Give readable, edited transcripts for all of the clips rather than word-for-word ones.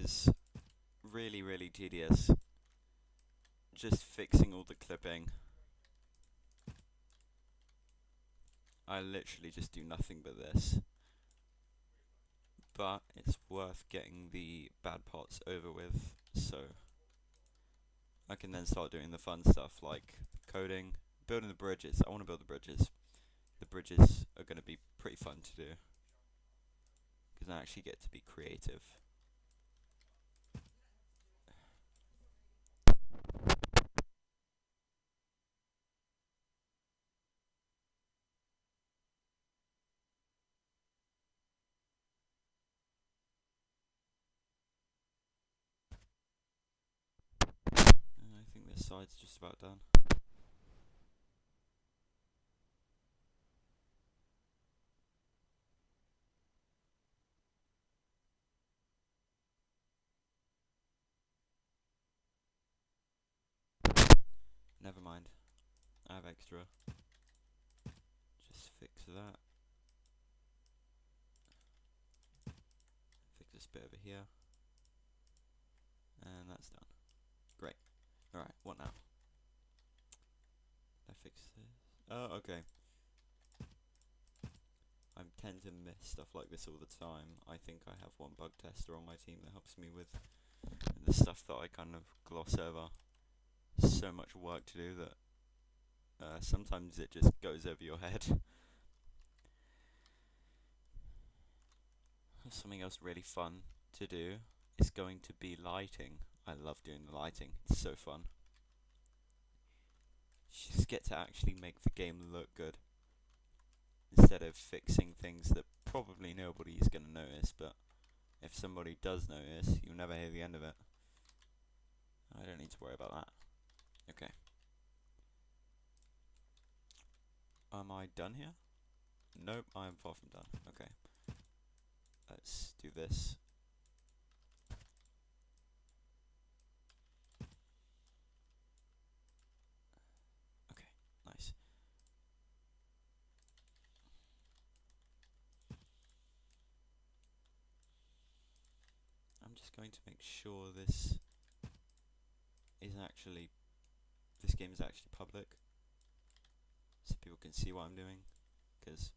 is really, really tedious. Just fixing all the clipping. I literally just do nothing but this. But it's worth getting the bad parts over with, so I can then start doing the fun stuff like coding, building the bridges. I want to build the bridges. The bridges are going to be pretty fun to do because I actually get to be creative. I think this side's just about done. Never mind, I have extra. Just fix that. Fix this bit over here. And that's done. Great. Alright, what now? Did I fix this? Oh, okay. I tend to miss stuff like this all the time. I think I have one bug tester on my team that helps me with the stuff that I kind of gloss over. So much work to do that sometimes it just goes over your head. Something else really fun to do is going to be lighting. I love doing the lighting, it's so fun. You just get to actually make the game look good instead of fixing things that probably nobody's going to notice, but if somebody does notice, you'll never hear the end of it. I don't need to worry about that. Okay. Am I done here? Nope, I'm far from done. Okay. Let's do this. Okay, nice. I'm just going to make sure this game is actually public, so people can see what I'm doing, because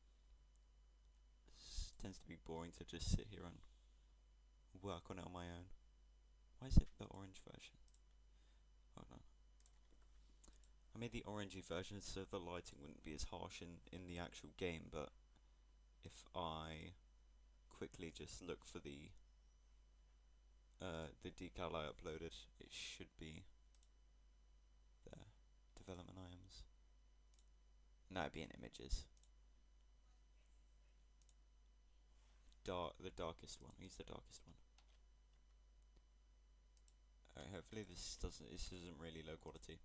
it tends to be boring to just sit here and work on it on my own. Why is it the orange version? Hold on. I made the orangey version so the lighting wouldn't be as harsh in the actual game, but if I quickly just look for the decal I uploaded, it should be there. Development items. No, it'd be in images. The darkest one. Use the darkest one. Alright, hopefully this isn't really low quality.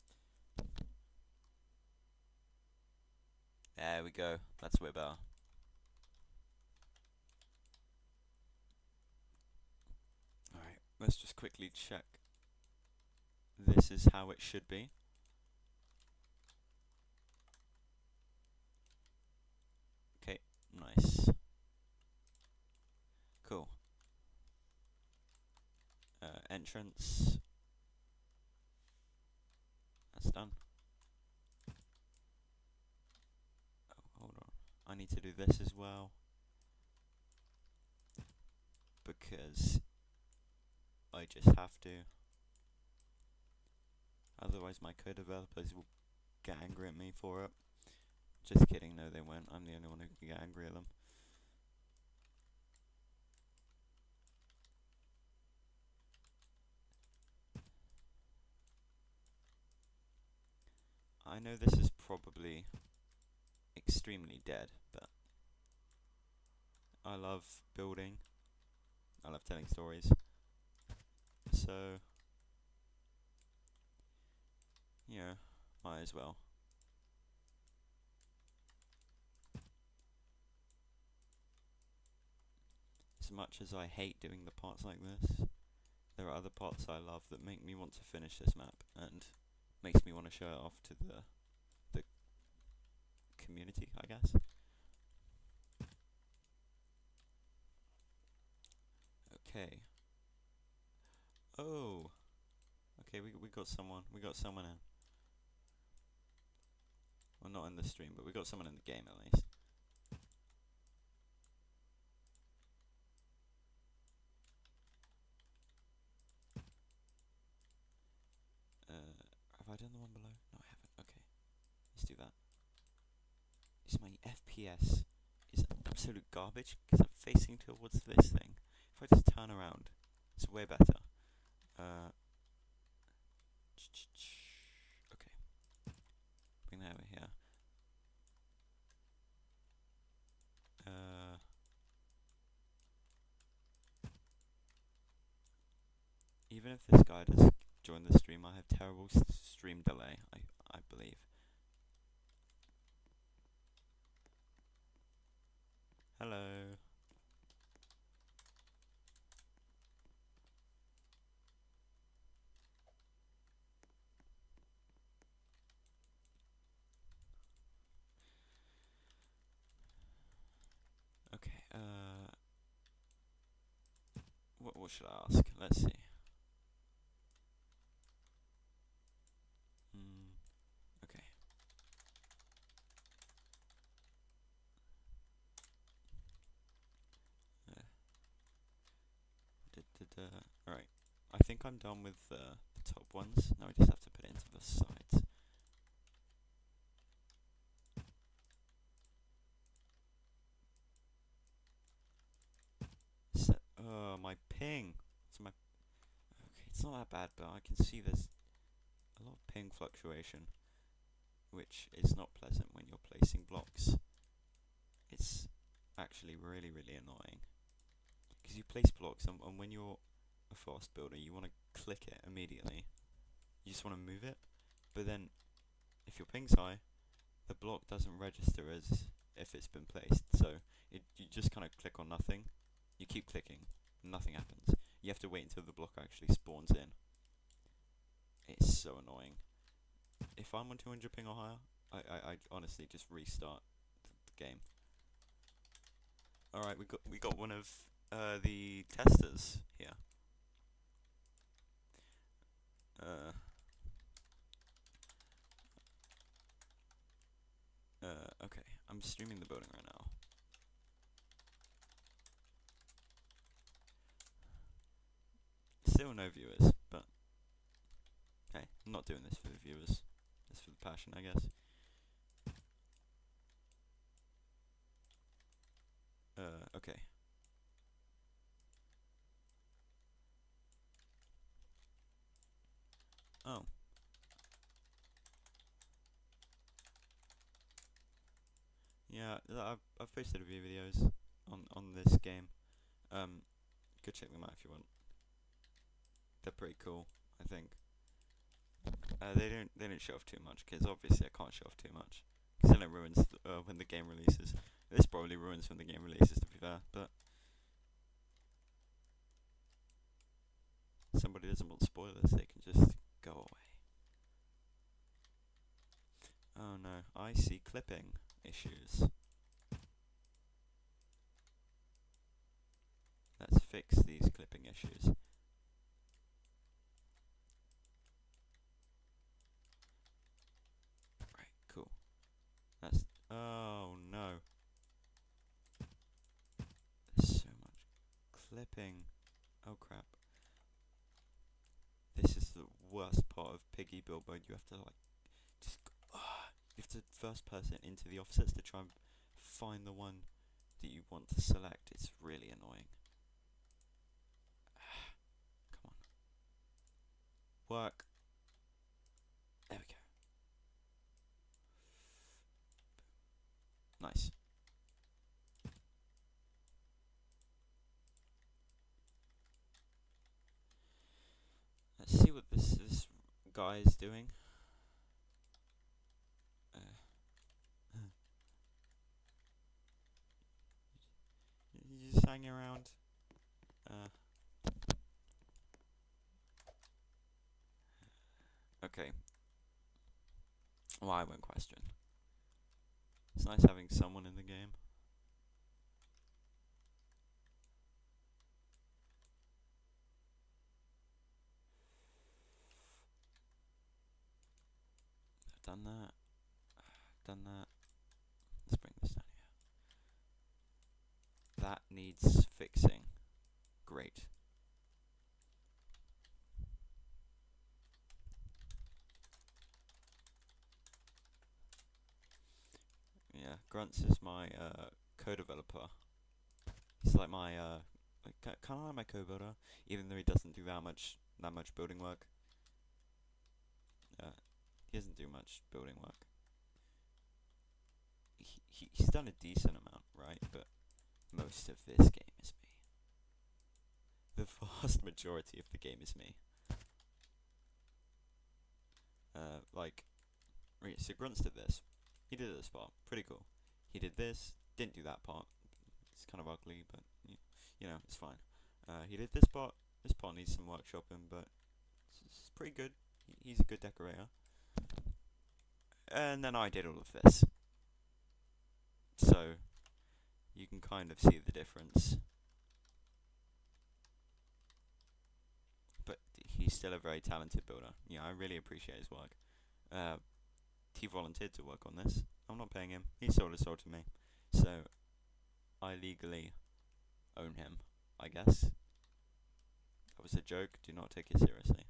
There we go. That's way better. Alright, let's just quickly check. This is how it should be. Okay, nice. Cool. Entrance. That's done. Oh, hold on. I need to do this as well, because I just have to. Otherwise my co-developers will get angry at me for it. Just kidding, no they won't. I'm the only one who can get angry at them. I know this is probably extremely dead, but I love building. I love telling stories. So, yeah, might as well. As much as I hate doing the parts like this, there are other parts I love that make me want to finish this map and makes me want to show it off to the community, I guess. Okay. got someone. We got someone in. Well, not in the stream, but we got someone in the game at least. Have I done the one below? No, I haven't. Okay, let's do that. Is my FPS is absolute garbage because I'm facing towards this thing. If I just turn around, it's way better. Okay, bring that over here. Even if this guy does join the stream, I have terrible stream delay, I believe. Hello. Okay, what should I ask? Let's see. Okay. Alright. I think I'm done with the top ones. Now we just have to put it into the sides. My ping. So my okay, it's not that bad, but I can see there's a lot of ping fluctuation, which is not pleasant when you're placing blocks. It's actually really, really annoying because you place blocks, and when you're a fast builder, you want to click it immediately. You just want to move it, but then if your ping's high, the block doesn't register as if it's been placed. So you just kind of click on nothing. You keep clicking, nothing happens. You have to wait until the block actually spawns in. It's so annoying. If I'm on 200 ping or higher, I honestly just restart the game. Alright, we got one of the testers here. Okay, I'm streaming the building right now. Still no viewers, but hey, I'm not doing this for the viewers. It's for the passion, I guess. Okay. Oh. Yeah, I've posted a few videos on this game. Go check them out if you want. They're pretty cool, I think. They don't show off too much because obviously I can't show off too much because then it ruins when the game releases. This probably ruins when the game releases, to be fair. But somebody doesn't want spoilers, they can just go away. Oh no, I see clipping issues. Let's fix these clipping issues. Right, cool. That's... oh no. There's so much clipping. Oh crap. This is the worst part of Piggy Build Mode. You have to like... just... you have to first person into the offsets to try and find the one that you want to select. It's really annoying. Come on. Work. There we go. Nice. Let's see what this guy is doing. You just hanging around. Okay. Well, I won't question. It's nice having someone in the game. Done that. Done that. Let's bring this down here. That needs fixing. Great. Yeah, Grunts is my co-developer. He's like my kind of like my co-builder, even though he doesn't do that much building work. He doesn't do much building work. He's done a decent amount, right? But most of this game is me. The vast majority of the game is me. So Grunts did this. He did this part, pretty cool. He did this, didn't do that part. It's kind of ugly, but you know, it's fine. He did this part. This part needs some workshopping, but it's pretty good. He's a good decorator. And then I did all of this. So you can kind of see the difference. But he's still a very talented builder. Yeah, I really appreciate his work. He volunteered to work on this. I'm not paying him. He sold his soul to me. So I legally own him, I guess. That was a joke. Do not take it seriously.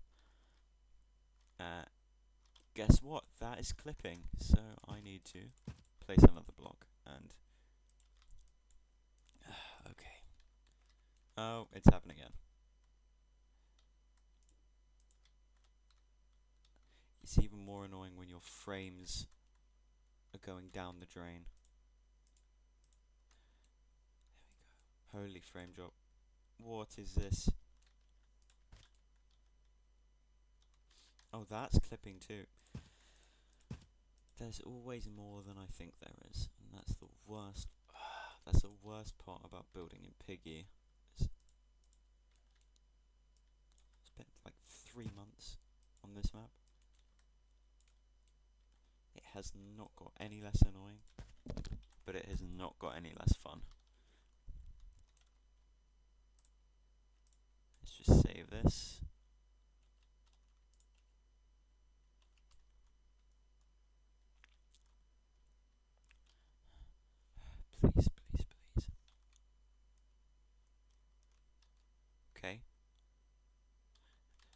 Guess what? That is clipping. So I need to place another block. And okay. Oh, it's happening again. It's even more annoying when your frames are going down the drain. There we go. Holy frame drop. What is this? Oh, that's clipping too. There's always more than I think there is, and that's the worst. That's the worst part about building in Piggy. Spent like 3 months on this map. It has not got any less annoying, but it has not got any less fun. Let's just save this. Please, please, please. Okay.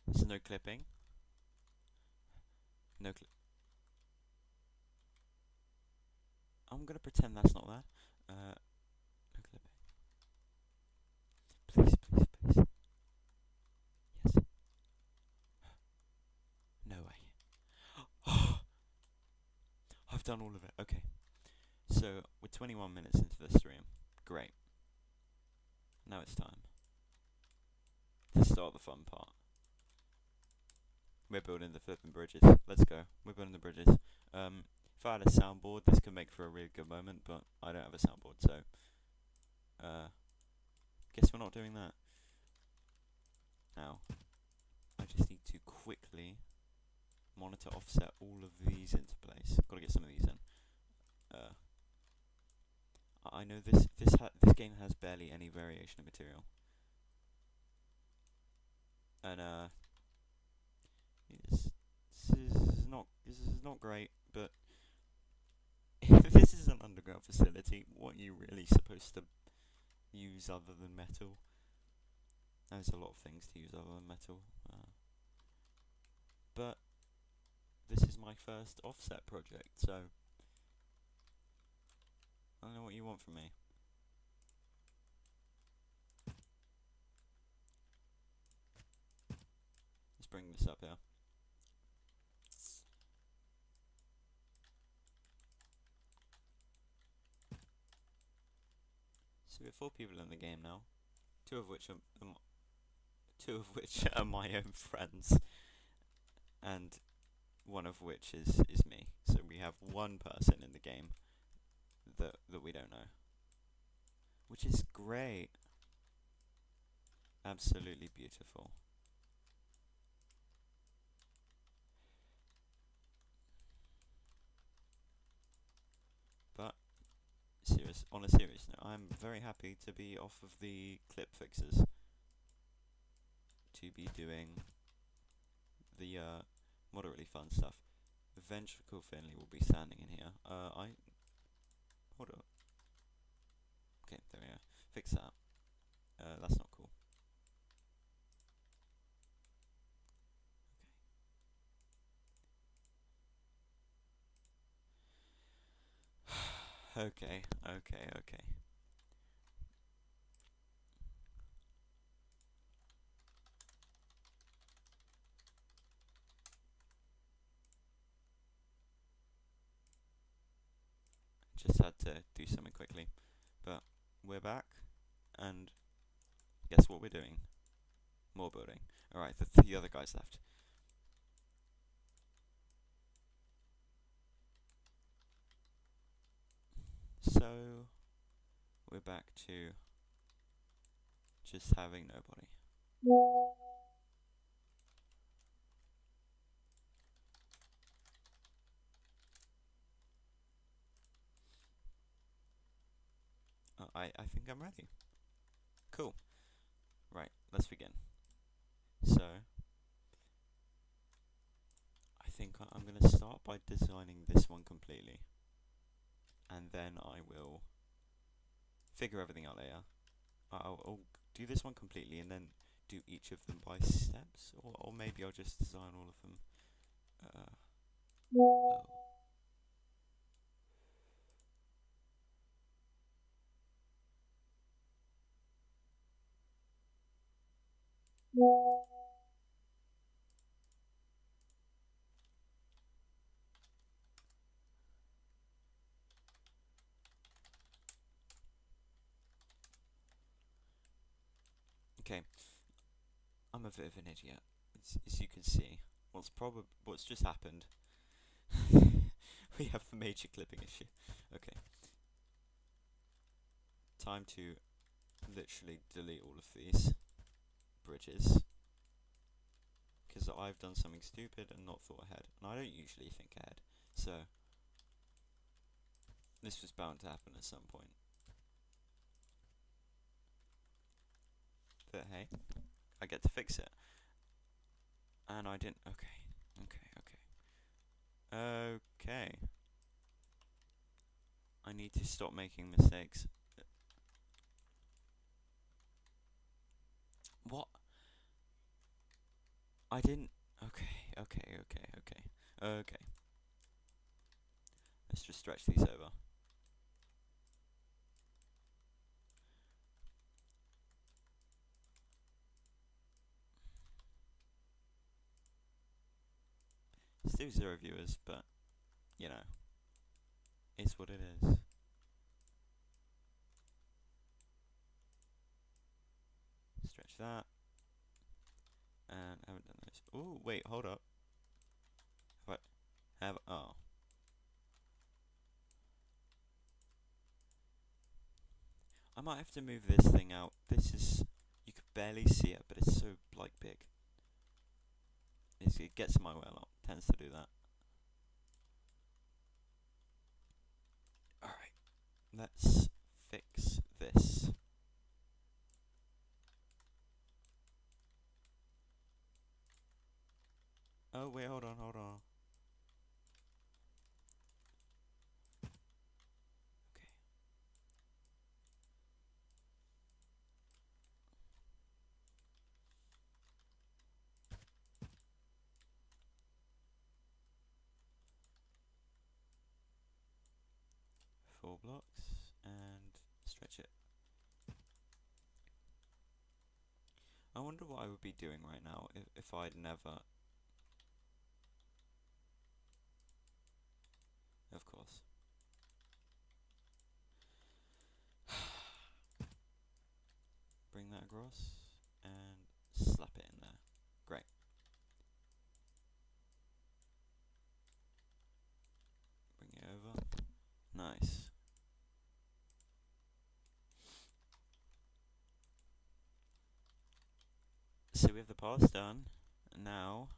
There's no clipping. No clip. I'm gonna pretend that's not there. No clipping. Please, please, please. Yes. No way. I've done all of it. Okay. So we're 21 minutes into the stream. Great. Now it's time to start the fun part. We're building the flipping bridges. Let's go. We're building the bridges. If I had a soundboard, this could make for a really good moment, but I don't have a soundboard, so guess we're not doing that. Now, I just need to quickly monitor offset all of these into place. Gotta get some of these in. I know this game has barely any variation of material, and this is not great. But if this is an underground facility, what are you really supposed to use other than metal? There's a lot of things to use other than metal, but this is my first offset project, so I don't know what you want from me. Let's bring this up here. So we have 4 people in the game now, two of which are my own friends, and one of which is me. So we have one person in the game that we don't know, which is great. Absolutely beautiful. But on a serious note, I'm very happy to be off of the clip fixes, to be doing the moderately fun stuff. Ventricle Finley will be standing in here. Hold up. Okay, there we go. Fix that. That's not cool. Okay. Okay. Just had to do something quickly. But we're back, and guess what we're doing? More building. Alright, the other guy's left. So, we're back to just having nobody. I think I'm ready. Cool. Right, let's begin. So, I think I'm going to start by designing this one completely. And then I will figure everything out later. I'll do this one completely and then do each of them by steps. Or maybe I'll just design all of them. Oh. Okay, I'm a bit of an idiot, as you can see. What's just happened? We have a major clipping issue. Okay, time to literally delete all of these bridges because I've done something stupid and not thought ahead, and I don't usually think ahead. So this was bound to happen at some point. But hey, I get to fix it. And I didn't. Okay. I need to stop making mistakes. What? I didn't. Okay. Let's just stretch these over. Still 0 viewers, but you know, it's what it is. Stretch that. And I haven't done this. Oh, wait, hold up. Oh. I might have to move this thing out. This is, you could barely see it, but it's so, like, big. It gets in my way a lot. Tends to do that. Alright. Let's fix this. Oh, wait, hold on. Okay. 4 blocks, and stretch it. I wonder what I would be doing right now if I'd never... Of course. Bring that across, and slap it in there. Great. Bring it over. Nice. So we have the pass done. Now,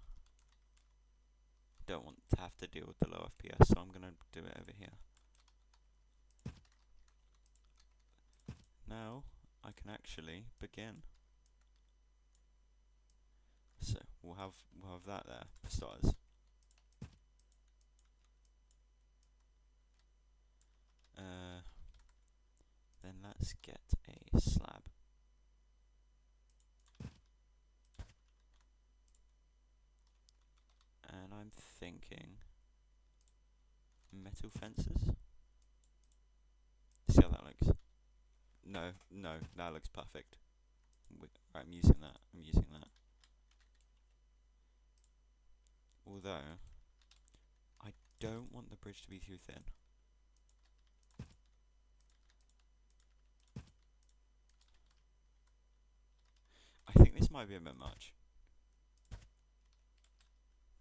don't want to have to deal with the low FPS, so I'm going to do it over here. Now, I can actually begin. So we'll have that there for starters. let's get a slab. And I'm thinking metal fences. See how that looks? No, that looks perfect. Right, I'm using that. Although, I don't want the bridge to be too thin. I think this might be a bit much.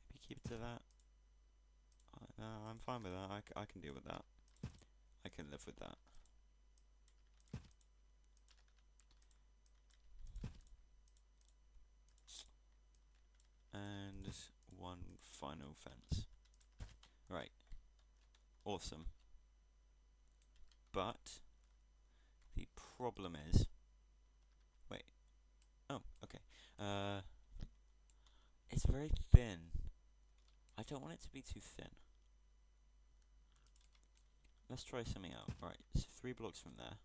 Maybe keep it to that. No, I'm fine with that. I can deal with that. I can live with that. And one final fence. Right. Awesome. But the problem is, wait. Oh, okay. It's very thin. I don't want it to be too thin. Let's try something out. Right, so 3 blocks from there.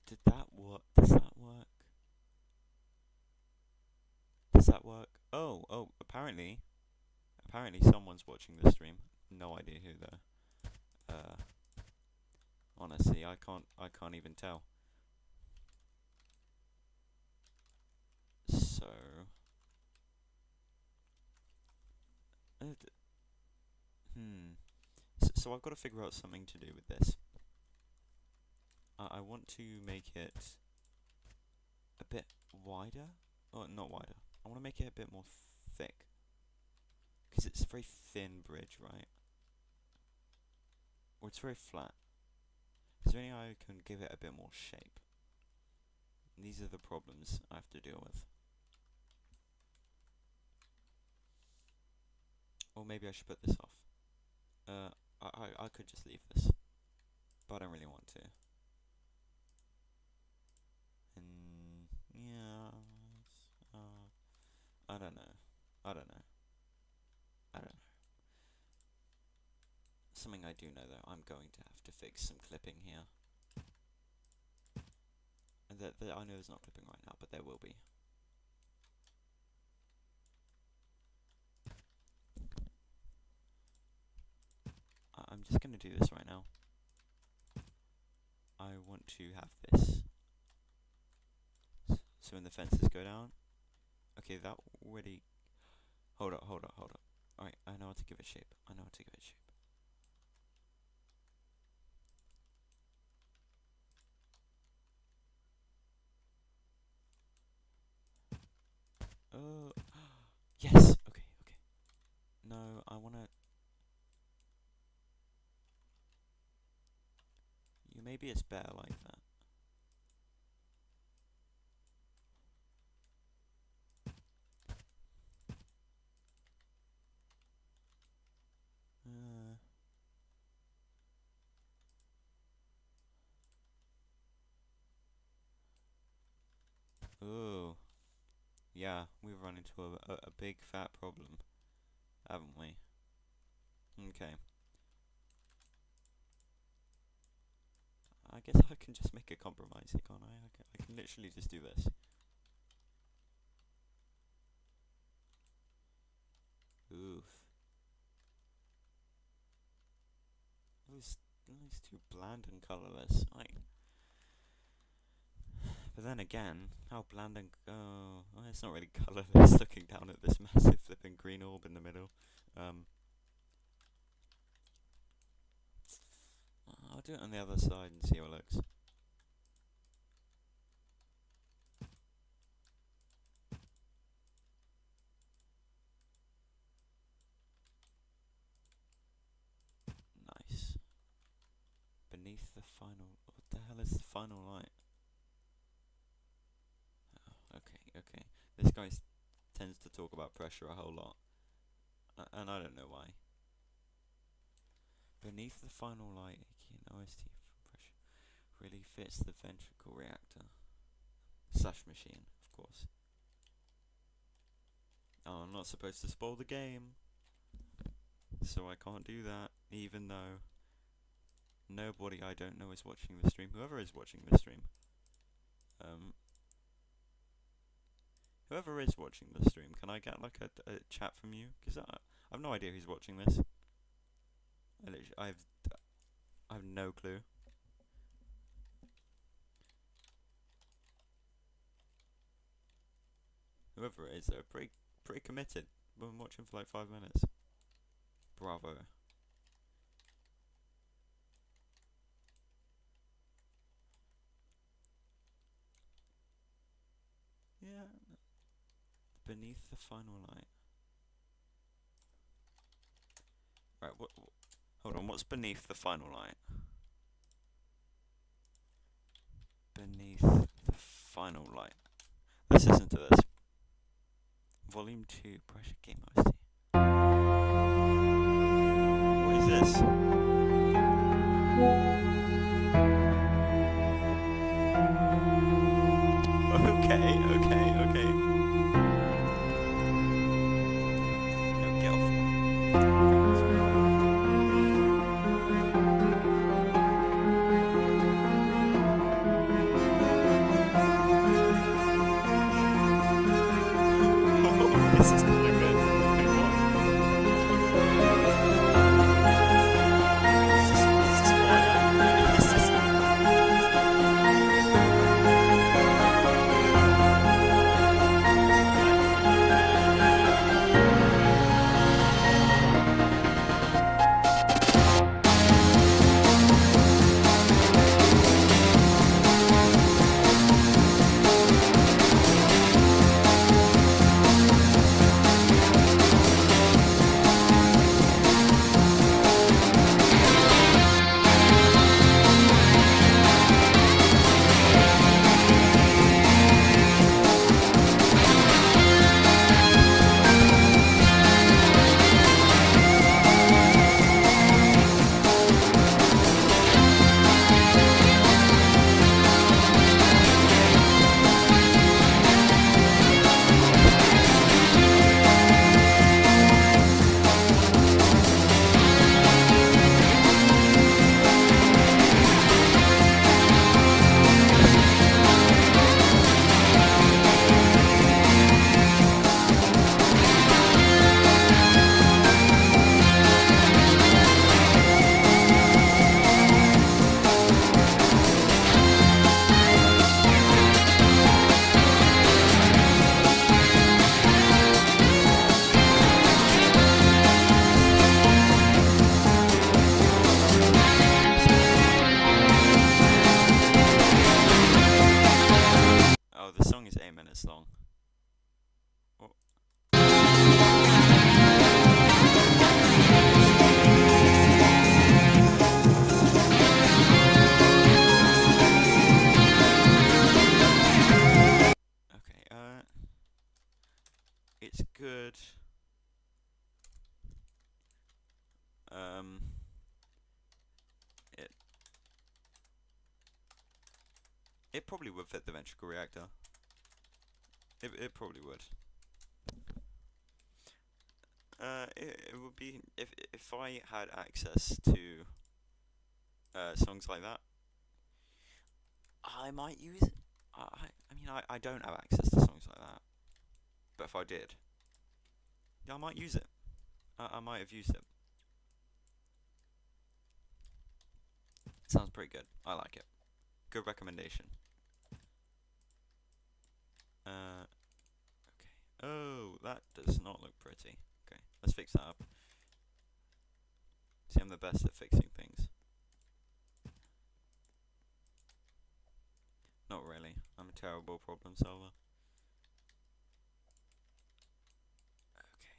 Did that work? Does that work? Does that work? Oh, apparently someone's watching this stream. No idea who though. Honestly, I can't even tell. So, so I've got to figure out something to do with this. I want to make it a bit wider. Oh, not wider. I want to make it a bit more thick. Because it's a very thin bridge, right? Or it's very flat. Is there any way I can give it a bit more shape? And these are the problems I have to deal with. Or maybe I should put this off. I could just leave this. But I don't really want to. And yeah, I don't know. Something I do know though, I'm going to have to fix some clipping here. And I know there's not clipping right now, but there will be. I'm just going to do this right now. I want to have this. So when the fences go down. Okay, that already... Hold up. Alright, I know how to give it shape. Oh, yes! Okay. No, I wanna... Maybe it's better like that. Oh, yeah, we've run into a big fat problem, haven't we? Okay. I guess I can just make a compromise here, can't I? I can literally just do this. Oof. Those too bland and colourless. But then again, how bland and well, it's not really colourless looking down at this massive flipping green orb in the middle. I'll do it on the other side and see how it looks. Nice. Beneath the final... What the hell is the final light? Oh, okay. This guy tends to talk about pressure a whole lot. and I don't know why. Beneath the final light, an OST from pressure really fits the ventricle reactor. Slash machine, of course. Oh, I'm not supposed to spoil the game, so I can't do that, even though nobody I don't know is watching the stream. Whoever is watching the stream, whoever is watching the stream, can I get like a chat from you? Because I have no idea who's watching this. I have no clue. Whoever it is, they're pretty committed. We've been watching for like 5 minutes. Bravo. Yeah. Beneath the final light. Right, hold on, what's beneath the final light? Beneath the final light. Let's listen to this. Volume 2, Pressure Game OST. What is this? Okay. No, get off. This is kind of good. Oh, the song is 8 minutes long. Oh. Okay, it's good. It probably would fit the ventricle reactor. It probably would. It would be if I had access to songs like that, I might use it. I don't have access to songs like that, but if I did, yeah, I might use it. I might have used it. Sounds pretty good. I like it. Good recommendation. Okay. Oh, that does not look pretty. Okay, let's fix that up. See, I'm the best at fixing things. Not really. I'm a terrible problem solver. Okay.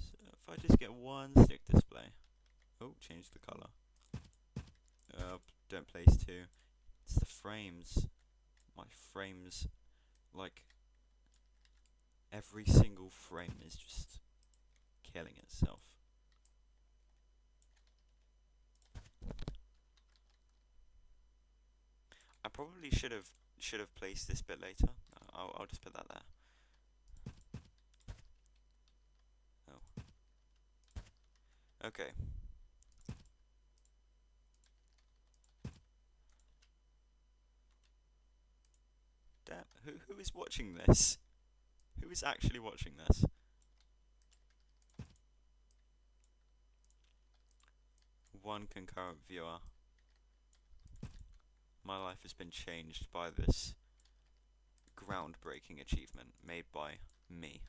So if I just get one stick display. Oh, change the color. Don't place two. It's the frames. My frames, like, every single frame is just killing itself. I probably should have placed this bit later. I'll just put that there. Oh. Okay. Damn, who is watching this? Who is actually watching this? One concurrent viewer. My life has been changed by this groundbreaking achievement made by me.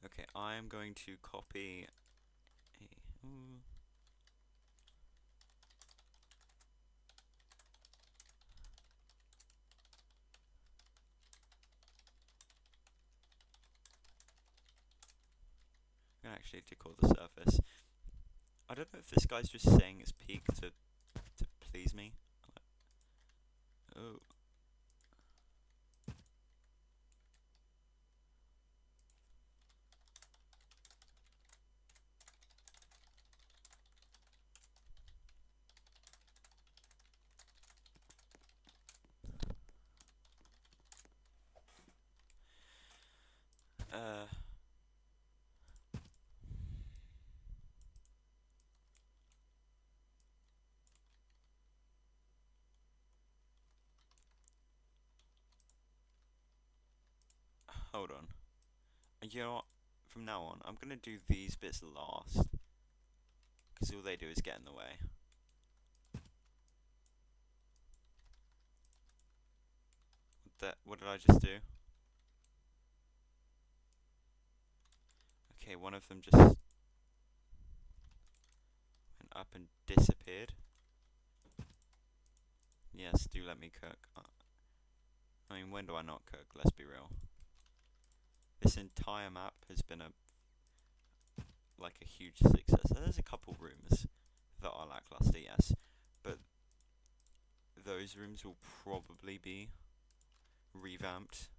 Okay, I am going to copy a... I'm gonna actually decor the surface. I don't know if this guy's just saying it's peak to please me. Oh. Hold on. You know what? From now on, I'm gonna do these bits last, because all they do is get in the way. What did I just do? Okay, one of them just went up and disappeared. Yes, do let me cook. I mean, when do I not cook? Let's be real. This entire map has been a huge success. There's a couple rooms that are lackluster, yes, but those rooms will probably be revamped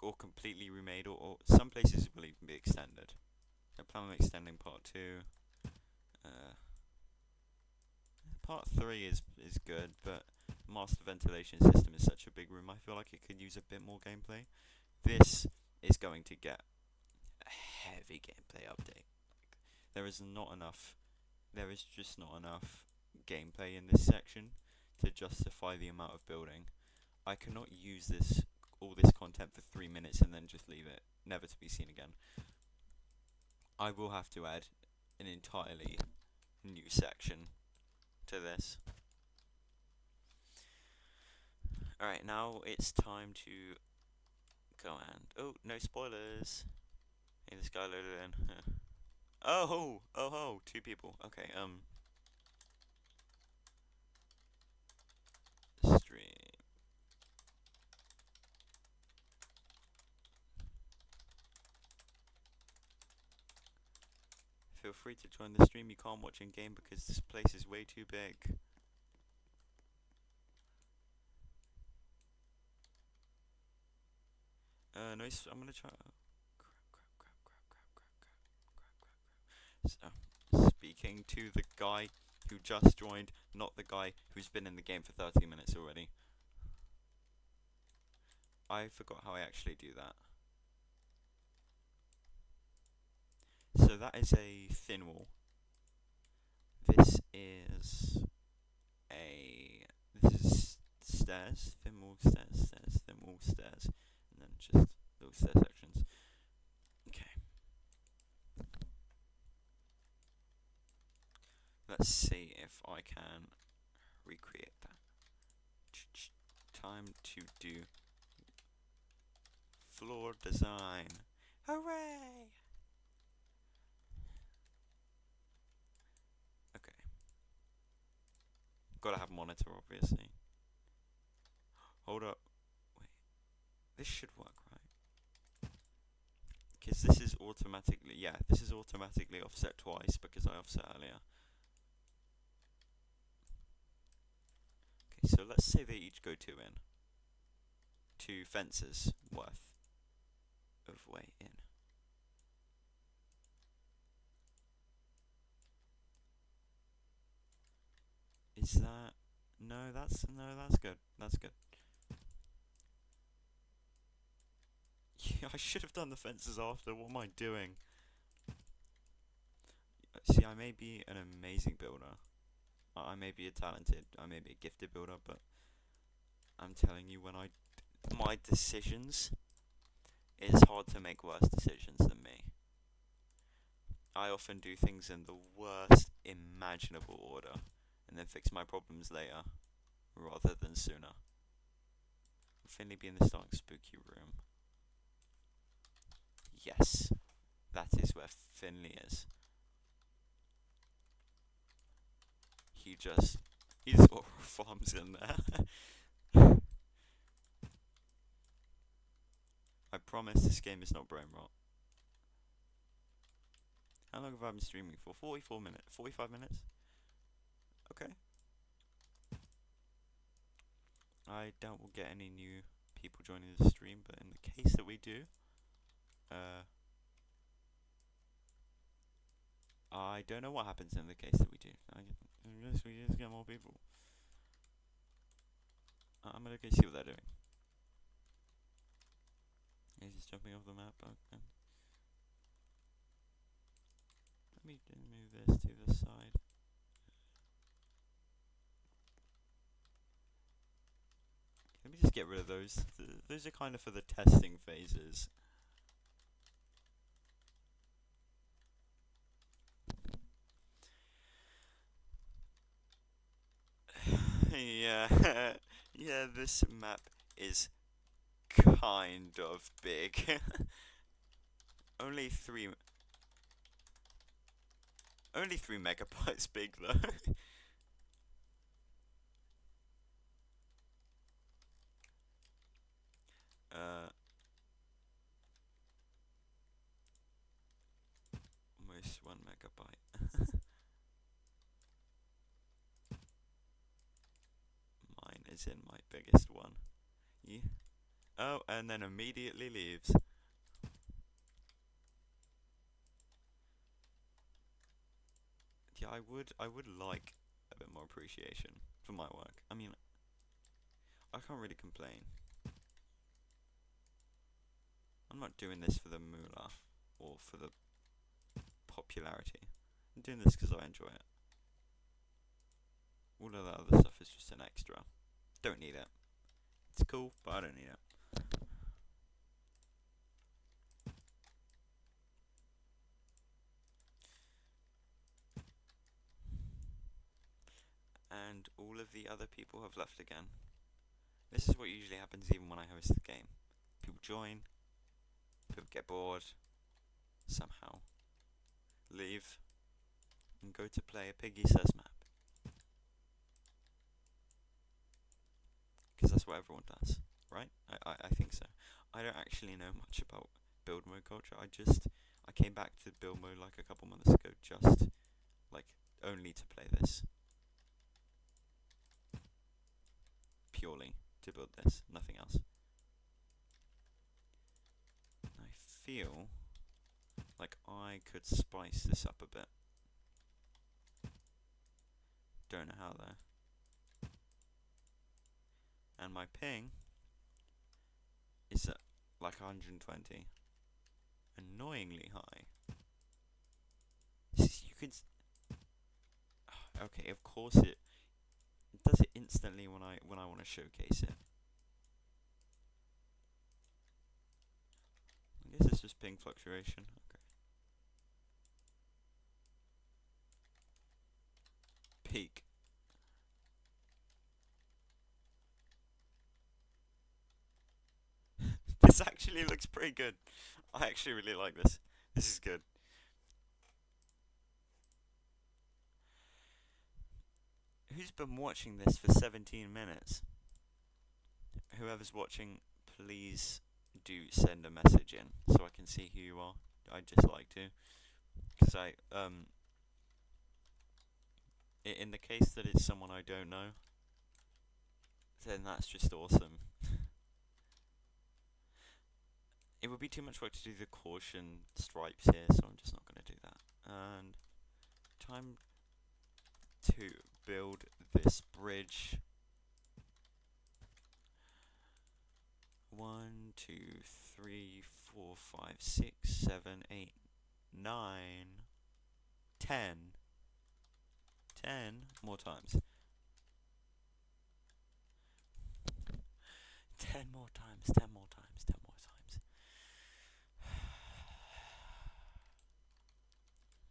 or completely remade, or some places will even be extended. I plan on extending part 2. Part 3 is good, but master ventilation system is such a big room, I feel like it could use a bit more gameplay. This is going to get a heavy gameplay update. There is just not enough gameplay in this section to justify the amount of building. I cannot use all this content for 3 minutes and then just leave it, never to be seen again. I will have to add an entirely new section to this. Alright, now it's time to go and... Oh, no spoilers! Hey, this guy loaded in. Oh ho! 2 people. Okay, stream. Feel free to join the stream. You can't watch in game because this place is way too big. Nice. I'm gonna try. So, speaking to the guy who just joined, not the guy who's been in the game for 30 minutes already. I forgot how I actually do that. So that is a thin wall. This is stairs, thin wall, stairs, thin wall, stairs, and then just those stair sections. Okay. Let's see if I can recreate that. Time to do floor design. Hooray! Okay. Gotta have a monitor, obviously. Hold up. Wait. This should work, right? Because this is automatically, yeah, this is automatically offset twice because I offset earlier. Okay, so let's say they each go 2 in. 2 fences worth of way in. Is that... No, that's good. That's good. Yeah, I should have done the fences after. What am I doing? See, I may be an amazing builder. I may be a talented, I may be a gifted builder, but I'm telling you, when my decisions, it's hard to make worse decisions than me. I often do things in the worst imaginable order, and then fix my problems later, rather than sooner. Will Finley be in the starting spooky room? Yes, that is where Finley is. He just aura farms in there. I promise this game is not brain rot. How long have I been streaming for? 44 minutes? 45 minutes? Okay. I doubt we'll get any new people joining the stream, but in the case that we do, I don't know what happens in the case that we do. I guess we just get more people. I'm gonna go see what they're doing. He's just jumping off the map. Okay. Let me move this to the side. Let me just get rid of those. Those are kind of for the testing phases. Yeah, yeah, this map is kind of big. Only 3 megabytes big though. Almost 1 megabyte. Mine is in my biggest one. Yeah. Oh, and then immediately leaves. Yeah, I would like a bit more appreciation for my work. I mean, I can't really complain. I'm not doing this for the moolah or for the popularity. I'm doing this because I enjoy it. All of that other stuff is just an extra. Don't need it. It's cool, but I don't need it. And all of the other people have left again. This is what usually happens even when I host the game. People join, people get bored, somehow leave, and go to play a Piggy Says map. Because that's what everyone does, right? I think so. I don't actually know much about build mode culture. I came back to build mode like a couple months ago, just like only to play this. Purely to build this, nothing else. I feel like I could spice this up a bit. Don't know how though. And my ping is at like 120. Annoyingly high. You could... Okay, of course it does it instantly when I want to showcase it. I guess it's just ping fluctuation. Okay. Peak. This actually looks pretty good. I actually really like this. This is good. Who's been watching this for 17 minutes? Whoever's watching, please do send a message in so I can see who you are. I just like to, because in the case that it's someone I don't know, then that's just awesome. It would be too much work to do the caution stripes here, so I'm just not going to do that. And time to build this bridge. 1, 2, 3, 4, 5, 6, 7, 8, 9, 10. 10 more times. 10 more times, 10 more times, 10 more times.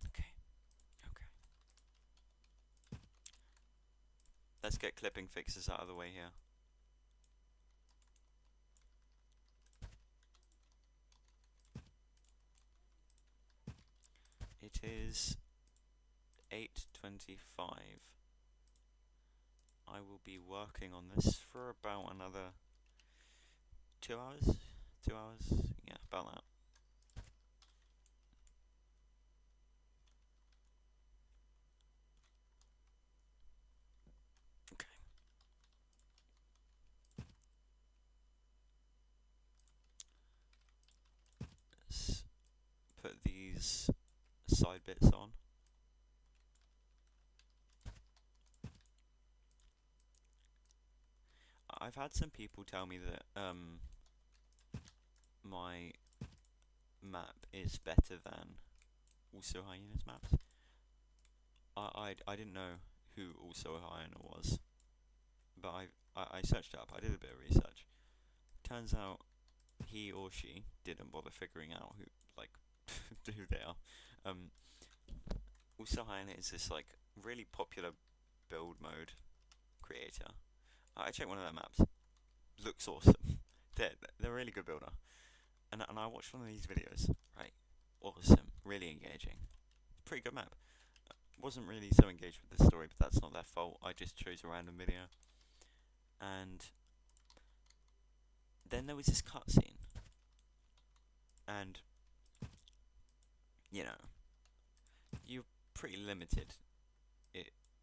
Okay, okay. Let's get clipping fixes out of the way here. It is 8:25. I will be working on this for about another 2 hours? 2 hours? Yeah, about that. Okay. Let's put these side bits on. I've had some people tell me that my map is better than Also Hyena's maps. I didn't know who Also Hyena was, but I searched it up. I did a bit of research. Turns out he or she didn't bother figuring out who who they are. Also Hyena is this like really popular build mode creator. I checked one of their maps. Looks awesome. They're a really good builder. And I watched one of these videos. Right, awesome, really engaging. Pretty good map. Wasn't really so engaged with the story, but that's not their fault. I just chose a random video. And then there was this cutscene. And, you know, you're pretty limited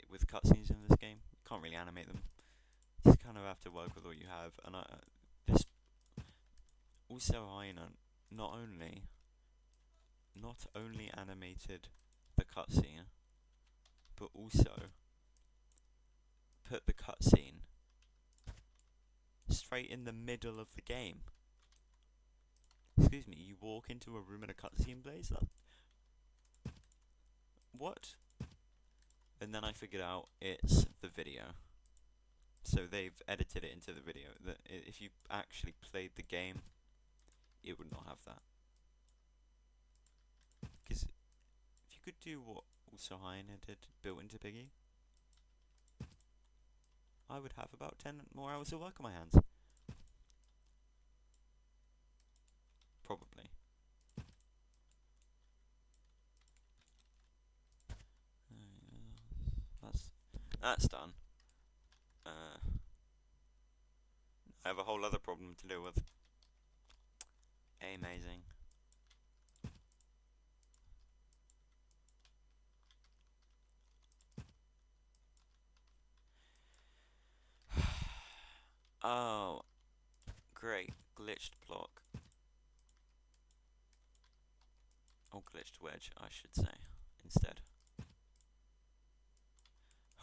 with cutscenes in this game. You can't really animate them. You just kind of have to work with what you have. And this Also Hyena not only animated the cutscene, but also put the cutscene straight in the middle of the game. Excuse me, you walk into a room and a cutscene plays? What? And then I figured out it's the video. So they've edited it into the video. That if you actually played the game, it would not have that. Because if you could do what Also Hyena did, built into Piggy, I would have about 10 more hours of work on my hands. Probably. That's done. I have a whole other problem to deal with. Amazing. Oh, great. Glitched block. Or glitched wedge, I should say, instead.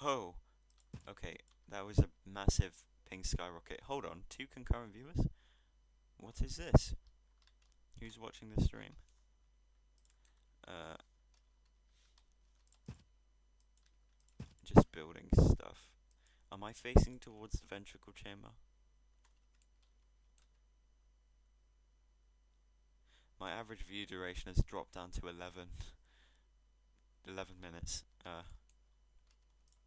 Oh! Okay, that was a massive ping skyrocket. Hold on, 2 concurrent viewers? What is this? Who's watching this stream? Just building stuff. Am I facing towards the ventricle chamber? My average view duration has dropped down to 11 minutes.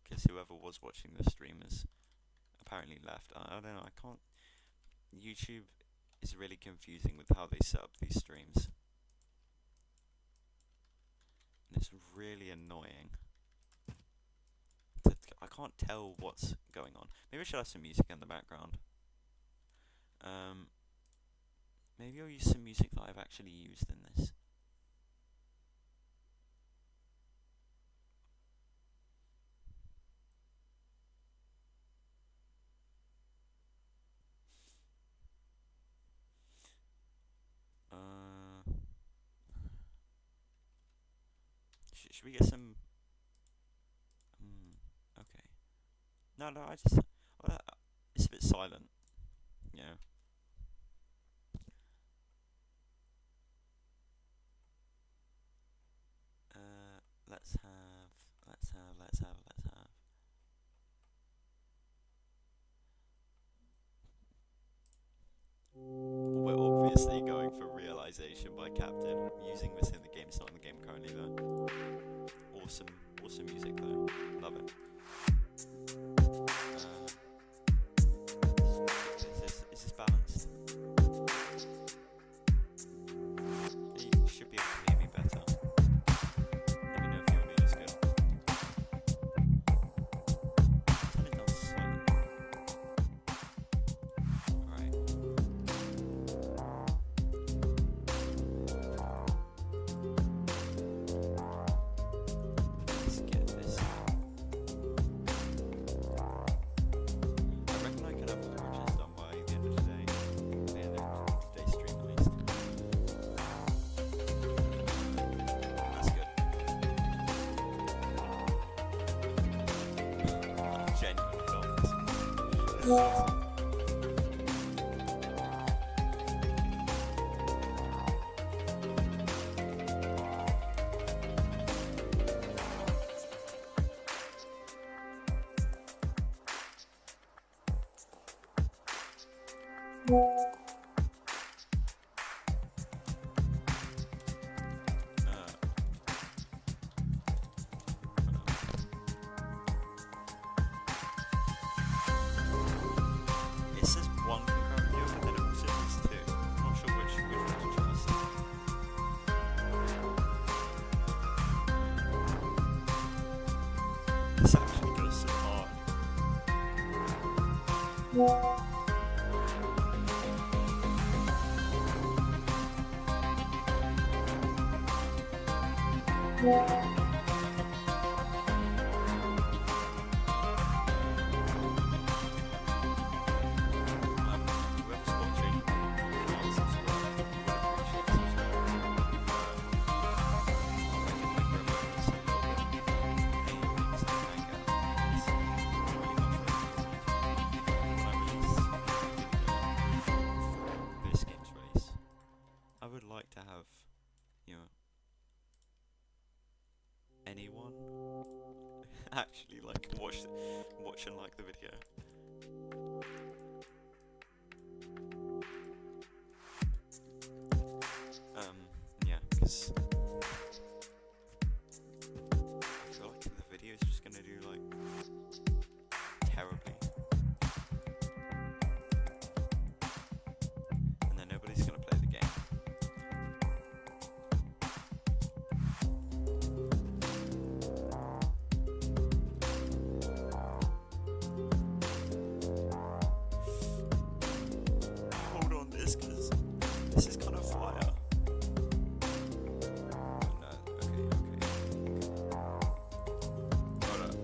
Because whoever was watching the stream has apparently left. I don't know, I can't... YouTube is really confusing with how they set up these streams. And it's really annoying. I can't tell what's going on. Maybe I should have some music in the background. Maybe I'll use some music that I've actually used in this. Should we get some? Okay. No, I just. It's a bit silent. You know. Let's have. We're obviously going for Realization by Captain. I'm using this in the game. It's not in the game currently though. Awesome music though. Love it. Is this balanced? You should be able to hear me better. Let me know if your audio's good. Turn it down slightly. Alright. Let's get this. I reckon I can have the torches done by the end of the day. The end of today's stream at least. That's good. I genuinely love this. This is awesome. It says one concurrent view, but then it also says two. I'm not sure which one to trust. This actually goes so hard. Whoever's watching, can't subscribe. Would appreciate subscribing. I can make remotes a little bit. Things that I get. It's really much when I release this game's release. I would like to have, you know, anyone actually like watch and like the video. Yeah, because I feel like the video is just gonna do like terribly, and then nobody's gonna play the game. Hold on, this is kind of fire. No, okay. Hold up.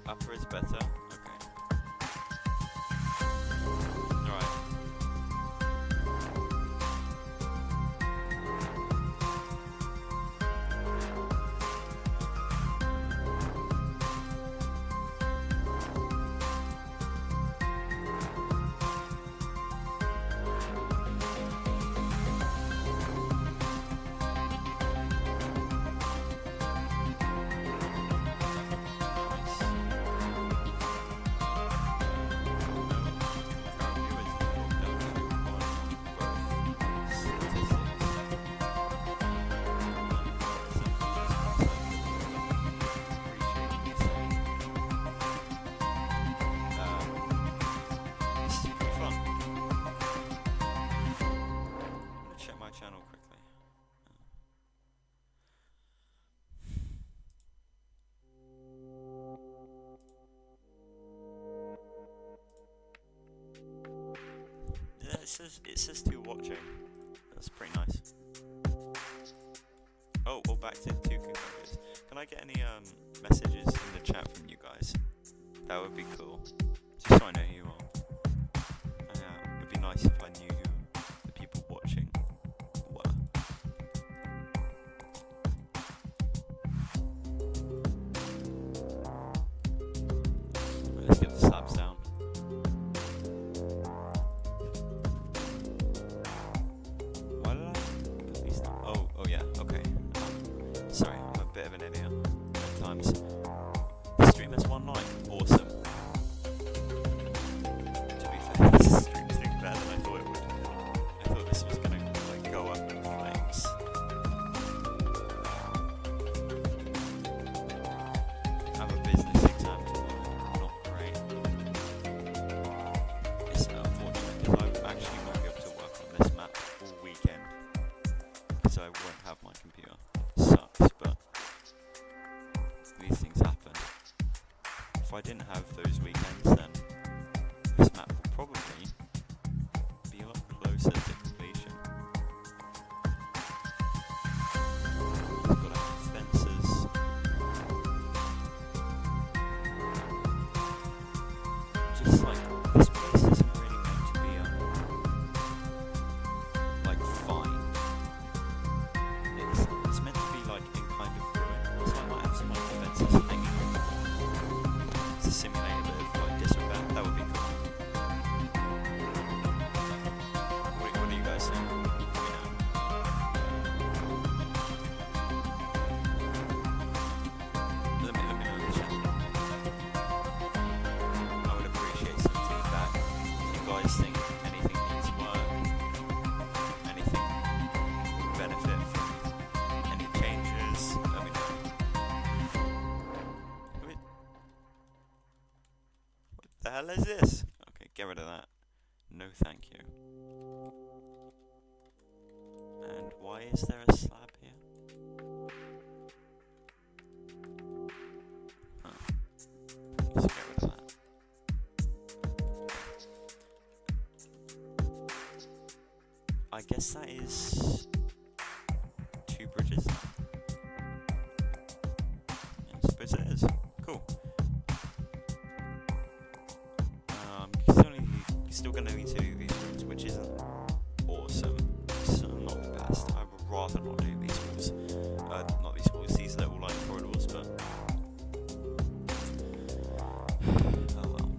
Upper is better. Okay. Alright. Nice. it says 2 watching. That's pretty nice. Oh, well, back to 2 cucumbers. Can I get any messages in the chat from you guys? That would be cool. Just so I know who you are. It would be nice if I knew who the people watching were. Let's get the slabs down. Why did I put these down? Oh yeah, okay. Sorry, I'm a bit of an idiot at times. The stream has 1 like. Awesome. To be fair, this stream's doing better than I thought it would. I thought this was gonna like go up in flames. I have a business exam tomorrow. Not great. It's unfortunate because I actually won't be able to work on this map all weekend because I won't have my computer. Sucks, but these things happen. If I didn't have those weekends, then this map would probably be a lot closer to completion. I've got to have fences. Just like, this place isn't really meant to be, like, fine. It's meant to be, like, in kind of ruin, so I might have some, like, fences hanging on the wall to simulate a bit of, like, disrepair. That would be cool. What do you guys think? Let me know in the chat. I would appreciate some feedback. If you guys think anything needs work, anything would benefit from any changes, let me know. What the hell is this? Okay, get rid of that. No thank you. And why is there a slab here? Huh. Let's get rid of that. I guess that is 2 bridges. Yeah, I suppose it is. Cool. Still gonna need to do these rooms, which isn't awesome. It's not the best. I would rather not do these walls. Not these walls, these little like corridors, but oh well.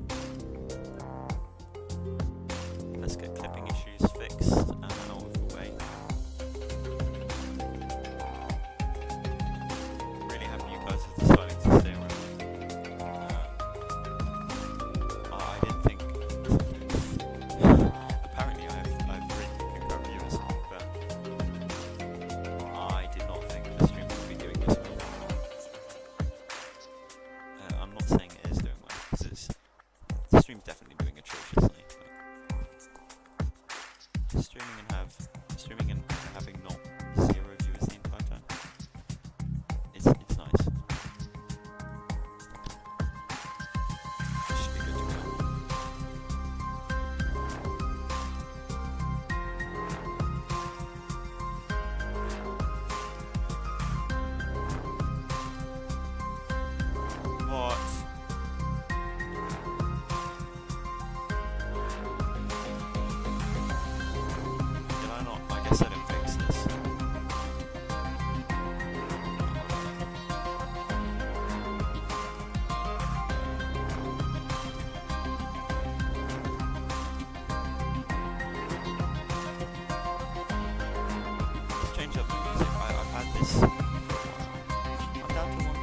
Let's get clipping issues fixed and out of the way. Really happy you guys have decided to stay around. I didn't think. Apparently I have really good viewers, but I did not think the stream would be doing this well. I'm not saying it is doing well, because the stream's definitely doing atrociously, but streaming and having not 0 viewers the entire time, it's nice. It should be good to go. What? Did I not? I guess I didn't fix this. Let's change up the music. I've had this for a while. I'm down to 1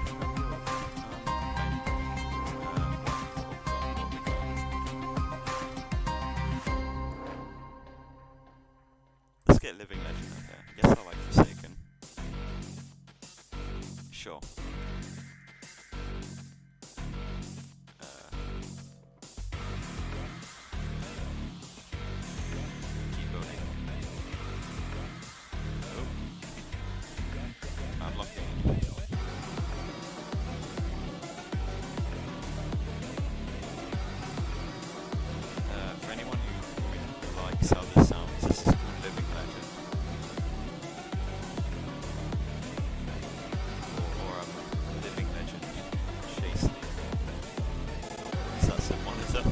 Let's get Living Legend up there. I guess I like Forsaken. Sure. Keep building. Oh. I'm lucky. For anyone who likes That's how this sounds. This is called Living Legend. Or Living Legend Chase Leader. So that's the monitor.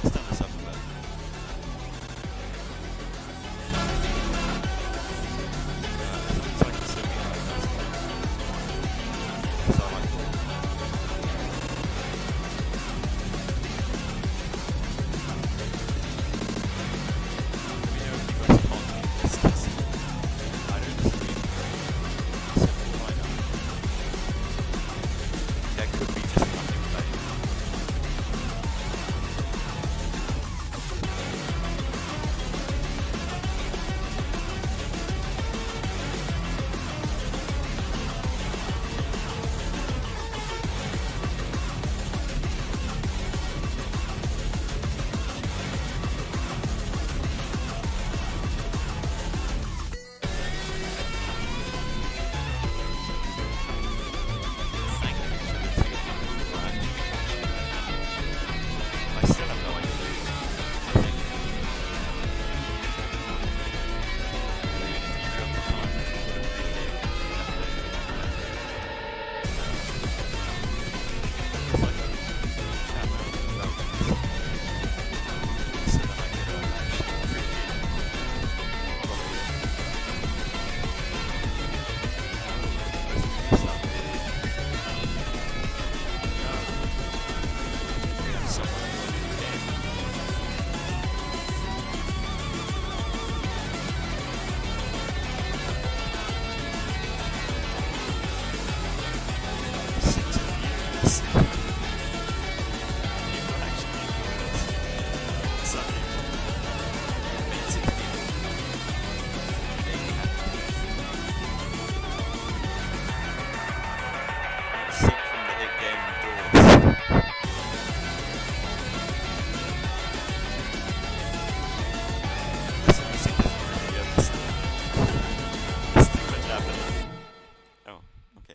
Let's turn this up a bit. It's like a simulator. So I like it.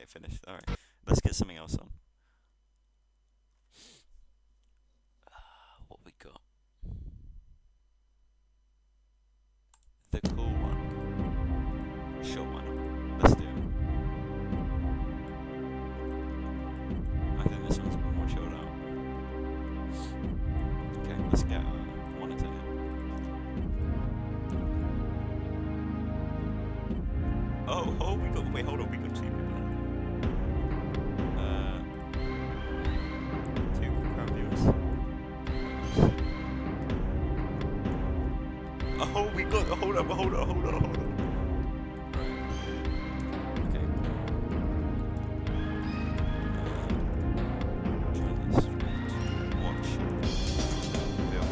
Finished. Alright. Let's get something else on. What we got? The cool one. Sure, why not? Let's do it. I think this one's more chilled out. Okay, let's get a monitor here. Oh, we got. Wait, hold on. We got two people. Oh, we got. Hold on. Right. Okay. Join the street. Watch. Film.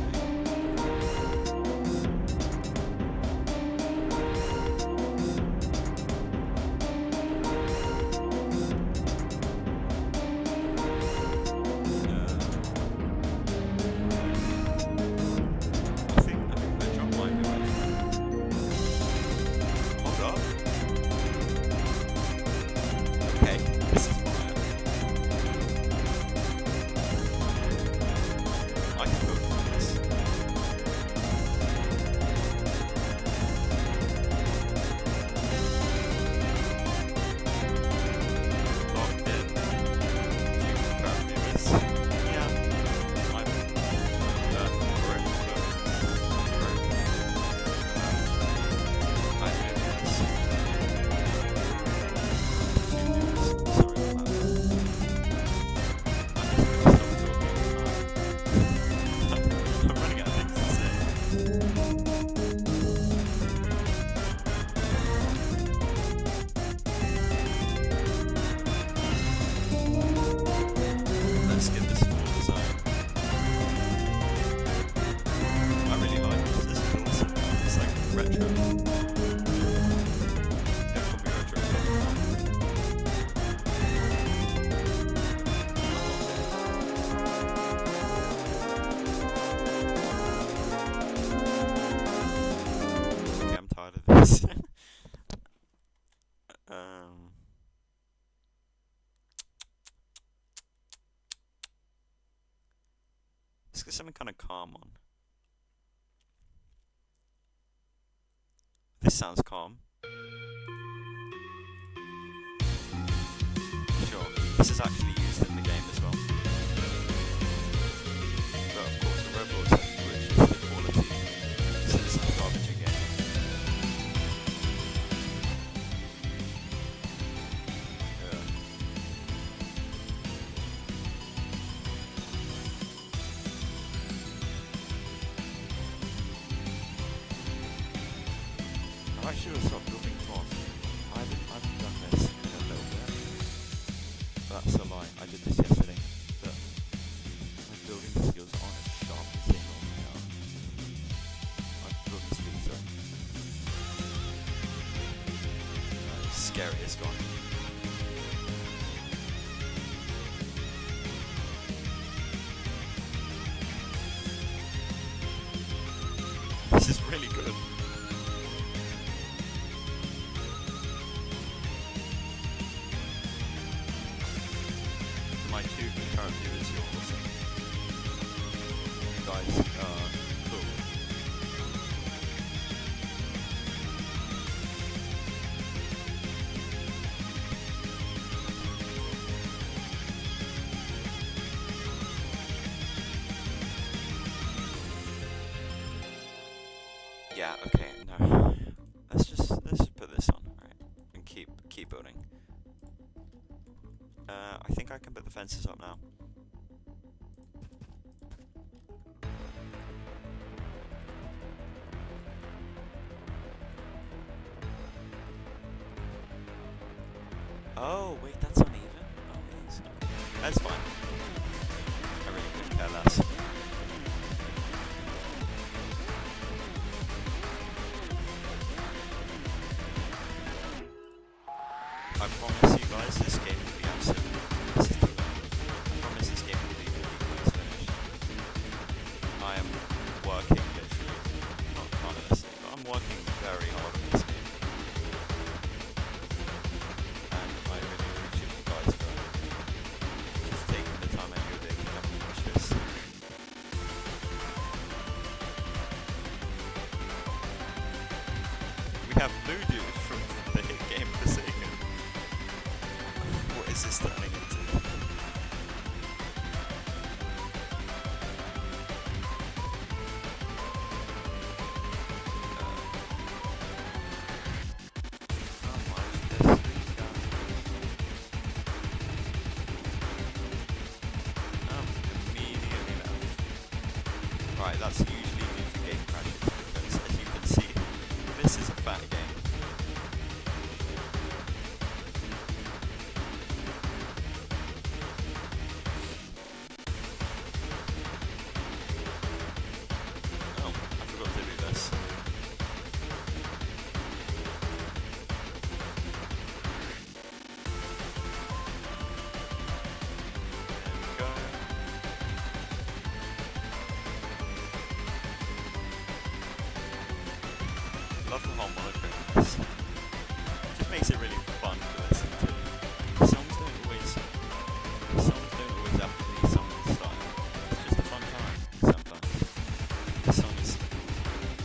Let's get something kind of calm on. This sounds calm. Sure, this is actually used in the game as well. But of course, the Roblox has glitches the quality, so it's not garbage again. Yeah. I should have stopped building fast. I haven't done this in a little bit. That's a lie. I did this yesterday. But my building skills aren't as sharp as they normally are. My building speeds are scary as gone. This is really good. My two concurrent viewers, you're awesome. You guys are cool. Yeah, okay, no. Let's just put this on, right? And keep building. I think I can put the fences up now. Oh, wait, that's uneven? Oh, it is. Okay. That's fine. I really couldn't care less. I promise you guys this game will be absolutely fantastic. I promise this game will be really close finished. I am working literally, not honestly, but I'm working very hard on this game. And I really appreciate you guys for just taking the time out of your day to come and watch this. We have Voodoo from the hit game Forsaken. What is this turning into? Immediately left. Right, that's usually due to game crashes because, as you can see, this is a fat game. Oh, I forgot to do this. There we go. Love the whole monochrome of this. Just makes it really fun to listen to. Songs don't always have to be song style. It's just a fun time sometimes. The song is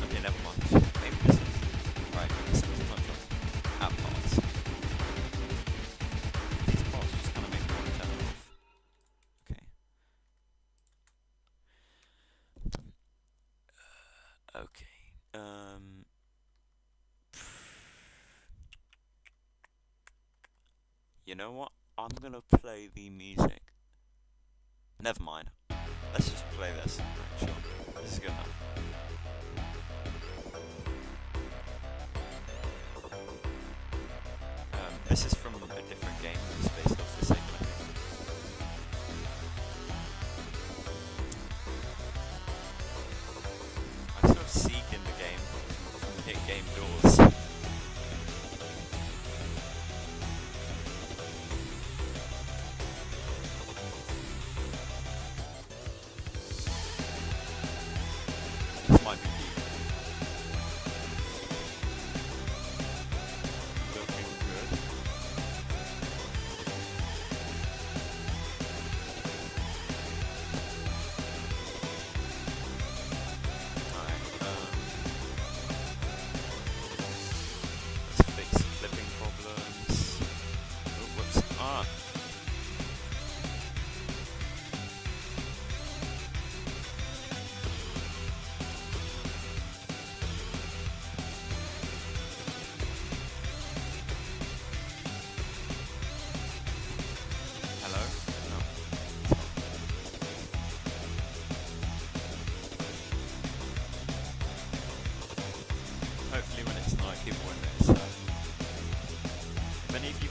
okay, never mind. Maybe this is right, maybe this is a fun time. At parts. These parts just kinda make me want to turn it off. Okay. Okay. You know what? I'm gonna play the music. Never mind. Let's just play this. Right, sure. This is good enough. This is from a different game. It's based off Forsaken, I think. I sort of seek in the game from the hit game Doors. This might be looking good.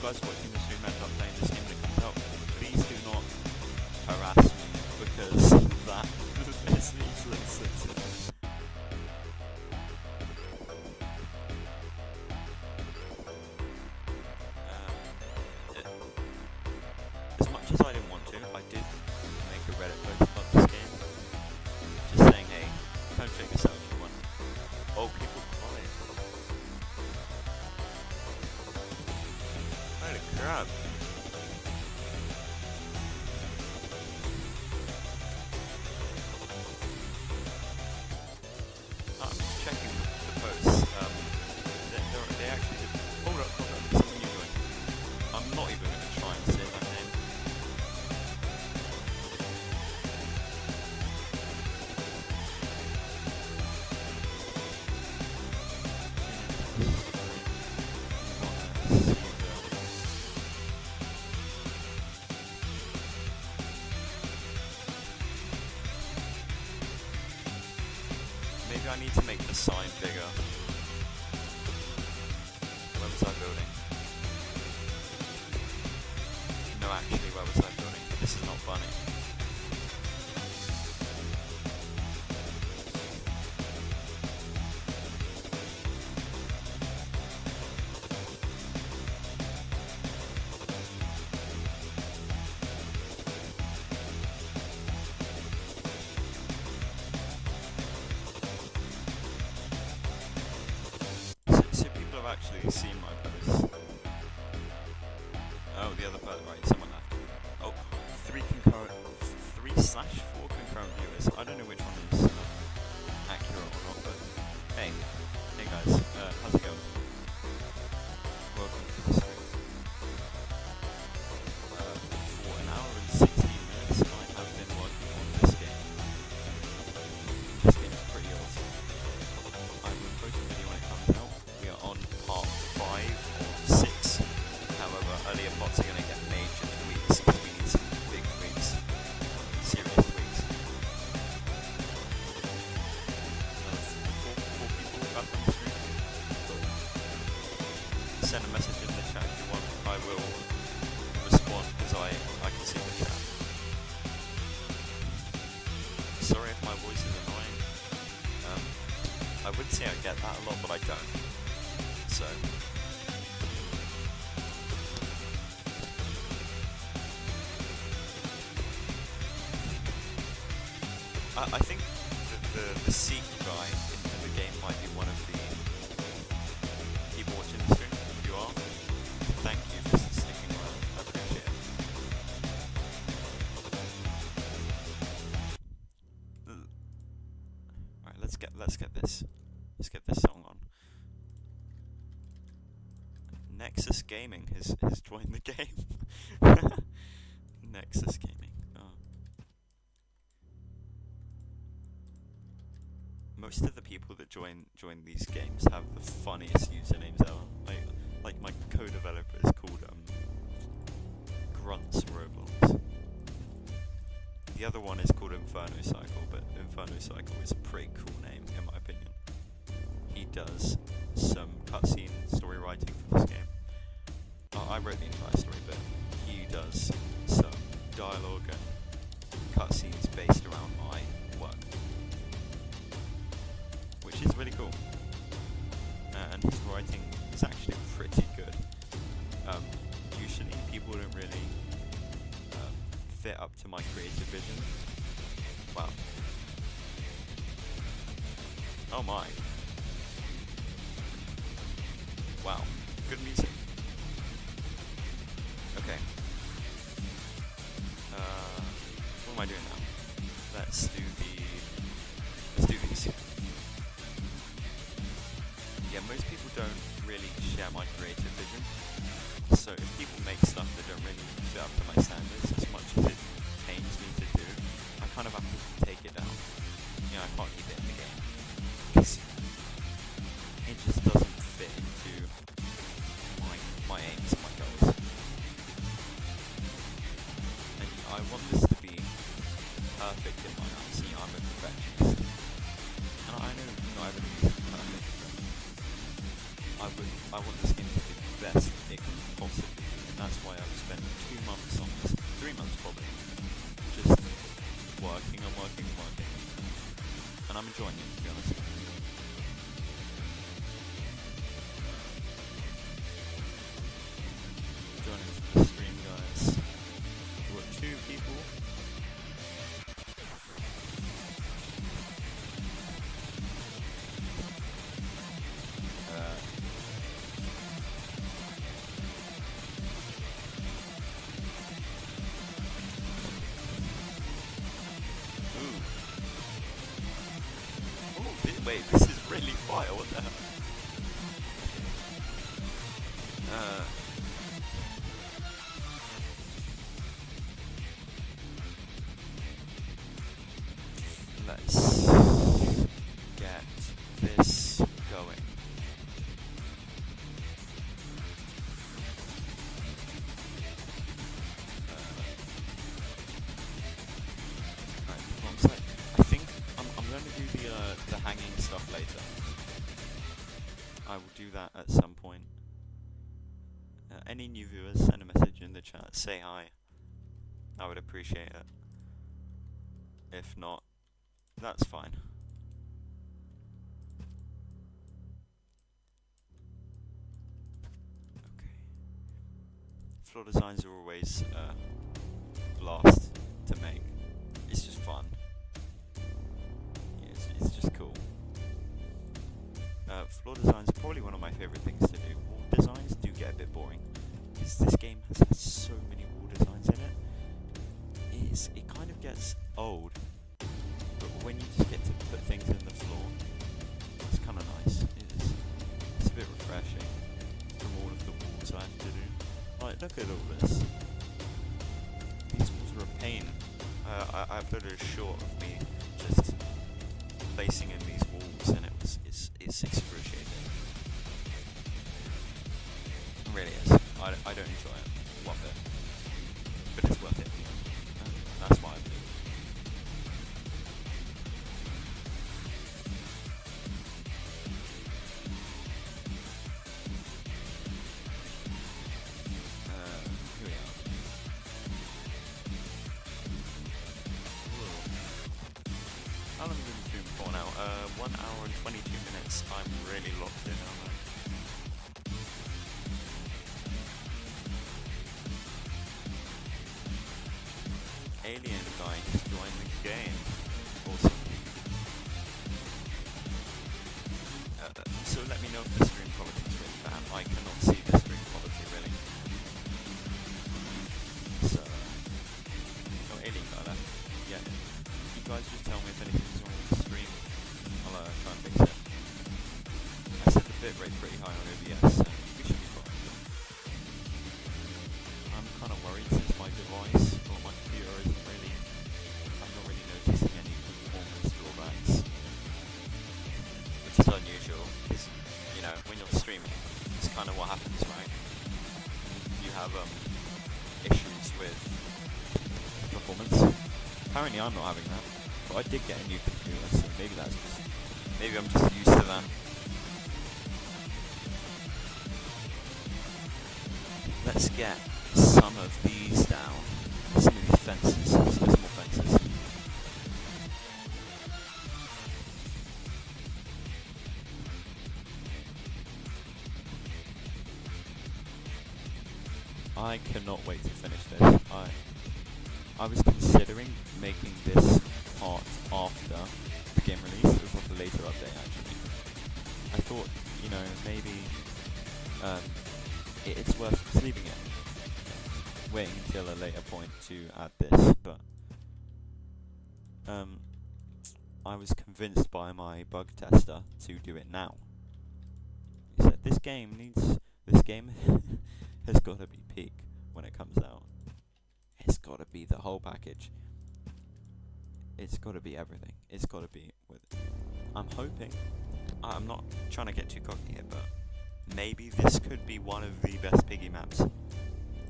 guys watching the stream end up playing this game when it comes out, please do not harass me because that is useless. As much as I didn't want to, I did make a Reddit post about this game. Just saying, hey, come check this out if you want. Oh, people crying. Holy crap. I'm just checking the posts. They actually did. Hold up, something new joined. I'm not even going to try and say that name. Maybe I need to make the sign bigger. Where was I building? No, actually, where was I building? This is not funny. So people have actually seen my posts. Oh, the other part, right, someone left. Oh, 3/4 concurrent viewers. I don't know which one is accurate or not, but hey guys, how's it going? Welcome to the stream. For an hour and 16 minutes, I have been working on this game. This game is pretty awesome. I will post a video when it comes out. We are on part 5 or 6. However, earlier parts are going to get major tweaks because we need some big tweaks. Serious tweaks. Four people back on the stream. Send a message in the chat if you want. I will respond because I can see the chat. Sorry if my voice is annoying. I would say I get that a lot, but I don't. So. I think the Seek guy in the game might be one of the people watching the stream. If you are, thank you for sticking around. I appreciate it. Alright, let's get this song on. Nexus Gaming has joined the game. Nexus Gaming. Oh. Most of the people that join these games have the funniest usernames ever. Like my co-developer is called Grunts Roblox. The other one is called Inferno Cycle, but Inferno Cycle is a pretty cool name in my opinion. He does some cutscene story writing for this game. I wrote the entire story, but he does some dialogue and cutscenes based around my work, which is really cool. And his writing is actually pretty good. Usually people don't really fit up to my creative vision. Wow. Oh my. Wow. Good music. Okay. What am I doing now? Let's do these. Yeah, most people don't really share my creative vision. So if people make stuff that don't really fit up to my standards as much as it pains me to do, I kind of have to take it down. You know, I can't keep it in the game. Because it just doesn't fit into my aims, my goals. And I want this to be perfect in my eyes. You know, I'm a perfectionist. And I know not everything is perfect. I want this game to be the best it can possibly be. and I'm enjoying it, to be honest. Joining the stream, guys. We've got 2 people. Wait, this is really fire, what the hell? Let's get this going. Right, one sec. I think I'm going to do the hanging stuff later. I will do that at some point. Any new viewers, send a message in the chat, say hi. I would appreciate it. If not, that's fine. Okay. Floor designs are always a blast to make. It's just fun. Yeah, it's just cool. Floor designs are probably one of my favourite things to do. Wall designs do get a bit boring, because this game has so many wall designs in it. It kind of gets old, but when you just get to put things in the floor, it's kind of nice. It's a bit refreshing from all of the walls I have to do. Like, look at all this. These walls are a pain. I uploaded a short of me just placing in these walls, and it's excruciating. It really is. I don't enjoy it one bit, but it's worth it. That's why I do it. Here we are. How long have we been streaming for now? 1 hour and 22 minutes. I'm really locked in, aren't I? Alien guy has joined the game. Awesome. So let me know if the stream quality is really bad. I cannot see the stream quality really. So, oh, alien guy left. Yeah. You guys just tell me if anything's wrong with the stream. I'll try and fix it. I set the bitrate pretty high on OBS, so we should be fine. I'm kind of worried since my device or my computer isn't really. I'm not really noticing any performance drawbacks, which is unusual because when you're streaming, it's kind of what happens, right? You have issues with performance. Apparently, I'm not having that, but I did get a new computer, so maybe I'm just used to that. Let's get some of these down. Some of these fences. Some more fences. I cannot wait to finish this. I was considering making this part after the game release. It was like a later update actually. I thought, maybe it's worth leaving it. Waiting until a later point to add this, but I was convinced by my bug tester to do it now. He said this game has got to be peak when it comes out. It's got to be the whole package. It's got to be everything. It's got to be with. I'm hoping. I'm not trying to get too cocky here, but maybe this could be one of the best Piggy maps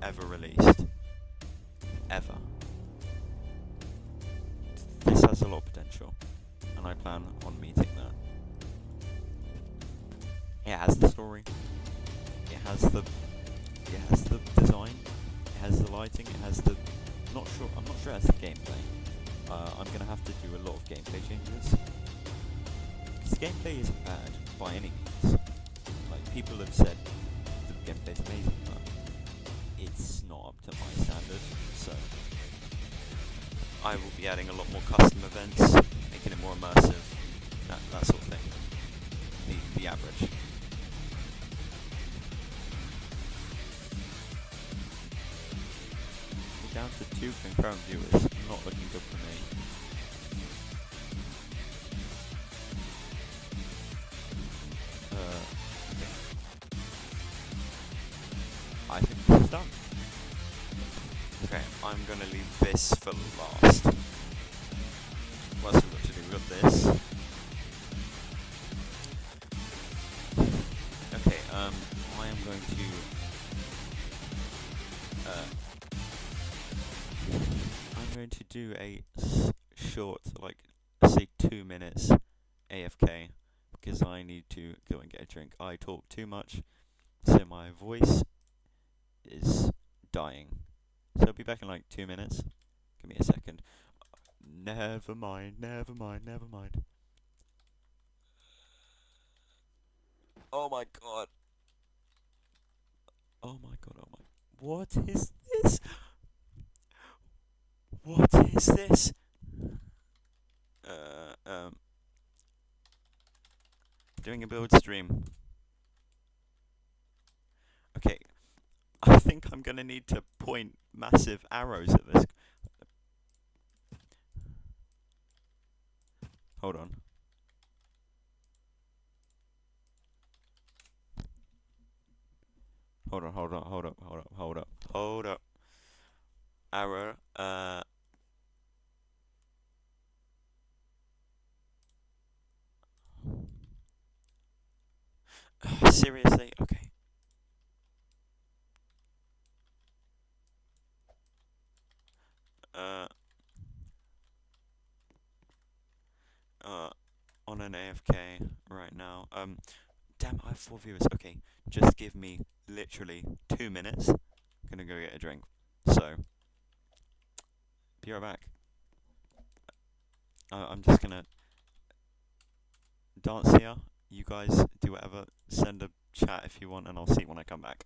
ever released. Ever. This has a lot of potential, and I plan on meeting that. It has the story. It has the design. It has the lighting. It has the. I'm not sure it has the gameplay. I'm gonna have to do a lot of gameplay changes the gameplay isn't bad by any means. Like, people have said the gameplay's amazing, but it's not up to my standards, so I will be adding a lot more custom events, making it more immersive, that sort of thing. The average. We're down to 2 concurrent viewers, not looking good for me. Okay. I think this is done. Okay, I'm gonna leave this for last. What else we've got to do? We've got this. Okay, I am going to I'm going to do a short, like, say 2 minutes AFK, because I need to go and get a drink. I talk too much, so my voice is dying. So I'll be back in like 2 minutes. Give me a second. Never mind. Oh my god. Oh my. What is this? What is this? Doing a build stream. Okay, I think I'm gonna need to point massive arrows at this. Hold on. Hold up. Arrow, seriously? Okay. On an AFK right now. Damn, I have 4 viewers. Okay, just give me literally 2 minutes. I'm gonna go get a drink. So, be right back. I'm just gonna dance here. You guys do whatever. Send a chat if you want, and I'll see it when I come back.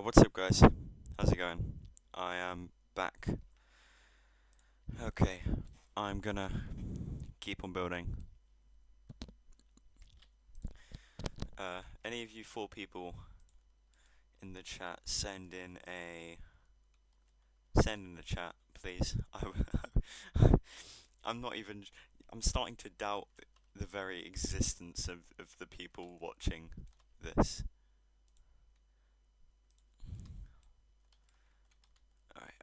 What's up, guys? How's it going? I am back. Okay, I'm gonna keep on building. Any of you 4 people in the chat, send in a chat, please. I'm not even. I'm starting to doubt the very existence of the people watching this.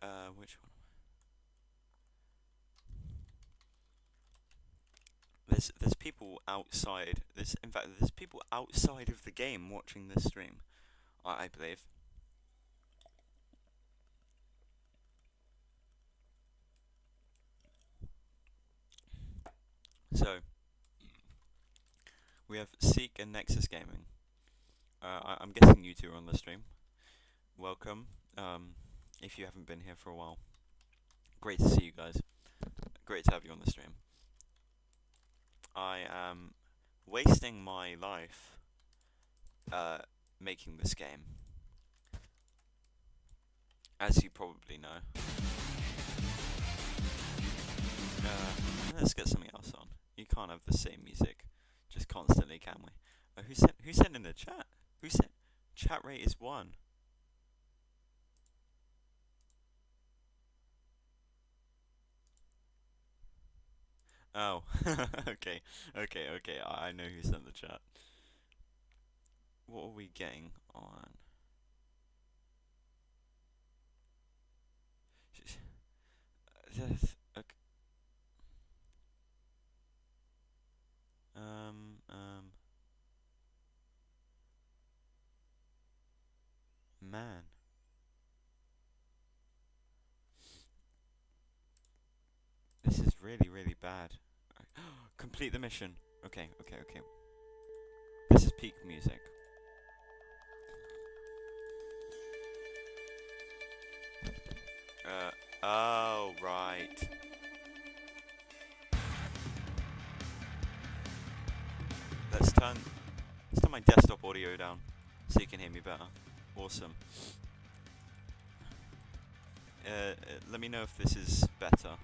Alright, which one? There's people outside. In fact, there's people outside of the game watching this stream. I believe. So we have Seek and Nexus Gaming. I'm guessing you two are on the stream. Welcome. if you haven't been here for a while. Great to see you guys. Great to have you on the stream. I am wasting my life making this game, as you probably know. Let's get something else on. You can't have the same music just constantly, can we? Who said in the chat? Who said chat rate is 1? Oh, okay, I know who sent the chat. What are we getting on? Okay. Man. This is really, really bad. Complete the mission. Okay. This is peak music. Oh, right. Let's turn my desktop audio down so you can hear me better. Awesome. Let me know if this is better.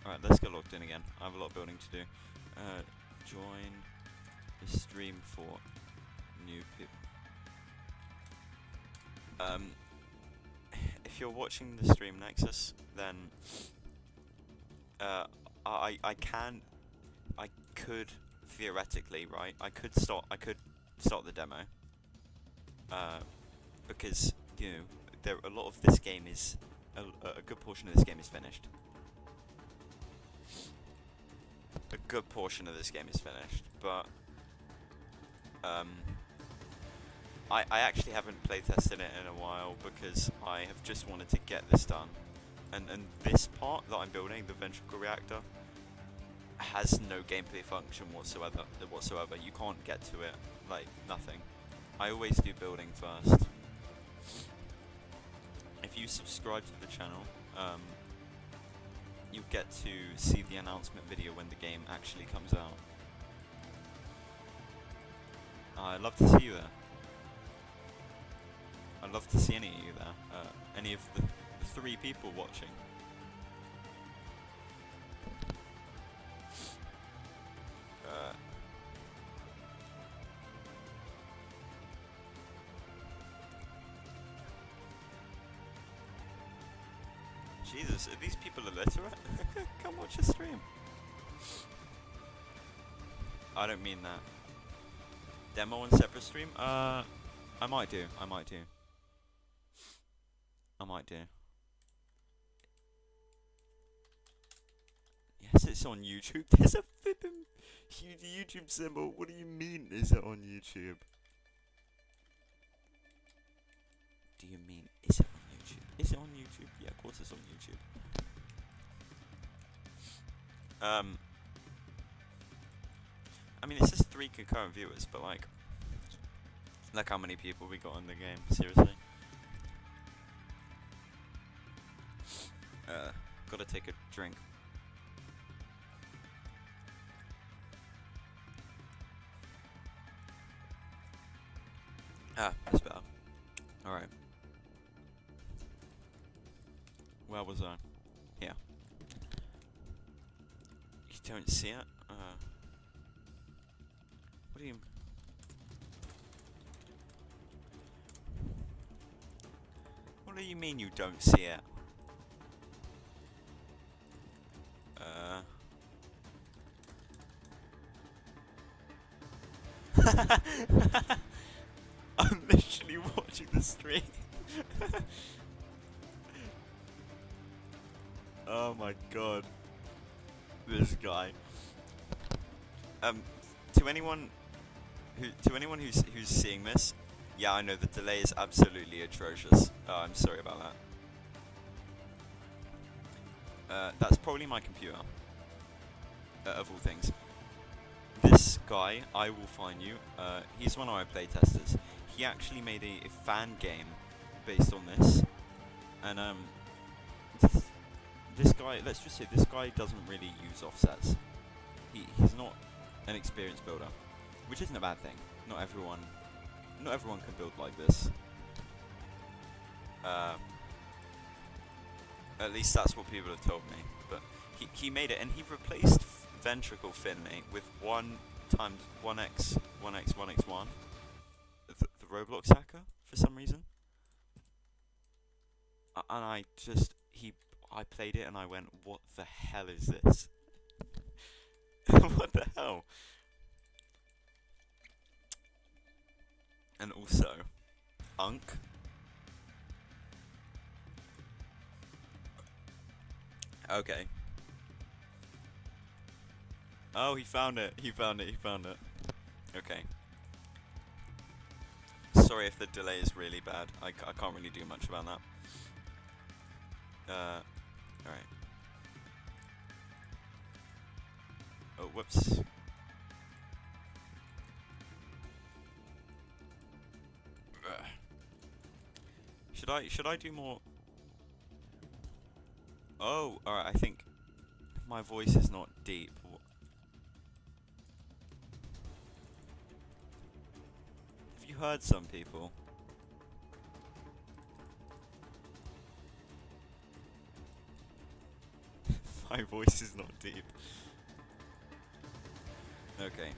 Alright, let's get logged in again. I have a lot of building to do. Join the stream for new people. If you're watching the stream, Nexus, then I could theoretically, right? I could start the demo. Because you know, a lot of this game is a good portion of this game is finished. A good portion of this game is finished, but I actually haven't playtested it in a while because I have just wanted to get this done. And this part that I'm building, the ventricle reactor, has no gameplay function whatsoever. You can't get to it, like, nothing. I always do building first. If you subscribe to the channel, you get to see the announcement video when the game actually comes out. I'd love to see you there. I'd love to see any of you there. Any of the 3 people watching. Jesus, are these people illiterate? Come watch the stream. I don't mean that. Demo on separate stream? I might do. Yes, it's on YouTube. There's a flippin' huge YouTube symbol. What do you mean, is it on YouTube? Do you mean, is it on YouTube? Is it on YouTube? Yeah, of course it's on YouTube. I mean, it says 3 concurrent viewers, but like, look how many people we got in the game. Seriously. Gotta take a drink. Ah, that's better. Alright. Where was I? Here. You don't see it? What do you... What do you mean you don't see it? I'm literally watching the stream. Oh my god. This guy. To anyone who's seeing this, yeah, I know the delay is absolutely atrocious. I'm sorry about that. That's probably my computer. Of all things. This guy, I will find you. He's one of my playtesters. he actually made a fan game based on this, and this guy, let's just say this guy doesn't really use offsets. He's not an experienced builder, which isn't a bad thing. Not everyone can build like this. At least that's what people have told me. But he made it, and he replaced Ventricle Finley with 1 times 1x 1x 1x1. The Roblox hacker for some reason. And I played it and I went, what the hell is this? What the hell? And also, Unk. Okay. Oh, he found it. He found it. Okay. Sorry if the delay is really bad. I can't really do much about that. Alright. Oh, whoops. Should I do more? Oh, alright, I think my voice is not deep. Have you heard some people? My voice is not deep. Okay.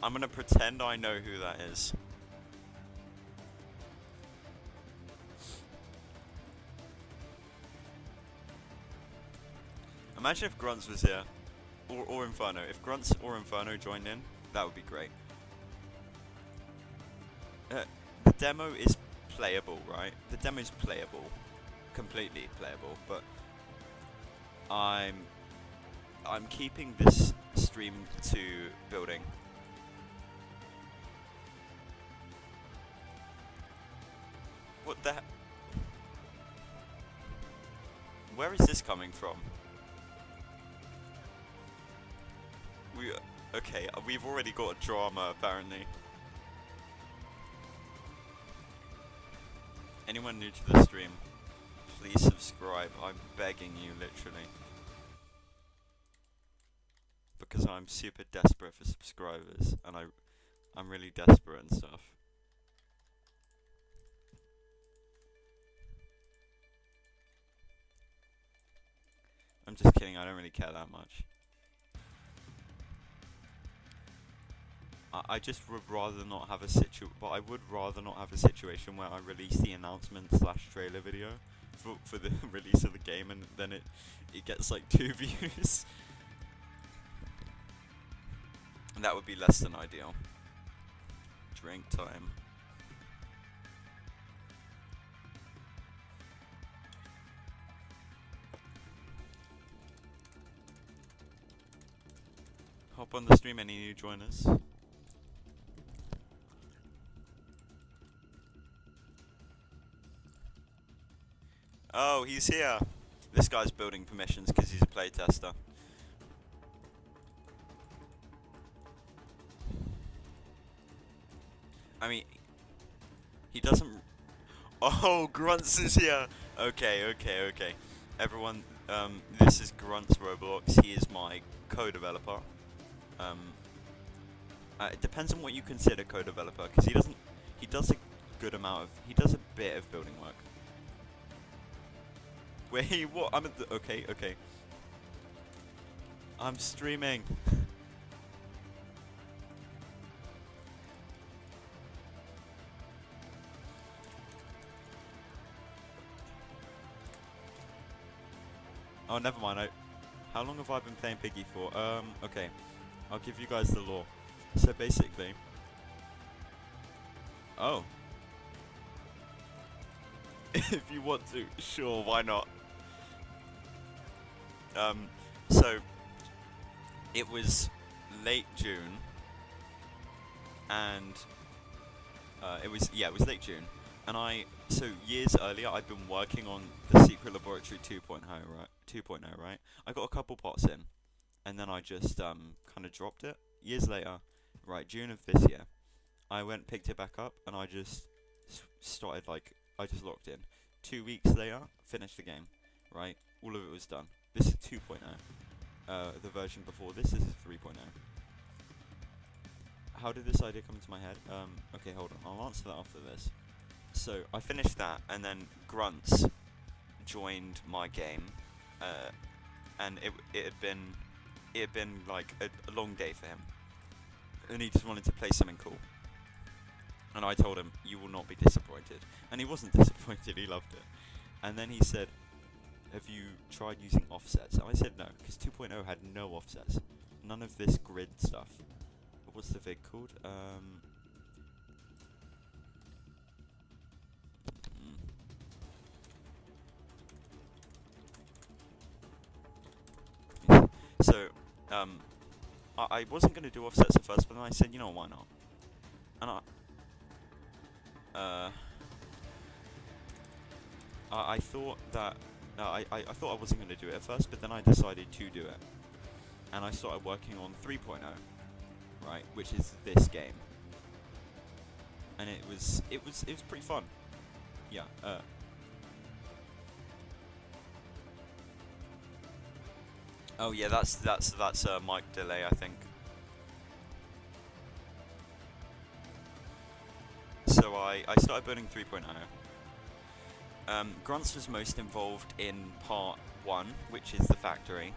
I'm gonna pretend I know who that is. Imagine if Grunts was here. Or Inferno. If Grunts or Inferno joined in, that would be great. The demo is playable, right? The demo is playable. Completely playable, but I'm keeping this stream to building. What the Where is this coming from? Okay, we've already got a drama apparently. Anyone new to the stream, please subscribe. I'm begging you, literally. Because I'm super desperate for subscribers, and I'm really desperate and stuff. I'm just kidding, I don't really care that much. I just would rather not have a I would rather not have a situation where I release the announcement / trailer video for the release of the game and then it gets like 2 views. And that would be less than ideal. Drink time. Hop on the stream, any new joiners? Oh, he's here. This guy's building permissions because he's a playtester. I mean, he doesn't. Oh, Grunts is here. Okay. Everyone, this is Grunts Roblox. He is my co-developer. It depends on what you consider co-developer, because he does a good amount of. He does a bit of building work. Wait, what? I'm at the. Okay. I'm streaming. Oh, never mind. How long have I been playing Piggy for? Okay. I'll give you guys the lore. So basically. Oh. If you want to, sure, why not? So it was late June, and it was late June, and so years earlier I'd been working on the Secret Laboratory 2.0, right? I got a couple pots in, and then I just kind of dropped it. Years later, right, June of this year, I went picked it back up, and I just started I just logged in. 2 weeks later, finished the game. Right, all of it was done. This is 2.0. The version before this is 3.0. How did this idea come into my head? Okay, hold on. I'll answer that after this. So I finished that, and then Grunts joined my game, and it had been like a long day for him, and he just wanted to play something cool. And I told him, "You will not be disappointed," and he wasn't disappointed. He loved it. And then he said, "Have you tried using offsets?" And I said no, because 2.0 had no offsets, none of this grid stuff. What's the vid called? So, I wasn't going to do offsets at first, but then I said, you know, why not? And I thought that I thought I wasn't going to do it at first, but then I decided to do it, and I started working on 3.0, right, which is this game, and it was pretty fun. Yeah. Oh yeah, that's mic delay, I think. So I started building 3.0. Grunts was most involved in part 1, which is the factory.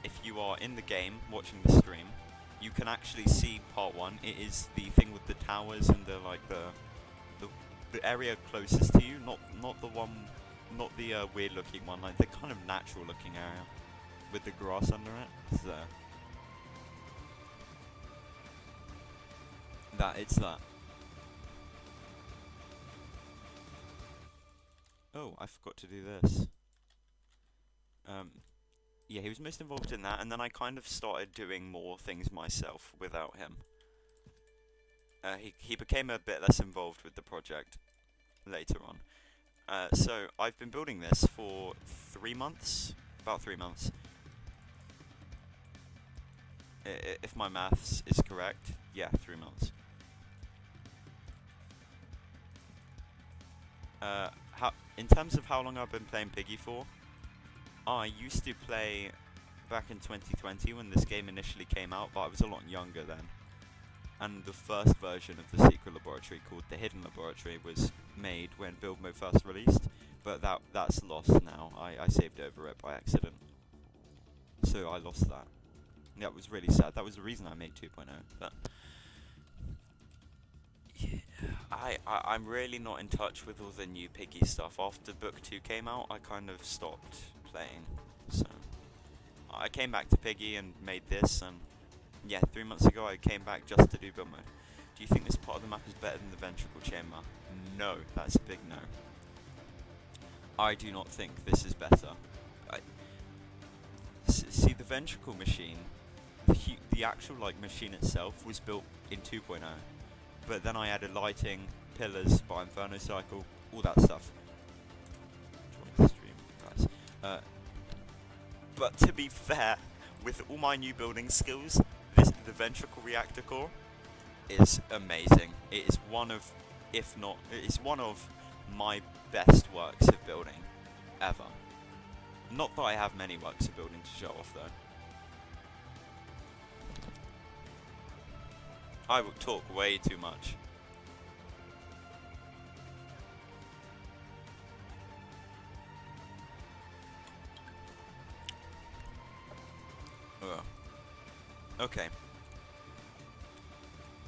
If you are in the game watching the stream, you can actually see part 1. It is the thing with the towers and the area closest to you, not the one, not the weird looking one, like the kind of natural looking area with the grass under it. It's there. It's that. Oh, I forgot to do this. Yeah, he was most involved in that, and then I kind of started doing more things myself without him. He became a bit less involved with the project later on. So I've been building this for 3 months, about 3 months. If my maths is correct, yeah, 3 months. In terms of how long I've been playing Piggy for, I used to play back in 2020 when this game initially came out, but I was a lot younger then. And the first version of the secret laboratory, called the Hidden Laboratory, was made when build mode first released, but that's lost now. I saved over it by accident, so I lost that. That was really sad. That was the reason I made 2.0. But yeah, I'm really not in touch with all the new Piggy stuff. After Book 2 came out, I kind of stopped playing. So I came back to Piggy and made this, and yeah, 3 months ago I came back just to do build mode. Do you think this part of the map is better than the ventricle chamber? No, that's a big no. I do not think this is better. See, the ventricle machine, the actual machine itself was built in 2.0, but then I added lighting, pillars by Inferno Cycle, all that stuff. Join the stream, guys. But to be fair, with all my new building skills, the ventricle reactor core is amazing. It is one of, it's one of my best works of building ever. Not that I have many works of building to show off though. I will talk way too much. Ugh. Okay.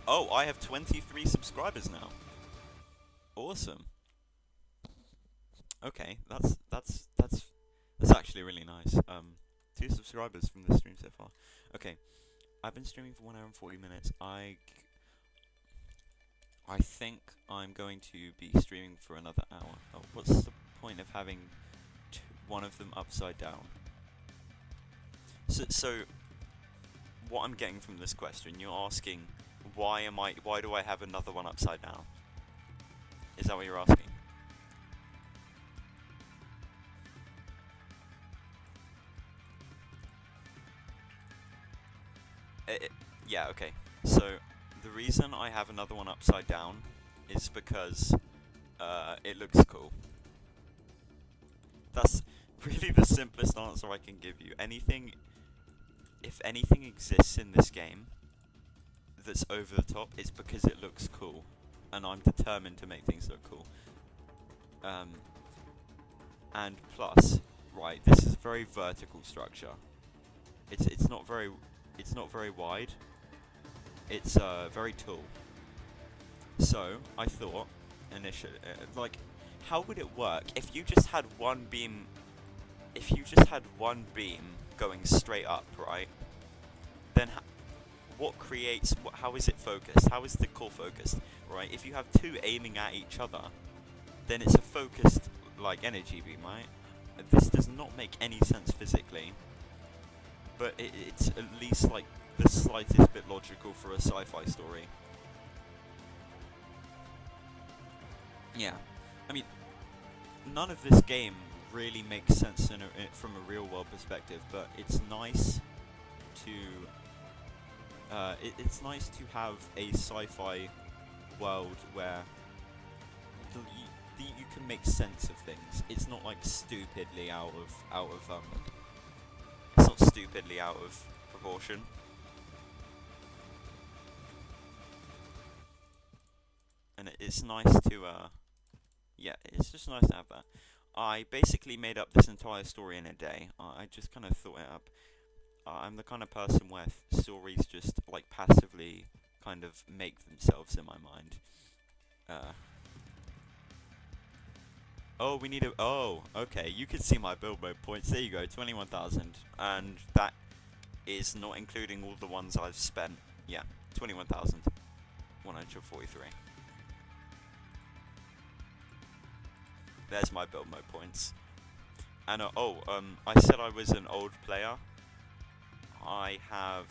Oh, I have 23 subscribers now. Awesome. Okay, that's actually really nice. 2 subscribers from this stream so far. Okay, I've been streaming for 1 hour and 40 minutes. I think I'm going to be streaming for another hour. Oh, what's the point of having one of them upside down? So what I'm getting from this question, you're asking, why do I have another one upside down? Is that what you're asking? Yeah, okay. So, the reason I have another one upside down is because it looks cool. That's really the simplest answer I can give you. If anything exists in this game that's over the top, it's because it looks cool. And I'm determined to make things look cool. And plus, right, this is a very vertical structure. It's not very wide. It's very tall. So I thought initially, like, how would it work if you just had one beam? If you just had one beam going straight up, right? Then what creates? How is it focused? How is the core focused? Right? If you have two aiming at each other, then it's a focused like energy beam, right? This does not make any sense physically, but it's at least like the slightest bit logical for a sci-fi story. Yeah, I mean, none of this game really makes sense from a real-world perspective, but it's nice to it's nice to have a sci-fi world where you can make sense of things. It's not like stupidly it's not stupidly out of proportion. And it's nice to yeah, it's just nice to have that. I basically made up this entire story in a day. I just kind of thought it up. I'm the kind of person where stories just like passively kind of make themselves in my mind. Oh, we need a. Oh, okay. You can see my build mode points. There you go, 21,000, and that is not including all the ones I've spent. Yeah, 21,143. There's my build mode points. And I said I was an old player. I have.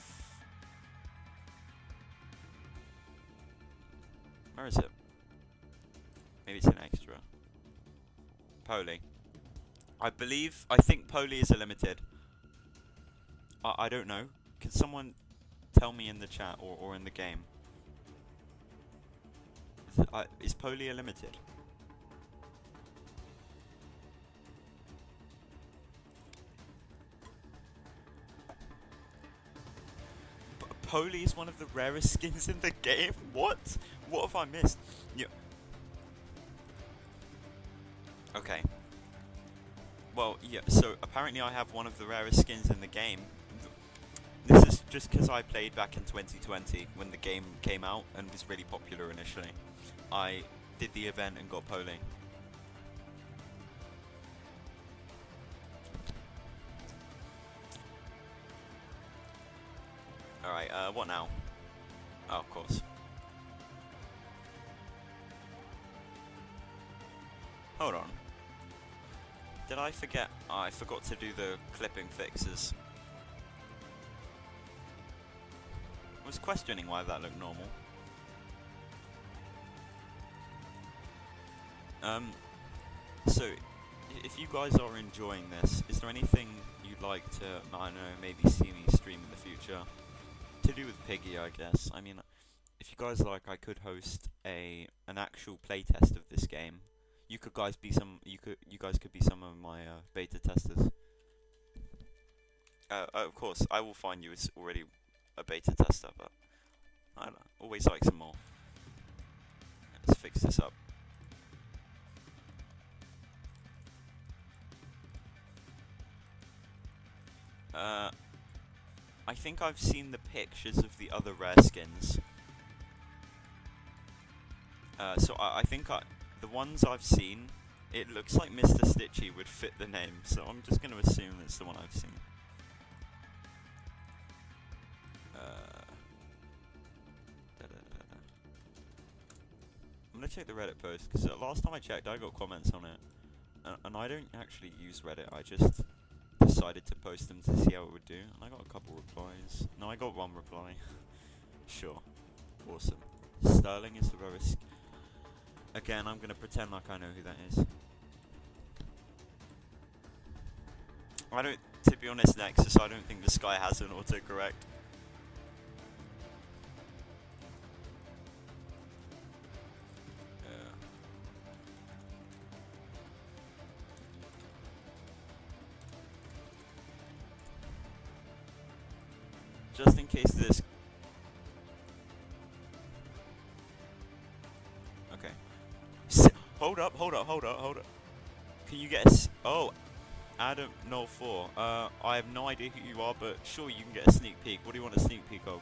Where is it? Maybe it's an extra. Poly. I think Poly is a limited. I don't know. Can someone tell me in the chat or in the game? Is Poly a limited? Poly is one of the rarest skins in the game? What? What have I missed? Yeah. Okay. Well, yeah, so apparently I have one of the rarest skins in the game. This is just because I played back in 2020 when the game came out and was really popular initially. I did the event and got Poly. Alright, what now? Oh, of course. Hold on. Did I forget? Oh, I forgot to do the clipping fixes. I was questioning why that looked normal. So, if you guys are enjoying this, is there anything you'd like to, I don't know, maybe see me stream in the future? To do with Piggy, I guess. I mean, if you guys like, I could host an actual playtest of this game. You guys could be some of my beta testers. Of course, I will find you as already a beta tester, but I don't know, always like some more. Let's fix this up. I think I've seen the pictures of the other rare skins. So I think the ones I've seen, it looks like Mr. Stitchy would fit the name, so I'm just going to assume it's the one I've seen. I'm going to check the Reddit post, because last time I checked I got comments on it. And I don't actually use Reddit, I just decided to post them to see how it would do, and I got a couple replies. No, I got one reply. Sure. Awesome. Sterling is the rarest. Again, I'm going to pretend like I know who that is. To be honest, Nexus, I don't think the Sky has an autocorrect. just in case this... Okay. Hold up. Can you get a... Oh, Adam 04. I have no idea who you are, but sure, you can get a sneak peek. What do you want a sneak peek of?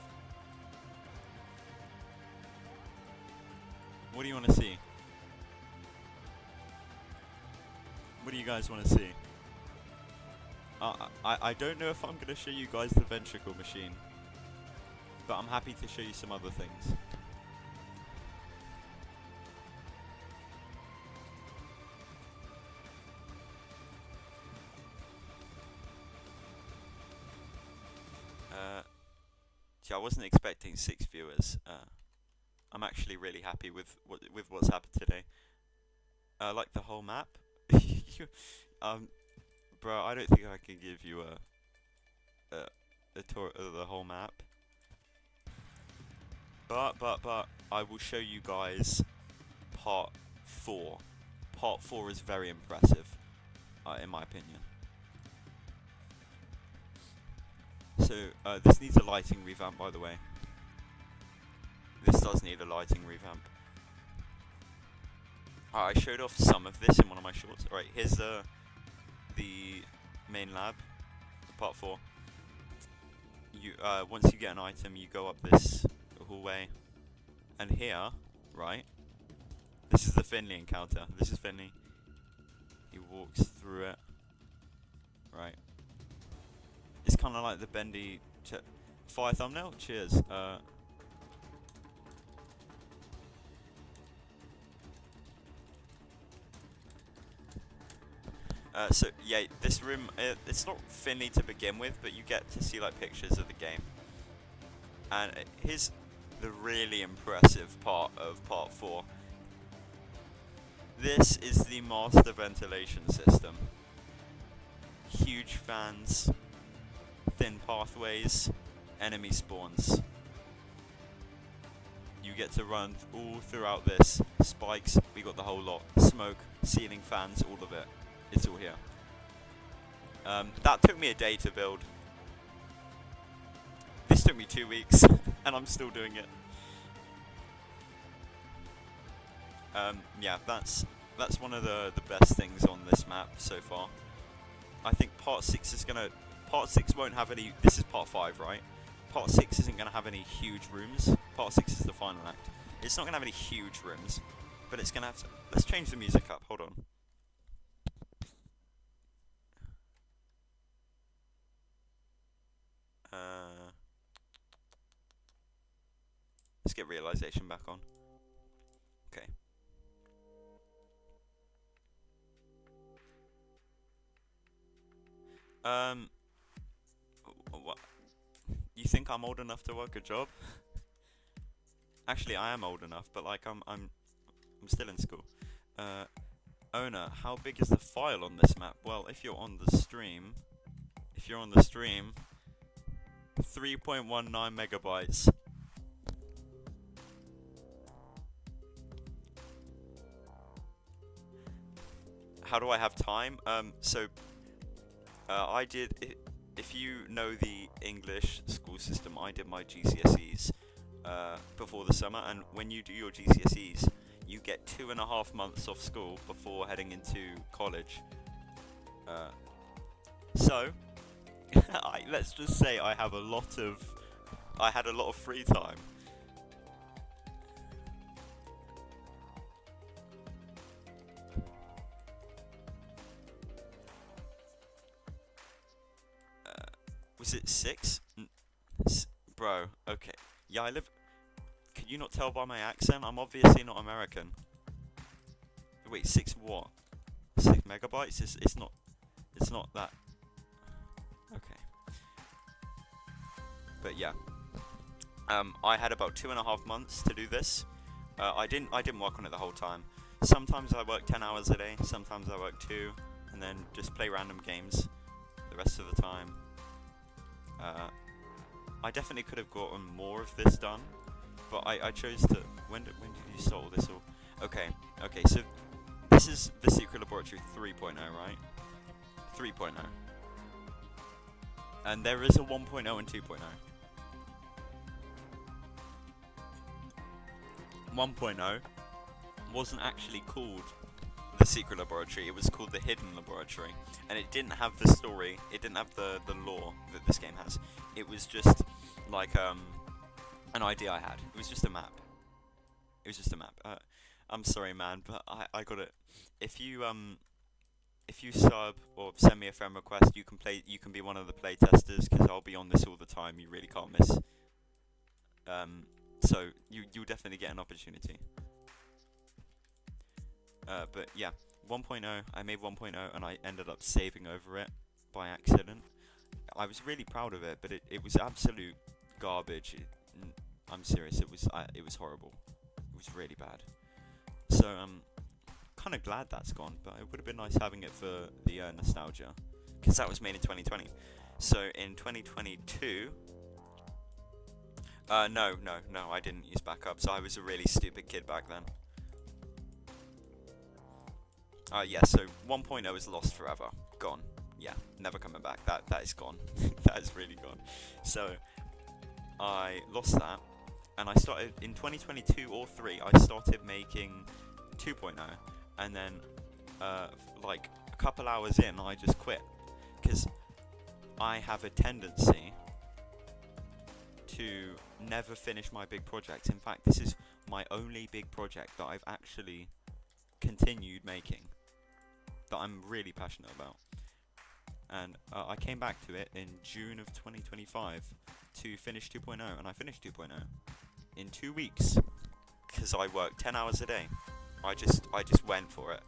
What do you want to see? What do you guys want to see? I don't know if I'm going to show you guys the ventricle machine, but I'm happy to show you some other things. I wasn't expecting 6 viewers. I'm actually really happy with what's happened today. I like the whole map. Bro, I don't think I can give you a tour of the whole map. But I will show you guys part 4. Part 4 is very impressive, in my opinion. So, this needs a lighting revamp, by the way. This does need a lighting revamp. I showed off some of this in one of my shorts. Alright, here's the main lab, part 4. You once you get an item, you go up this hallway, and here, right, this is the Finley encounter. This is Finley. He walks through it. Right. It's kind of like the bendy fire thumbnail. Cheers. So yeah, this room, it's not Finley to begin with, but you get to see like pictures of the game. And here's the really impressive part of part 4. This is the master ventilation system. Huge fans, thin pathways, enemy spawns. You get to run all throughout this. Spikes, we got the whole lot. Smoke, ceiling fans, all of it. It's all here. That took me a day to build. This took me 2 weeks, and I'm still doing it. Yeah, that's one of the best things on this map so far. I think part 6 is gonna... Part 6 won't have any... This is part 5, right? Part 6 isn't gonna have any huge rooms. Part 6 is the final act. It's not gonna have any huge rooms, but it's gonna have to... Let's change the music up, hold on. Let's get realization back on. Okay. What? You think I'm old enough to work a job? Actually, I am old enough, but like I'm still in school. Owner, how big is the file on this map? Well, if you're on the stream, 3.19 megabytes. How do I have time? I did, if you know the English school system, I did my GCSEs before the summer, and when you do your GCSEs, you get 2.5 months off school before heading into college. So, let's just say I had a lot of free time. Was it 6? Bro, okay. Yeah, I live... Can you not tell by my accent? I'm obviously not American. Wait, 6 what? 6 megabytes? It's not that... Okay. But yeah. I had about 2.5 months to do this. I didn't work on it the whole time. Sometimes I work 10 hours a day, sometimes I work 2, and then just play random games the rest of the time. I definitely could have gotten more of this done, but I chose to... When did you start all this all? Okay, so this is the Secret Laboratory 3.0, right? 3.0. And there is a 1.0 and 2.0. 1.0 wasn't actually called the secret laboratory, it was called the hidden laboratory, and it didn't have the story, it didn't have the lore that this game has. It was just like an idea I had. It was just a map. It was just a map. I'm sorry, man, but I got it. If you sub or send me a friend request, you can be one of the play testers, because I'll be on this all the time. You really can't miss. So you'll definitely get an opportunity. But yeah, 1.0, I made 1.0 and I ended up saving over it by accident. I was really proud of it, but it was absolute garbage. I'm serious, it was horrible. It was really bad. So I'm kind of glad that's gone, but it would have been nice having it for the nostalgia, because that was made in 2020. So in 2022, no, I didn't use backups. I was a really stupid kid back then. Yeah, so 1.0 is lost forever. Gone. Yeah, never coming back. That is gone. That is really gone. So, I lost that, and I started, in 2022 or 3, I started making 2.0, and then, like, a couple hours in, I just quit, because I have a tendency to never finish my big projects. In fact, this is my only big project that I've actually continued making, that I'm really passionate about. And I came back to it in June of 2025 to finish 2.0, and I finished 2.0 in 2 weeks, because I worked 10 hours a day. I just went for it.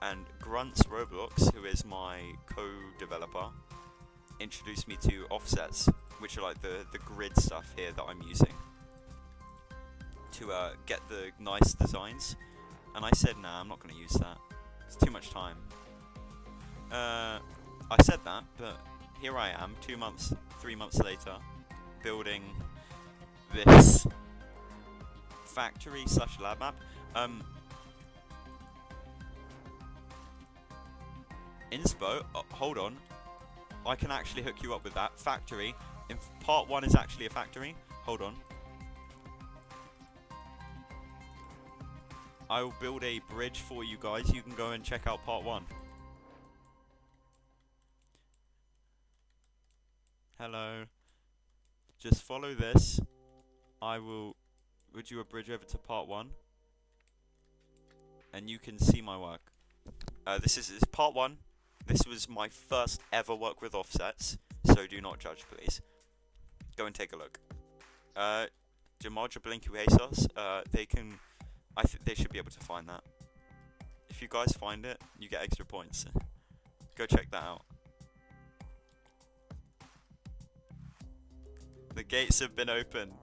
And Grunts Roblox, who is my co-developer, introduced me to offsets, which are like the grid stuff here that I'm using to get the nice designs. And I said, nah, I'm not going to use that. It's too much time. I said that, but here I am, 2 months, 3 months later, building this factory / lab map. Inspo, hold on. I can actually hook you up with that. Factory. Part 1 is actually a factory. Hold on. I will build a bridge for you guys. You can go and check out part 1. Hello. Just follow this. I will do a bridge over to part 1. And you can see my work. This is part 1. This was my first ever work with offsets, so do not judge, please. Go and take a look. Jamaja Blinku Jesus, I think they should be able to find that. If you guys find it, you get extra points. Go check that out. The gates have been opened.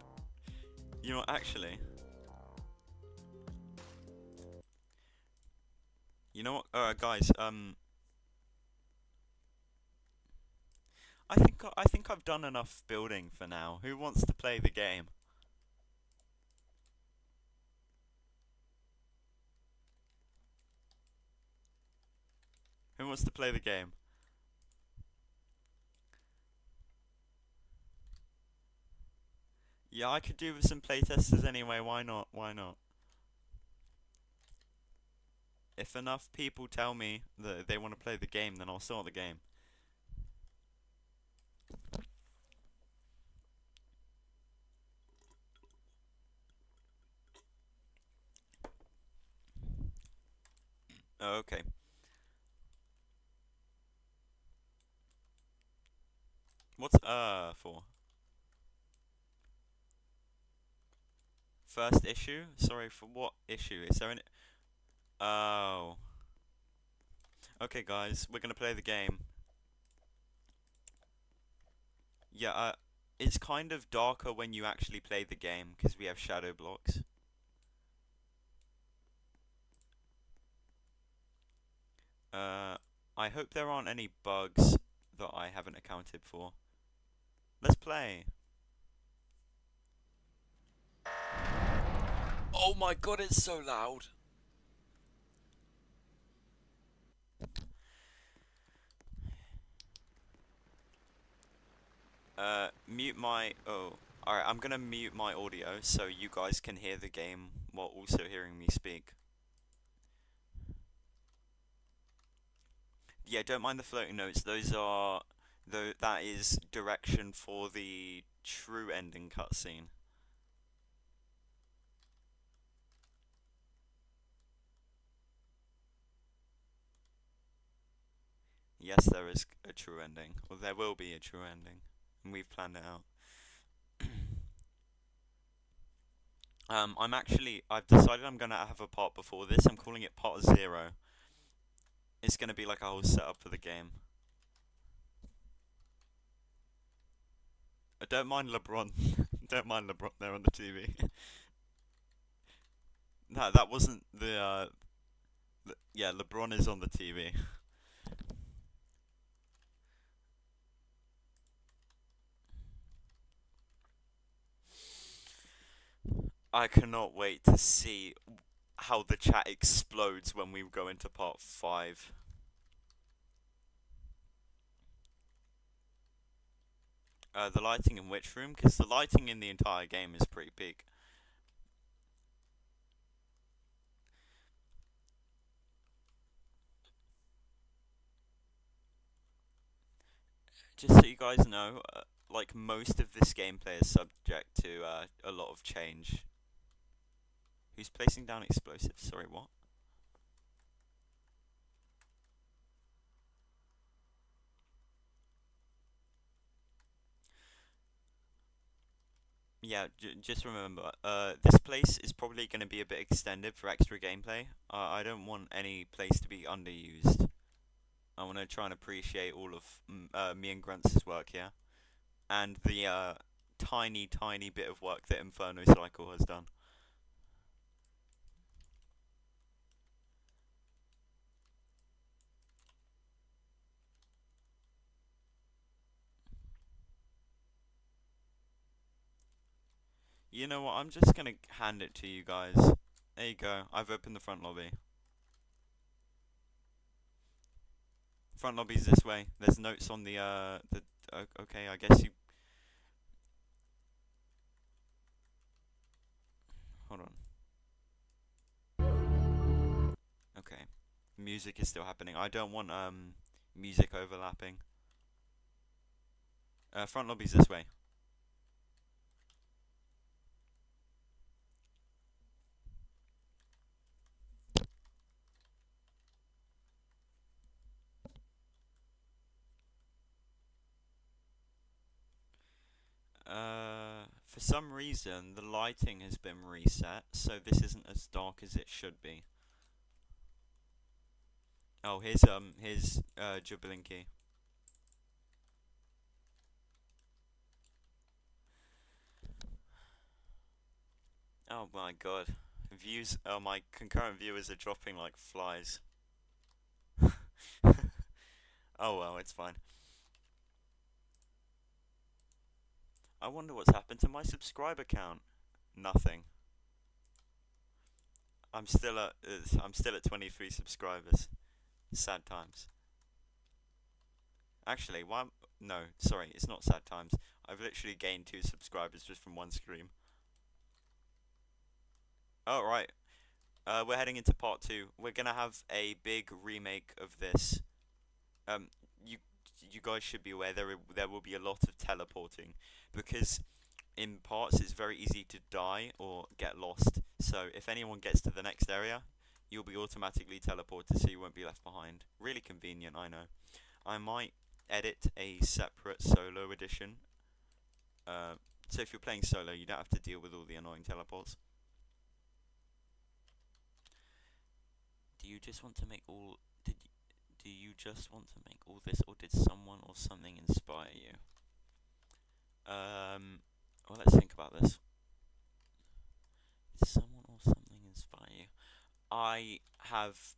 You know, actually. You know what, guys, I think I've done enough building for now. Who wants to play the game? Who wants to play the game? Yeah, I could do with some playtesters anyway, why not? Why not? If enough people tell me that they want to play the game, then I'll start the game. Okay. What's for? First issue? Sorry, for what issue? Is there any... Oh. Okay, guys, we're gonna play the game. Yeah, it's kind of darker when you actually play the game, because we have shadow blocks. I hope there aren't any bugs that I haven't accounted for. Let's play. Oh my god, it's so loud. Mute my... Oh. Alright, I'm gonna mute my audio so you guys can hear the game while also hearing me speak. Yeah, don't mind the floating notes. Those are that is direction for the true ending cutscene. Yes, there is a true ending, or there will be a true ending, and we've planned it out. I've decided I'm gonna have a part before this. I'm calling it part 0. It's gonna be like a whole setup for the game. I don't mind LeBron. Don't mind LeBron there on the TV. No, that wasn't yeah, LeBron is on the TV. I cannot wait to see how the chat explodes when we go into part 5. The lighting in which room? Because the lighting in the entire game is pretty big. Just so you guys know, like most of this gameplay is subject to a lot of change. Who's placing down explosives? Sorry, what? Yeah, just remember, this place is probably going to be a bit extended for extra gameplay. I don't want any place to be underused. I want to try and appreciate all of me and Grunts' work here, and the tiny, tiny bit of work that Inferno Cycle has done. You know what, I'm just going to hand it to you guys. There you go, I've opened the front lobby. Front lobby's this way. There's notes on the okay, I guess you... Hold on. Okay. Music is still happening. I don't want music overlapping. Front lobby's this way. For some reason, the lighting has been reset, so this isn't as dark as it should be. Oh, here's Jablinky. Oh my god. Views, my concurrent viewers are dropping like flies. Oh well, it's fine. I wonder what's happened to my subscriber count. Nothing. I'm still at 23 subscribers. Sad times. Actually, why? No, sorry, it's not sad times. I've literally gained 2 subscribers just from one stream. Oh right. We're heading into part 2. We're gonna have a big remake of this. Um, you you guys should be aware there will be a lot of teleporting because in parts it's very easy to die or get lost. So if anyone gets to the next area, you'll be automatically teleported, so you won't be left behind. Really convenient, I know. I might edit a separate solo edition. So if you're playing solo, you don't have to deal with all the annoying teleports. Do you just want to make all? Do you just want to make all this, or did someone or something inspire you? Well, let's think about this. Did someone or something inspire you? I have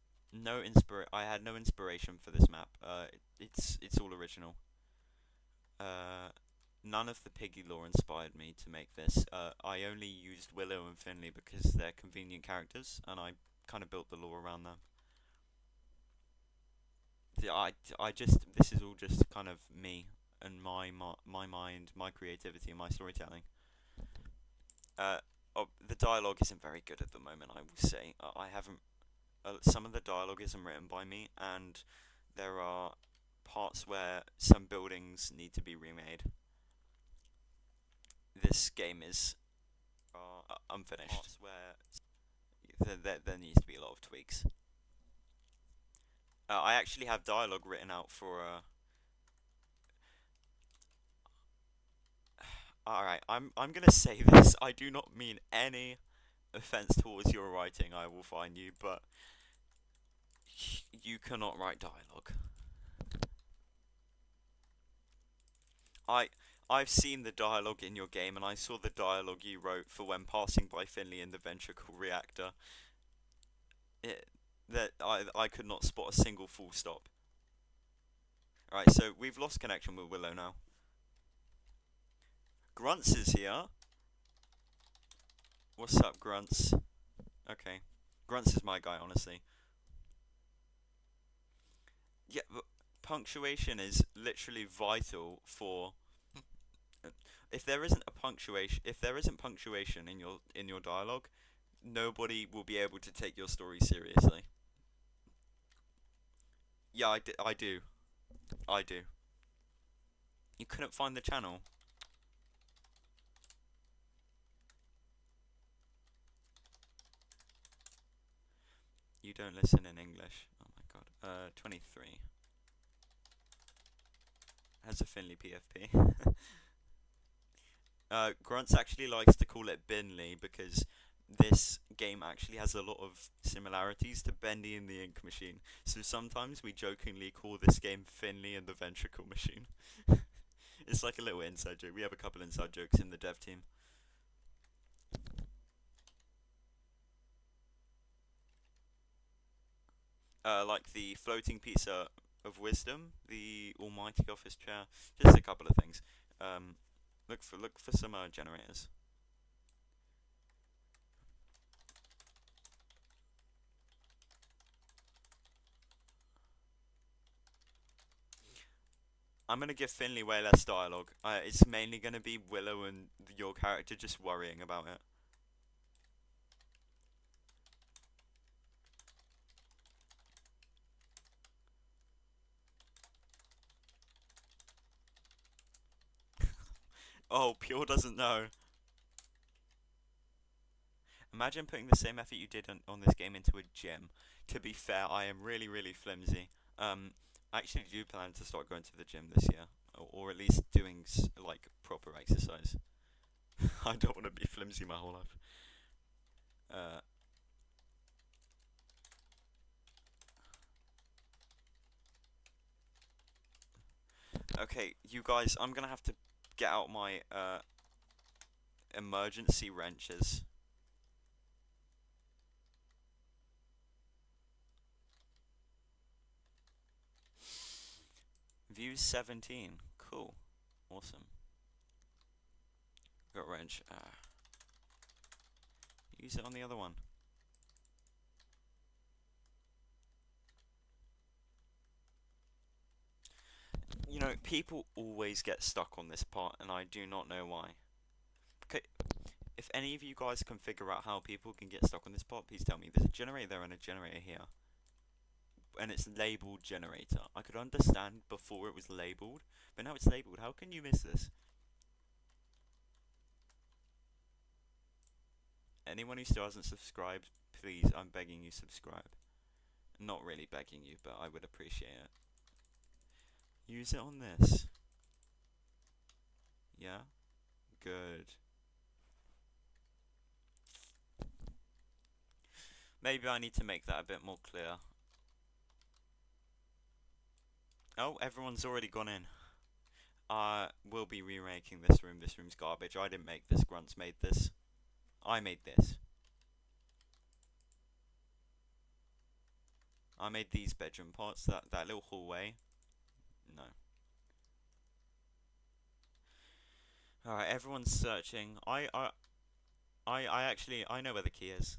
I had no inspiration for this map. It's all original. None of the Piggy lore inspired me to make this. I only used Willow and Finley because they're convenient characters, and I kind of built the lore around them. This is all just kind of me and my mind, my creativity, and my storytelling. Oh, the dialogue isn't very good at the moment, I will say. I haven't. Some of the dialogue isn't written by me, and there are parts where some buildings need to be remade. This game is unfinished. Parts where there needs to be a lot of tweaks. I actually have dialogue written out for. Alright, I'm gonna say this. I do not mean any offense towards your writing. I will find you, but you cannot write dialogue. I I've seen the dialogue in your game, and I saw the dialogue you wrote for when passing by Finley in the ventricle reactor. That I could not spot a single full stop. Alright, so we've lost connection with Willow now. Grunts is here. What's up, Grunts? Okay. Grunts is my guy, honestly. Yeah, but punctuation is literally vital for. If there isn't punctuation in your dialogue, nobody will be able to take your story seriously. Yeah, I do. I do. You couldn't find the channel. You don't listen in English. Oh my god. 23. Has a Finley PFP. Grunts actually likes to call it Binley because this game actually has a lot of similarities to Bendy and the Ink Machine. So sometimes we jokingly call this game Finley and the Ventricle Machine. It's like a little inside joke. We have a couple inside jokes in the dev team. Like the floating pizza of wisdom, the almighty office chair, just a couple of things. Look for some generators. I'm gonna give Finley way less dialogue. It's mainly gonna be Willow and your character just worrying about it. Oh, Pure doesn't know. Imagine putting the same effort you did on this game into a gym. To be fair, I am really, really flimsy. I actually do plan to start going to the gym this year, or at least doing like proper exercise. I don't want to be flimsy my whole life. Uh, okay, you guys, I'm gonna have to get out my emergency wrenches. Views 17. Cool. Awesome. Got wrench. Use it on the other one. You know, people always get stuck on this part, and I do not know why. Okay, if any of you guys can figure out how people can get stuck on this part, please tell me. There's a generator there and a generator here. And it's labeled generator. I could understand before it was labeled, but now it's labeled. How can you miss this? Anyone who still hasn't subscribed, please, I'm begging you, subscribe. Not really begging you, but I would appreciate it. Use it on this. Yeah? Good. Maybe I need to make that a bit more clear. Oh, everyone's already gone in. We'll be remaking this room. This room's garbage. I didn't make this. Grunts made this. I made this. I made these bedroom parts. That little hallway. No. Alright, everyone's searching. I actually, I know where the key is.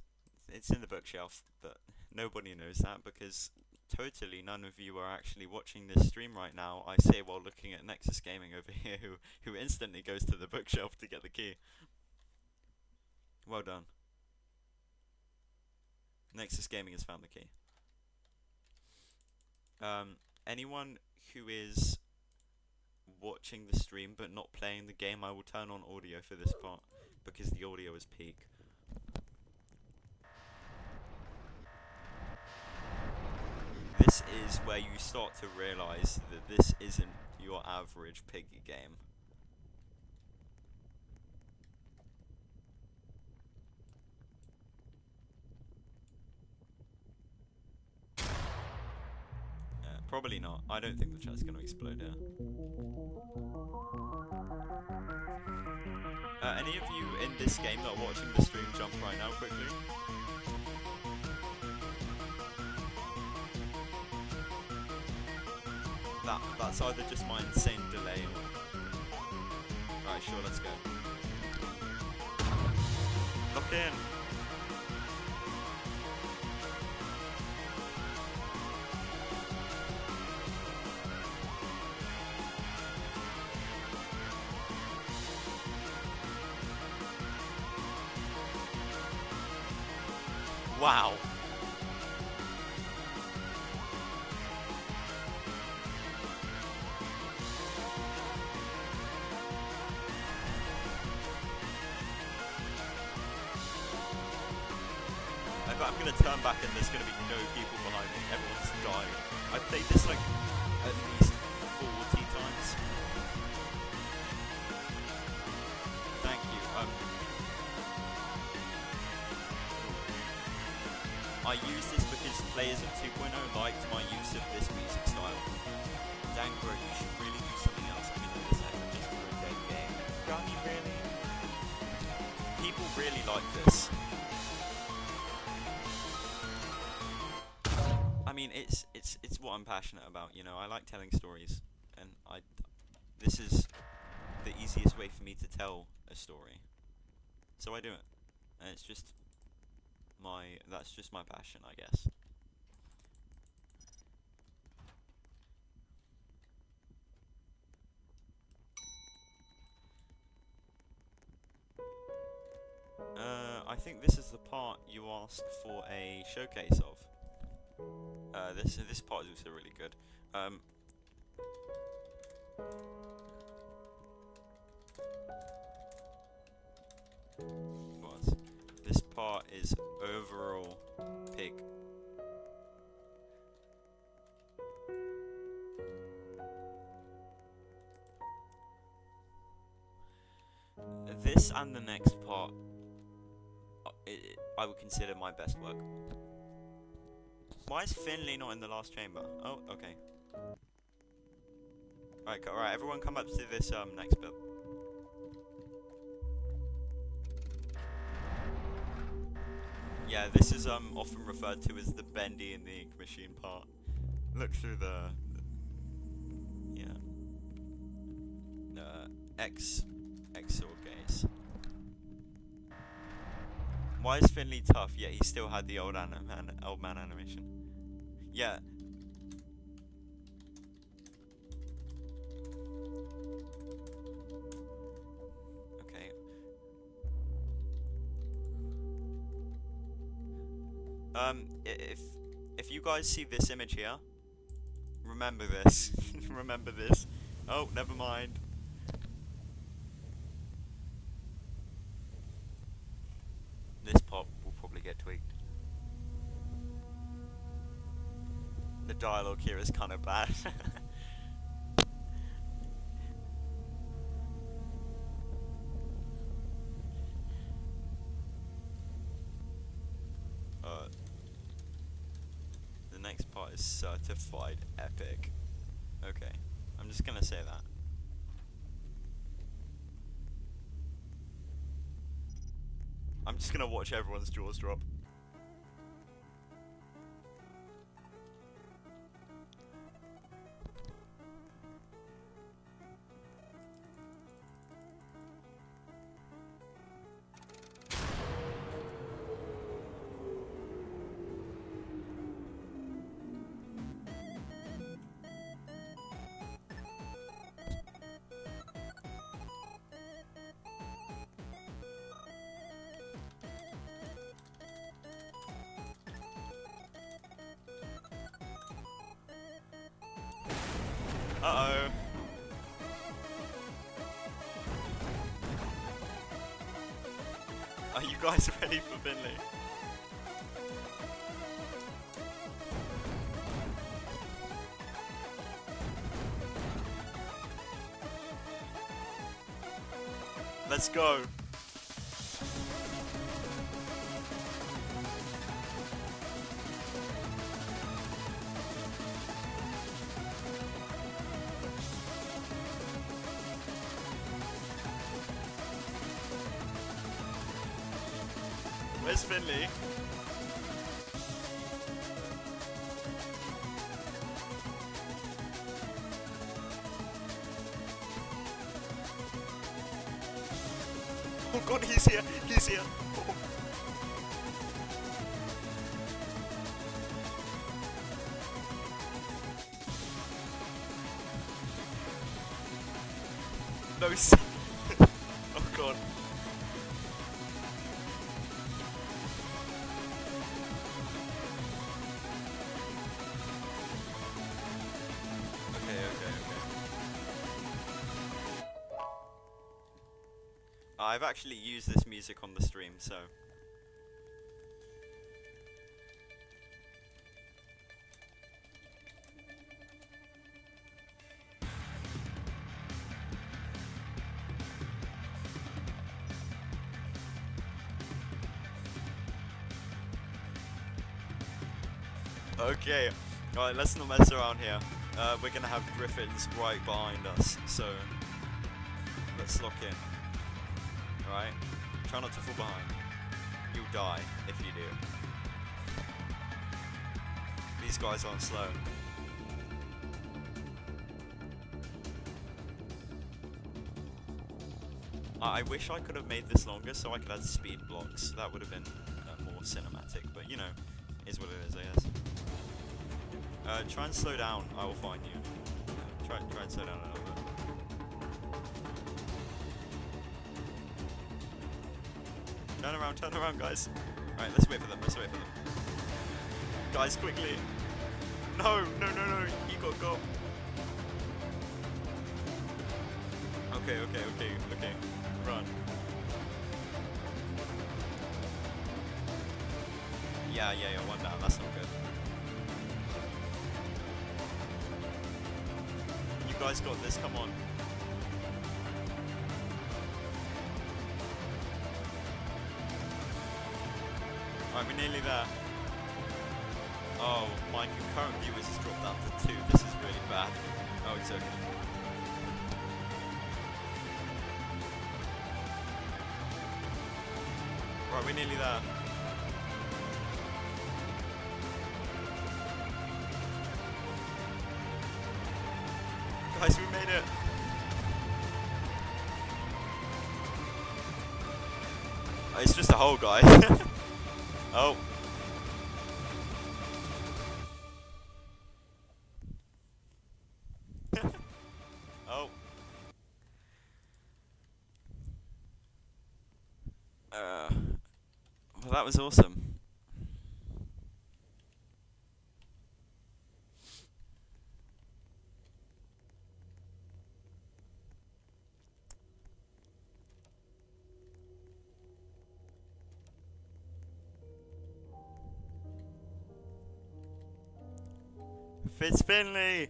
It's in the bookshelf, but nobody knows that because totally none of you are actually watching this stream right now. I say while looking at Nexus Gaming over here, who instantly goes to the bookshelf to get the key. Well done. Nexus Gaming has found the key. Anyone who is watching the stream but not playing the game, I will turn on audio for this part because the audio is peak. This is where you start to realise that this isn't your average piggy game. Probably not. I don't think the chat's going to explode here. Any of you in this game that are watching the stream, jump right now quickly. That's either just my insane delay or... Alright, sure, let's go. Lock in! Wow. I'm gonna turn back and there's gonna be no people behind me. Everyone's dying. I've played this like at least 40 times. Thank you. I use this because players of 2.0 liked my use of this music style. Dang bro, you should really do something else. I mean, this effort just for a dead game. Gunny, really? People really like this. I mean, it's what I'm passionate about, you know. I like telling stories, and this is the easiest way for me to tell a story. So I do it, and it's just that's just my passion, I guess. I think this is the part you asked for a showcase of. This part is also really good. This part is overall pig. This and the next part, I would consider my best work. Why is Finley not in the last chamber? Oh, okay. Alright, everyone come up to this next bit. Yeah, this is often referred to as the Bendy and the Ink Machine part. Look through the X sword gaze. Why is Finley tough? Yeah, he still had the old man animation. Yeah. Okay. If you guys see this image here, remember this. Remember this. Oh, never mind. This part will probably get tweaked. The dialogue here is kind of bad. The next part is certified epic. Okay, I'm just gonna say that. I'm just gonna watch everyone's jaws drop. Are you guys ready for Finley? Let's go. Where's Finley? Oh god, he's here! He's here! Oh. No, oh god. I've actually used this music on the stream, so... Okay, alright, let's not mess around here. We're gonna have Griffins right behind us, so... Let's lock in. Alright? Try not to fall behind. You'll die if you do. These guys aren't slow. I wish I could have made this longer so I could add speed blocks. That would have been more cinematic, but you know, is what it is, I guess. Try and slow down, I will find you. Try and slow down a little bit. Turn around, guys. Alright, let's wait for them, Guys, quickly. No, you got go. Okay. Run. Yeah, one down, that's not good. You guys got this, come on. Alright, we're nearly there. Oh, my concurrent viewers has dropped down to 2. This is really bad. Oh, it's okay. Right, we're nearly there. Guys, we made it. Oh, it's just a hole, guys. Oh. Oh. Well, that was awesome. Finley!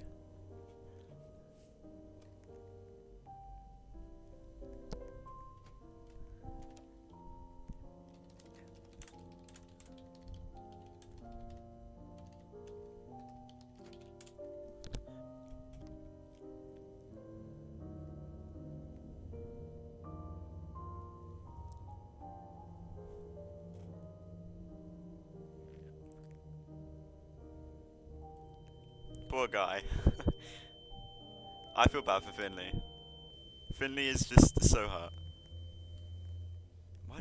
Poor guy. I feel bad for Finley. Finley is just so hurt.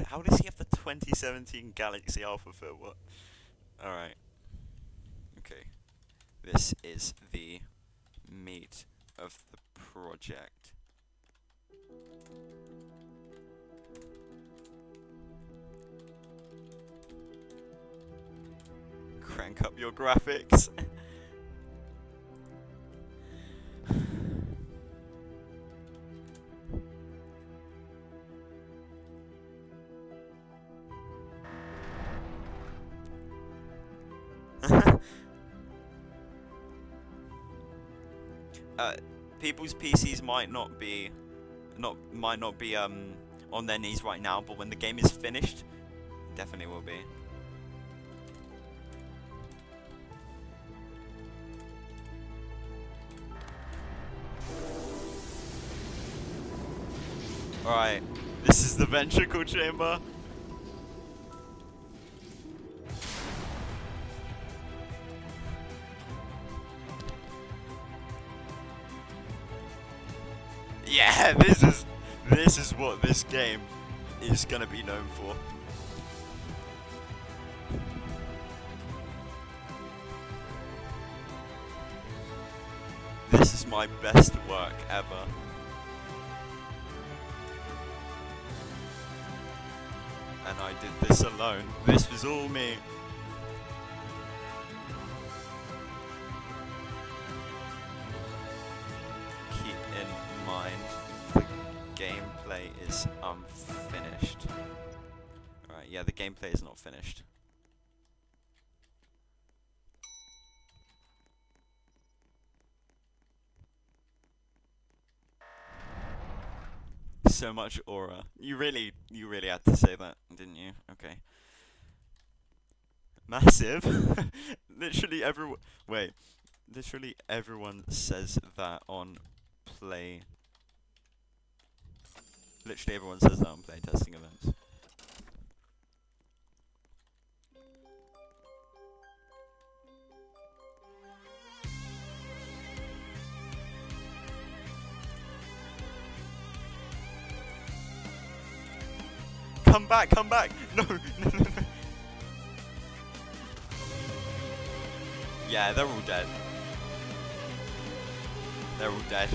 How does he have the 2017 Galaxy Alpha Fit? What? Alright. Okay. This is the meat of the project. Crank up your graphics. People's PCs might not be on their knees right now, but when the game is finished, definitely will be. Alright, this is the ventricle chamber. Yeah, this is what this game is gonna be known for. This is my best work ever. And I did this alone. This was all me. Keep in mind, the gameplay is unfinished. Alright, yeah, the gameplay is not finished. So much aura. You really had to say that, didn't you? Okay. Massive. Literally everyone. Wait. Literally everyone says that on play. Literally everyone says that on play testing events. Come back, come back! No, no, no, no. Yeah, they're all dead. They're all dead.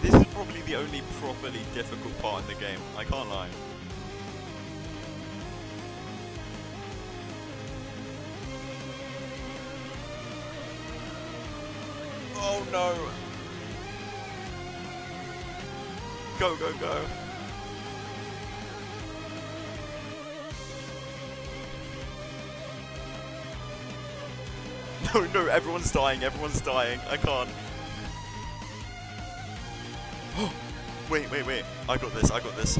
This is probably the only properly difficult part in the game, I can't lie. Oh no! Go, go, go! No, no, everyone's dying, I can't. Wait, wait, wait. I got this, I got this.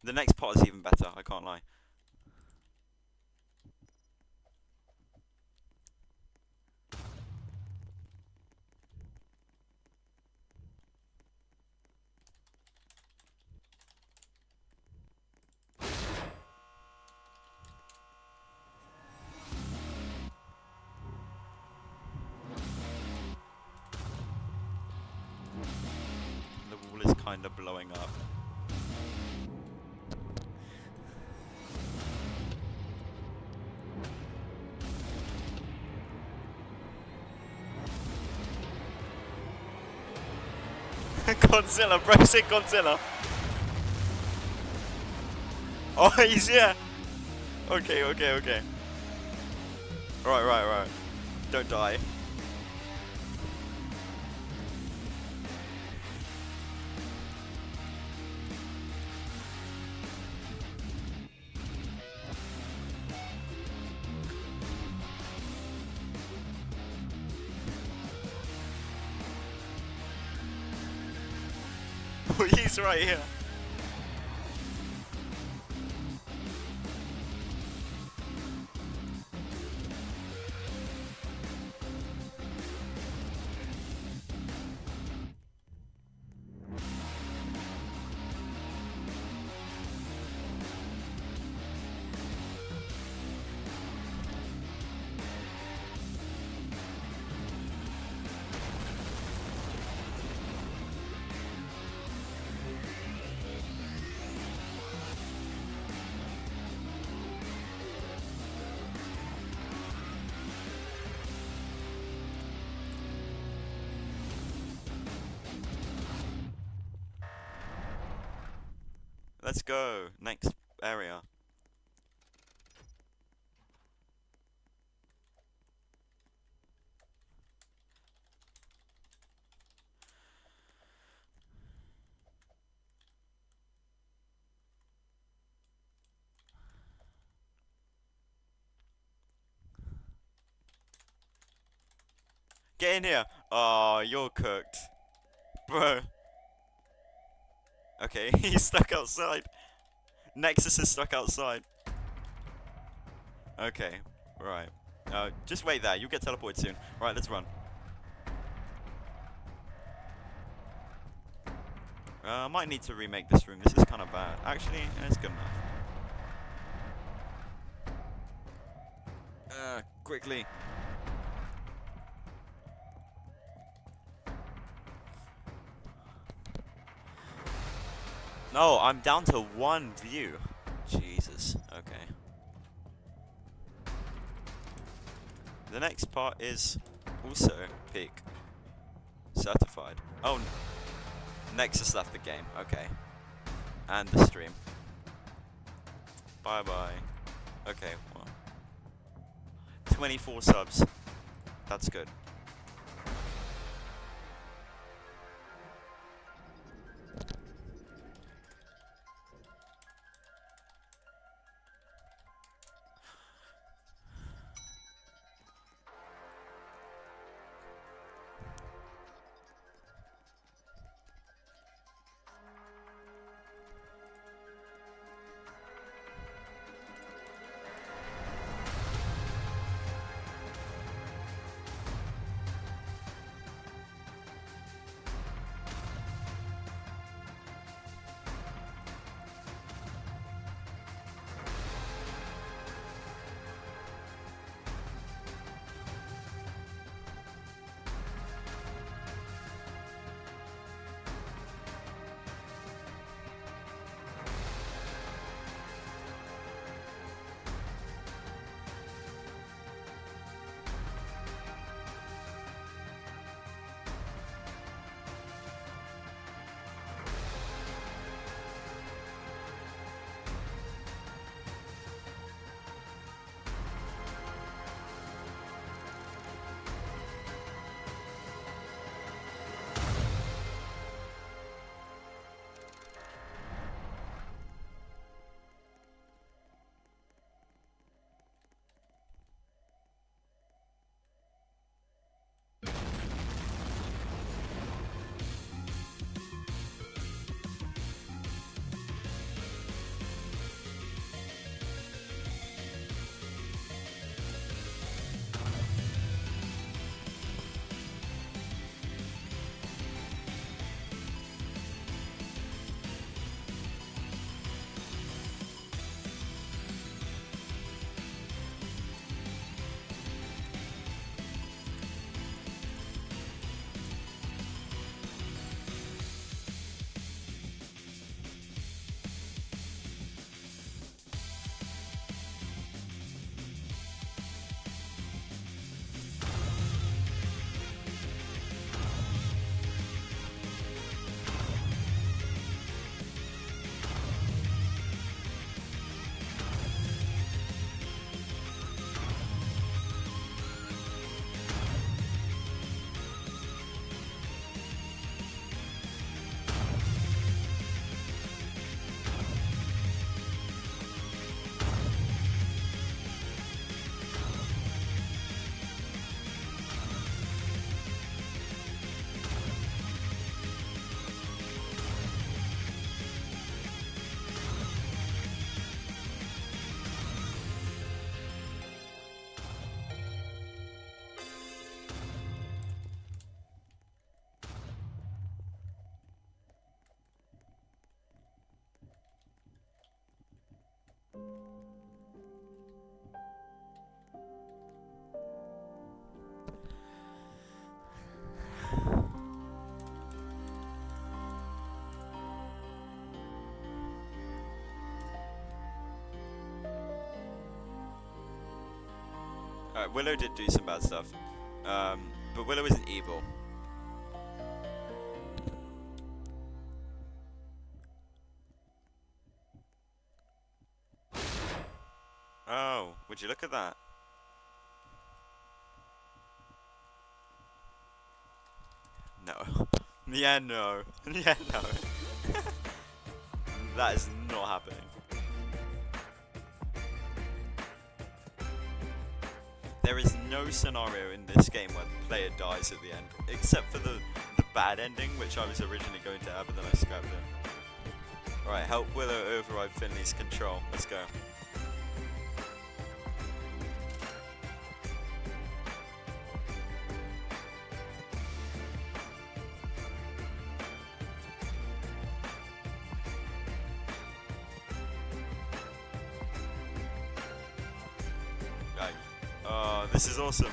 The next part is even better, I can't lie. The wall is kind of blowing up. Godzilla, bro, say Godzilla. Oh, he's here. Okay, okay, okay. Right. Don't die. He's right here. Let's go. Next area. Get in here. Oh, you're cooked. Bro. Okay, he's stuck outside. Nexus is stuck outside. Okay, right. Just wait there. You'll get teleported soon. Right, let's run. I might need to remake this room. This is kind of bad. Actually, it's good enough. Quickly. No, I'm down to one view. Jesus. Okay. The next part is also peak certified. Oh, Nexus left the game. Okay. And the stream. Bye bye. Okay, well. 24 subs. That's good. Alright, Willow did do some bad stuff. But Willow isn't evil. Would you look at that? No. Yeah, no. Yeah, no. That is not happening. There is no scenario in this game where the player dies at the end, except for the bad ending, which I was originally going to have, but then I scrapped it. Alright, help Willow override Finley's control. Let's go. Right. Oh, this is awesome.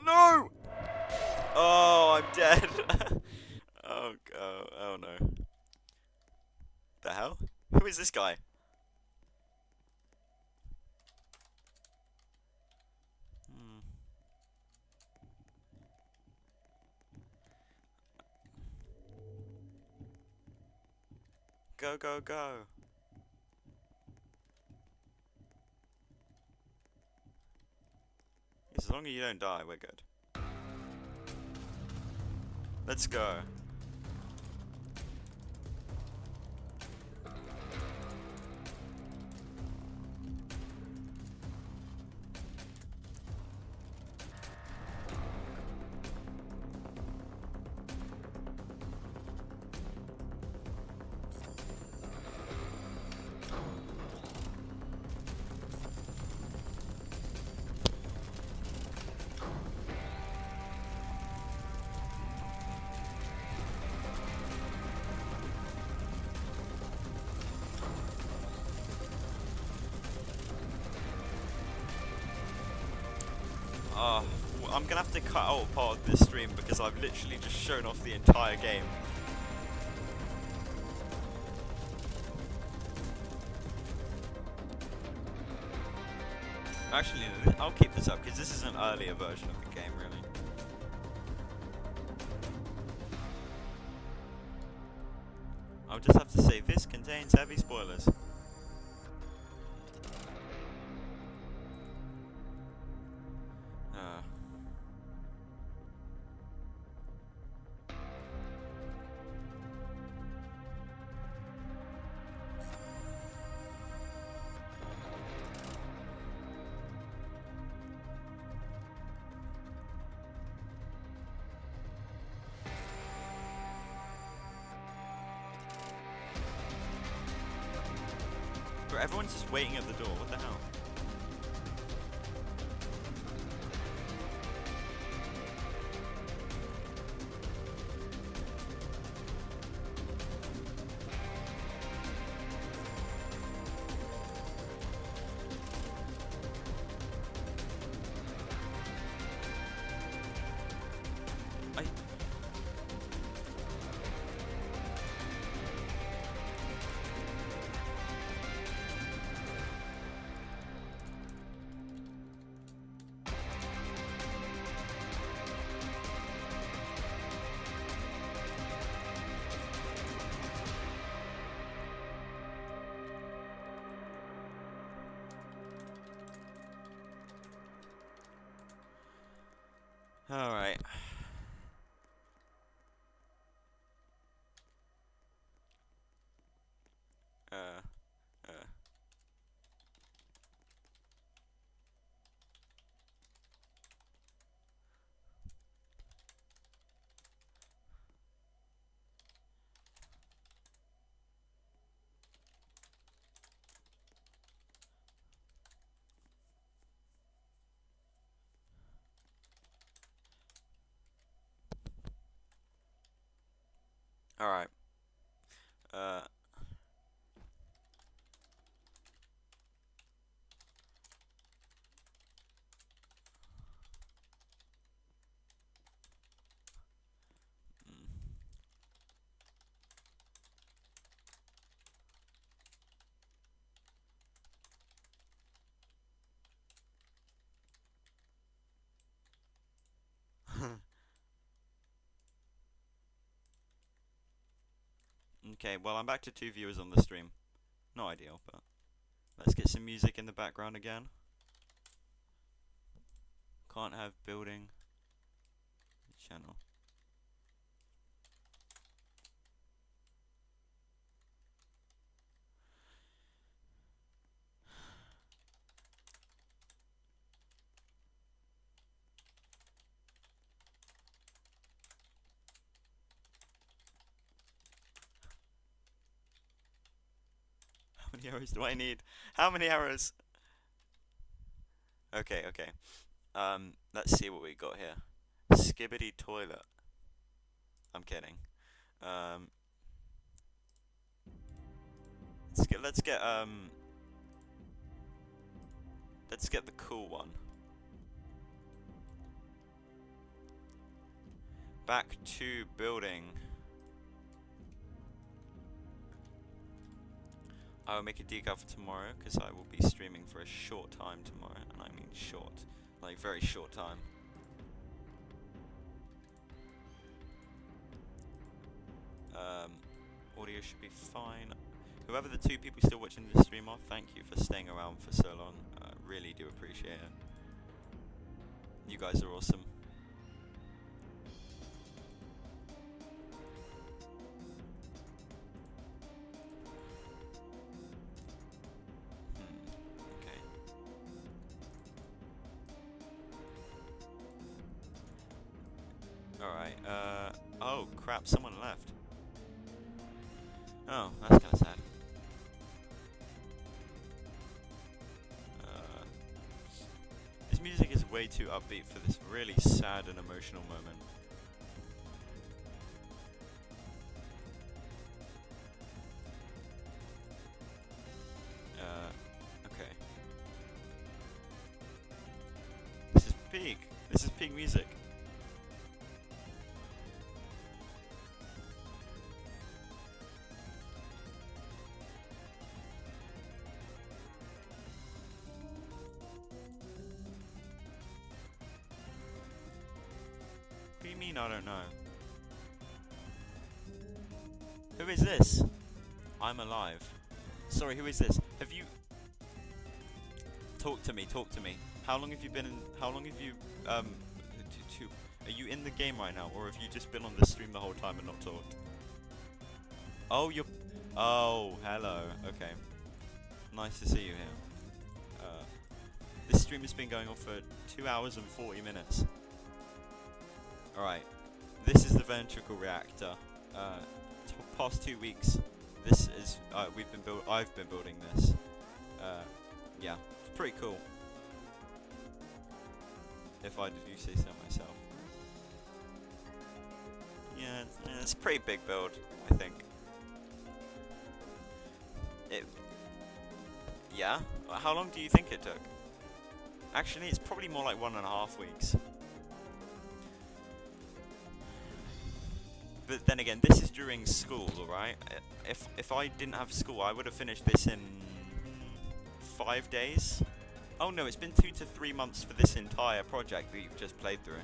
No! Oh, I'm dead. Oh, oh no. The hell? Who is this guy? Hmm. Go, go, go. As long as you don't die, we're good. Let's go. Oh, I'm gonna have to cut out part of this stream because I've literally just shown off the entire game. Actually, I'll keep this up because this is an earlier version of the game, really. I'll just have to say this contains heavy spoilers. Bro, everyone's just waiting at the door. What the hell? Alright. Uh. Alright. Uh, mm. Okay, well, I'm back to 2 viewers on the stream. Not ideal, but let's get some music in the background again. Can't have building channel. How many arrows do I need? How many arrows? Okay, okay. Let's see what we got here. Skibbity toilet. I'm kidding. Um, let's get the cool one. Back to building. I will make a decal for tomorrow because I will be streaming for a short time tomorrow, and I mean short, like very short time. Audio should be fine. Whoever the 2 people still watching the stream are, thank you for staying around for so long. I really do appreciate it. You guys are awesome. Okay. Alright, oh crap, someone left. Oh, that's kinda sad. This music is way too upbeat for this really sad and emotional moment. Okay. This is peak. This is peak music. What do you mean I don't know? Who is this? I'm alive. Sorry, who is this? Have you... Talk to me, talk to me. How long have you been in... How long have you... Are you in the game right now, or have you just been on the stream the whole time and not talked? Oh, you're... Oh, hello. Okay. Nice to see you here. This stream has been going on for 2 hours and 40 minutes. Alright. This is the ventricle reactor. Past 2 weeks. This is... I've been building this. Yeah. It's pretty cool. If I do say so myself. Yeah, it's a pretty big build, I think. Yeah? How long do you think it took? Actually, it's probably more like 1.5 weeks. But then again, this is during school, alright? If I didn't have school, I would have finished this in 5 days. Oh no, it's been 2 to 3 months for this entire project that you've just played through.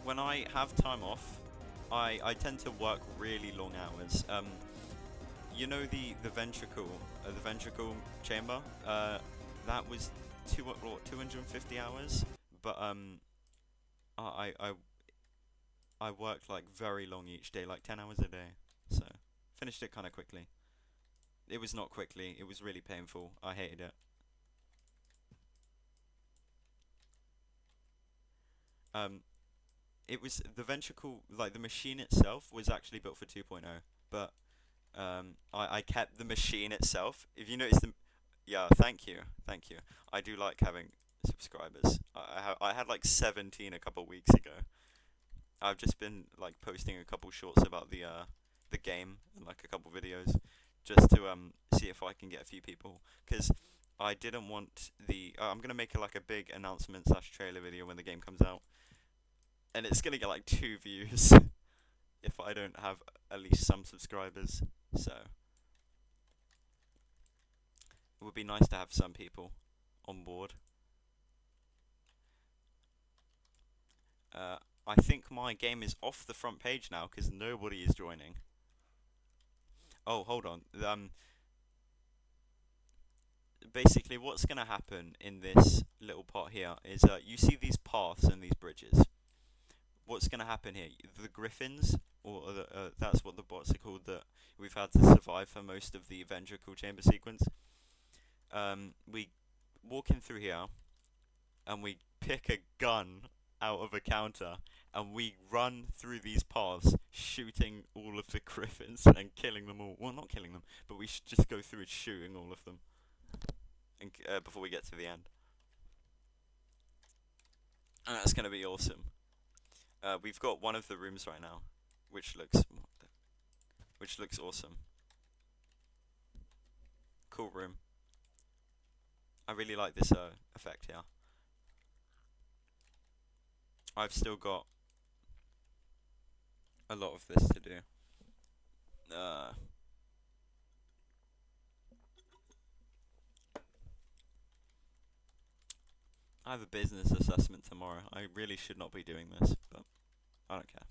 When I have time off, I tend to work really long hours. You know the ventricle chamber? That was 250 hours, but I worked like very long each day, like 10 hours a day. So finished it kind of quickly. It was not quickly. It was really painful. I hated it. It was the ventricle, like the machine itself was actually built for 2.0, but I kept the machine itself. If you notice the, yeah, thank you, thank you. I do like having subscribers. I had like 17 a couple weeks ago. I've just been like posting a couple shorts about the game and like a couple videos, just to see if I can get a few people. Cause I didn't want the. I'm gonna make like a big announcement slash trailer video when the game comes out, and it's gonna get like 2 views if I don't have at least some subscribers. So it would be nice to have some people on board. I think my game is off the front page now because nobody is joining. Oh, hold on. Basically, what's gonna happen in this little part here is you see these paths and these bridges. What's gonna happen here? The griffins, or that's what the bots are called, that we've had to survive for most of the Ventricle Chamber sequence. We walk in through here, and we pick a gun out of a counter, and we run through these paths, shooting all of the griffins and killing them all. Well, not killing them, but we should just go through and shooting all of them, and before we get to the end. And that's gonna be awesome. We've got one of the rooms right now, which looks awesome. Cool room. I really like this effect here. I've still got a lot of this to do. I have a business assessment tomorrow. I really should not be doing this, but I don't care.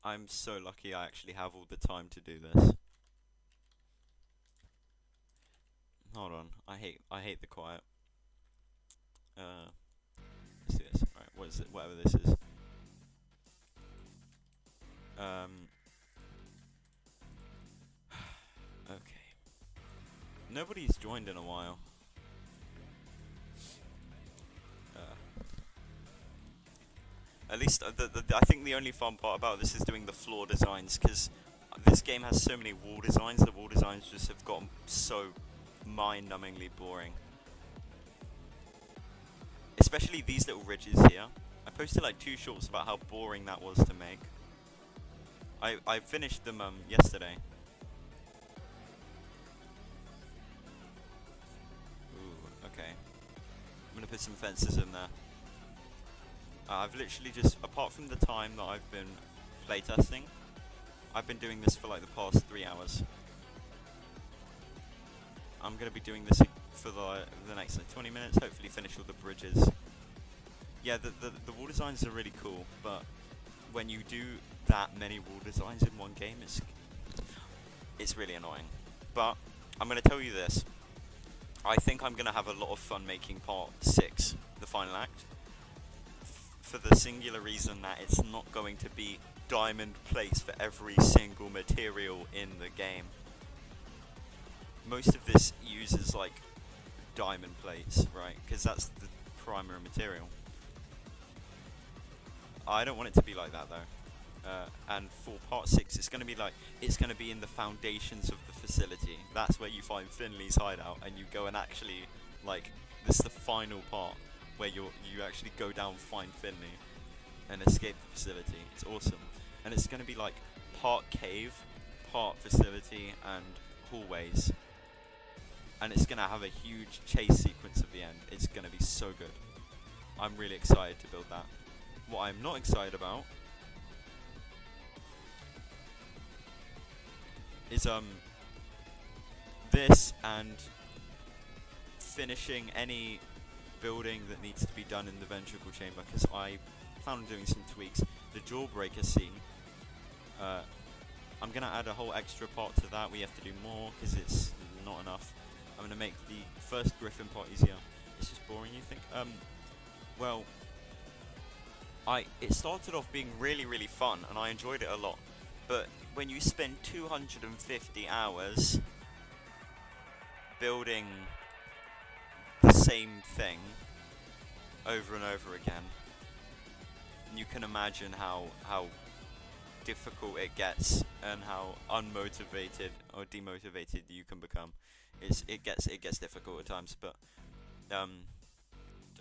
I'm so lucky I actually have all the time to do this. Hold on, I hate the quiet. Let's do this. Alright, what is it? Whatever this is. Okay. Nobody's joined in a while. At least, I think the only fun part about this is doing the floor designs, because this game has so many wall designs. The wall designs just have gotten so mind-numbingly boring. Especially these little ridges here. I posted like 2 shorts about how boring that was to make. I finished them yesterday. Ooh, okay. I'm gonna put some fences in there. I've literally just, apart from the time that I've been playtesting, I've been doing this for like the past 3 hours. I'm gonna be doing this for the next like 20 minutes, hopefully finish all the bridges. Yeah, the wall designs are really cool, but when you do that many wall designs in one game, it's really annoying. But I'm gonna tell you this, I think I'm gonna have a lot of fun making part 6, the final act, for the singular reason that it's not going to be diamond plates for every single material in the game. Most of this uses like diamond plates, right? Because that's the primary material. I don't want it to be like that though. And for part 6, it's going to be in the foundations of the facility. That's where you find Finley's hideout, and you go and actually, like, this is the final part where you actually go down, find Finley, and escape the facility. It's awesome. And it's going to be like part cave, part facility, and hallways. And it's going to have a huge chase sequence at the end. It's going to be so good. I'm really excited to build that. What I'm not excited about is this and finishing any building that needs to be done in the ventricle chamber, because I plan on doing some tweaks. The jawbreaker scene, I'm gonna add a whole extra part to that. We have to do more because it's not enough. I'm gonna make the first griffin part easier. It's just boring, you think? Well, it started off being really, really fun, and I enjoyed it a lot. But when you spend 250 hours building the same thing over and over again, you can imagine how difficult it gets and how unmotivated or demotivated you can become. It gets difficult at times, but um,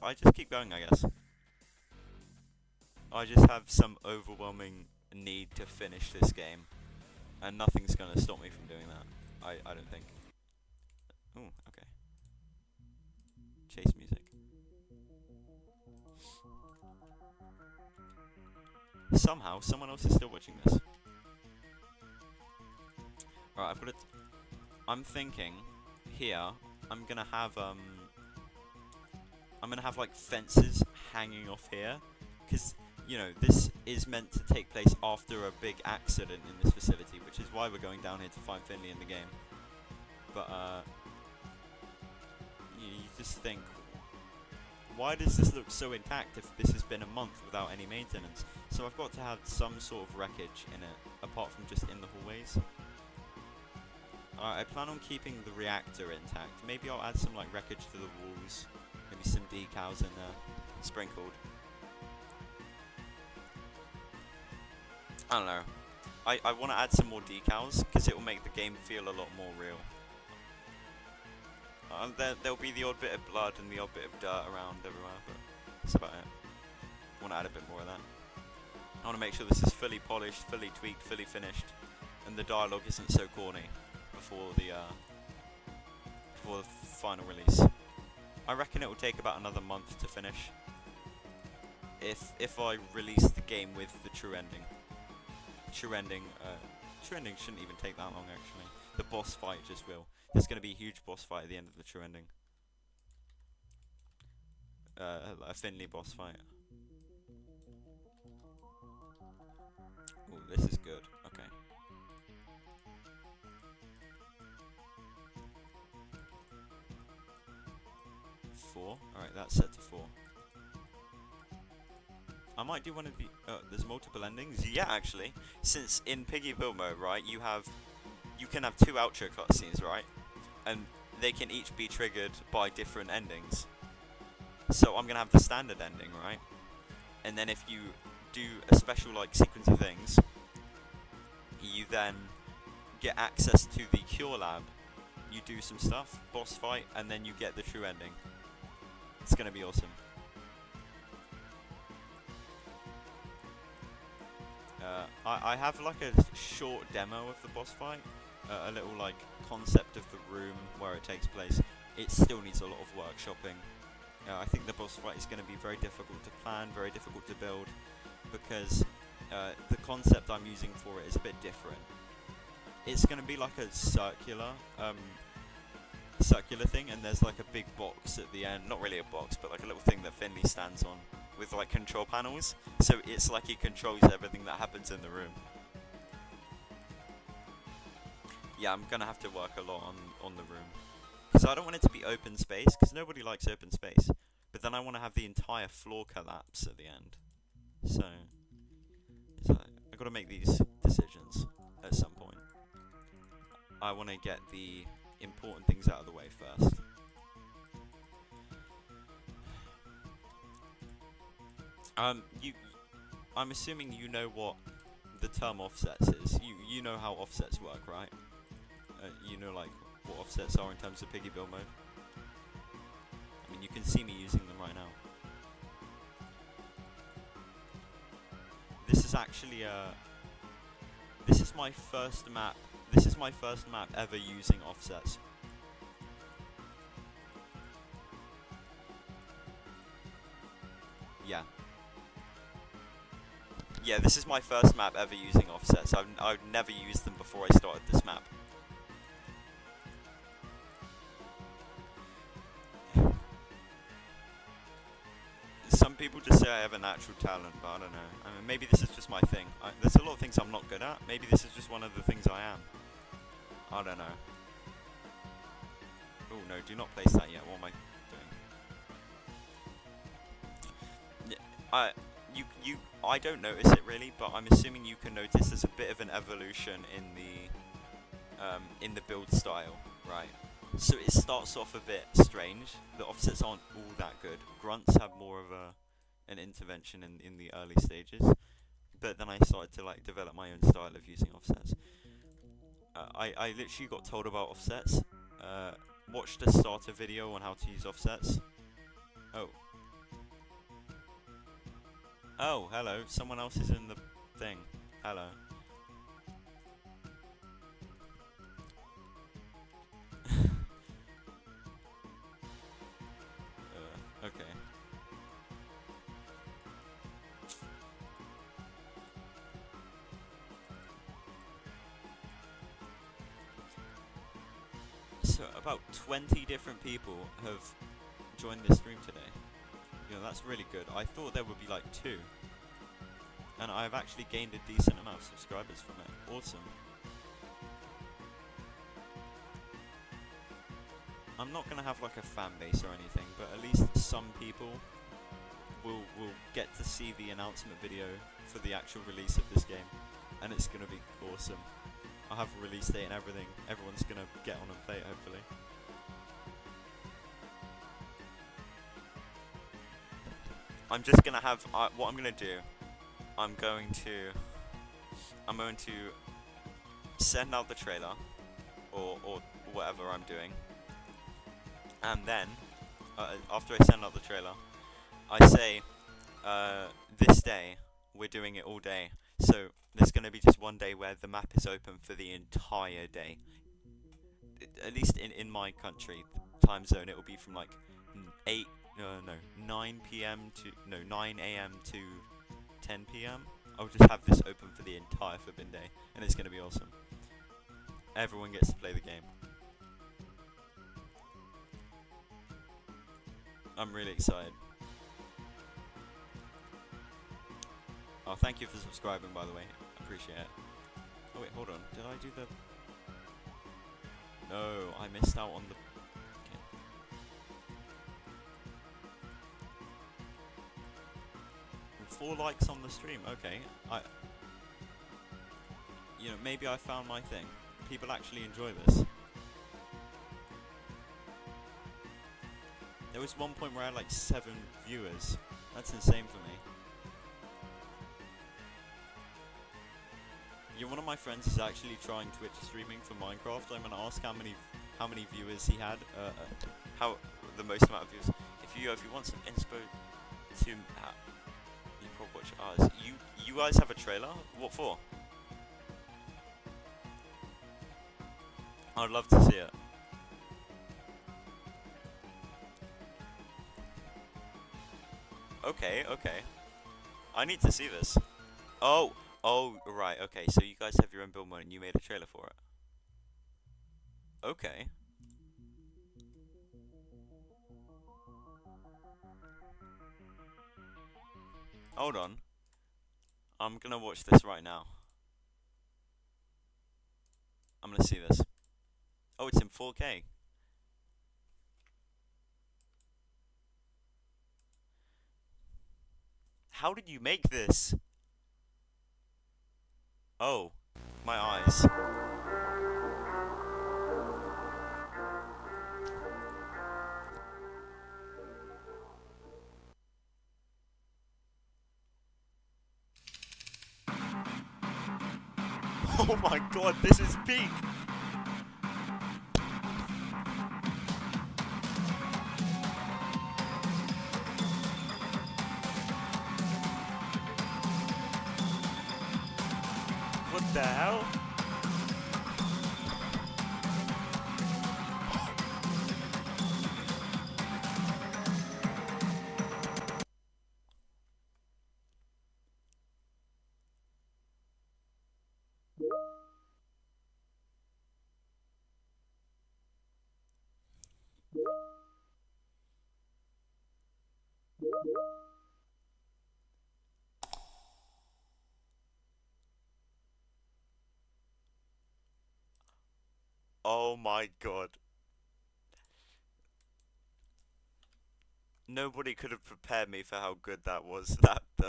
I just keep going, I guess. I just have some overwhelming need to finish this game, and nothing's gonna stop me from doing that. I don't think. Ooh, okay. Chase music. Somehow, someone else is still watching this. Right, I've got it. I'm thinking here. I'm gonna have like fences hanging off here, because you know this is meant to take place after a big accident in this facility, which is why we're going down here to find Finley in the game. But you just think, why does this look so intact if this has been a month without any maintenance? So I've got to have some sort of wreckage in it, apart from just in the hallways. I plan on keeping the reactor intact. Maybe I'll add some like wreckage to the walls, maybe some decals in there, sprinkled. I don't know. I want to add some more decals, because it will make the game feel a lot more real. There'll be the odd bit of blood and the odd bit of dirt around everywhere, but that's about it. I want to add a bit more of that. I want to make sure this is fully polished, fully tweaked, fully finished, and the dialogue isn't so corny before the final release. I reckon it will take about another month to finish, if I release the game with the true ending. True ending shouldn't even take that long, actually. The boss fight just will. There's going to be a huge boss fight at the end of the true ending. A Finley boss fight. Oh, this is good. Okay. Four. Alright, that's set to 4. I might do one of the... there's multiple endings? Yeah, actually. Since in Piggy Build Mode, right, you can have 2 outro cutscenes, right? And they can each be triggered by different endings. So I'm going to have the standard ending, right? And then if you do a special, like, sequence of things, you then get access to the Cure Lab. You do some stuff, boss fight, and then you get the true ending. It's going to be awesome. I have like a short demo of the boss fight, a little like concept of the room where it takes place. It still needs a lot of workshopping. I think the boss fight is going to be very difficult to plan, very difficult to build, because the concept I'm using for it is a bit different. It's going to be like a circular thing, and there's like a big box at the end. Not really a box, but like a little thing that Finley stands on, with like control panels, so it's like he controls everything that happens in the room. Yeah, I'm gonna have to work a lot on the room, because I don't want it to be open space, because nobody likes open space, but then I want to have the entire floor collapse at the end. So I've got to make these decisions at some point. I want to get the important things out of the way first. I'm assuming you know what the term offsets is. You know how offsets work, right? You know like what offsets are in terms of Piggy Build Mode. I mean, you can see me using them right now. This is actually this is my first map. This is my first map ever using offsets. Yeah. Yeah, this is my first map ever using offsets. I've never used them before I started this map. Some people just say I have a natural talent, but I don't know. I mean, maybe this is just my thing. There's a lot of things I'm not good at. Maybe this is just one of the things I am. I don't know. Oh no, do not place that yet. What am I doing? Yeah, I don't notice it really, but I'm assuming you can notice there's a bit of an evolution in the build style, right? So it starts off a bit strange. The offsets aren't all that good. Grunts have more of a an intervention in the early stages, but then I started to like develop my own style of using offsets. I literally got told about offsets. Uh, watched a starter video on how to use offsets. Oh. Oh, hello. Someone else is in the thing. Hello. Okay. So about 20 different people have joined this stream today. You know, that's really good. I thought there would be like 2. And I've actually gained a decent amount of subscribers from it. Awesome. I'm not going to have like a fan base or anything, but at least some people will get to see the announcement video for the actual release of this game. And it's going to be awesome. I'll have a release date and everything. Everyone's going to get on and play it, hopefully. I'm just going to have... what I'm going to do... I'm going to send out the trailer. Or whatever I'm doing. And then, after I send out the trailer, I say, this day, we're doing it all day. So, there's going to be just one day where the map is open for the entire day. At least in my country, the time zone, it will be from like 9 p.m. to, 9 a.m. to 10 p.m. I'll just have this open for the entire Forbidden Day, and it's going to be awesome. Everyone gets to play the game. I'm really excited. Oh, thank you for subscribing, by the way. Appreciate it. Oh wait, hold on. Did I do the... No, I missed out on the... Okay. 4 likes on the stream. Okay. You know, maybe I found my thing. People actually enjoy this. There was one point where I had like 7 viewers. That's insane for me. Yeah, one of my friends is actually trying Twitch streaming for Minecraft. I'm gonna ask how many viewers he had. How the most amount of viewers. If you want some inspo to you probably watch ours. You guys have a trailer? What for? I'd love to see it. Okay. I need to see this. Oh, right, okay, so you guys have your own build mode and you made a trailer for it. Okay. Hold on. I'm gonna watch this right now. I'm gonna see this. Oh, it's in 4K. How did you make this? Oh, my eyes. Oh my god, this is peak! What the hell? Oh my god. Nobody could have prepared me for how good that was.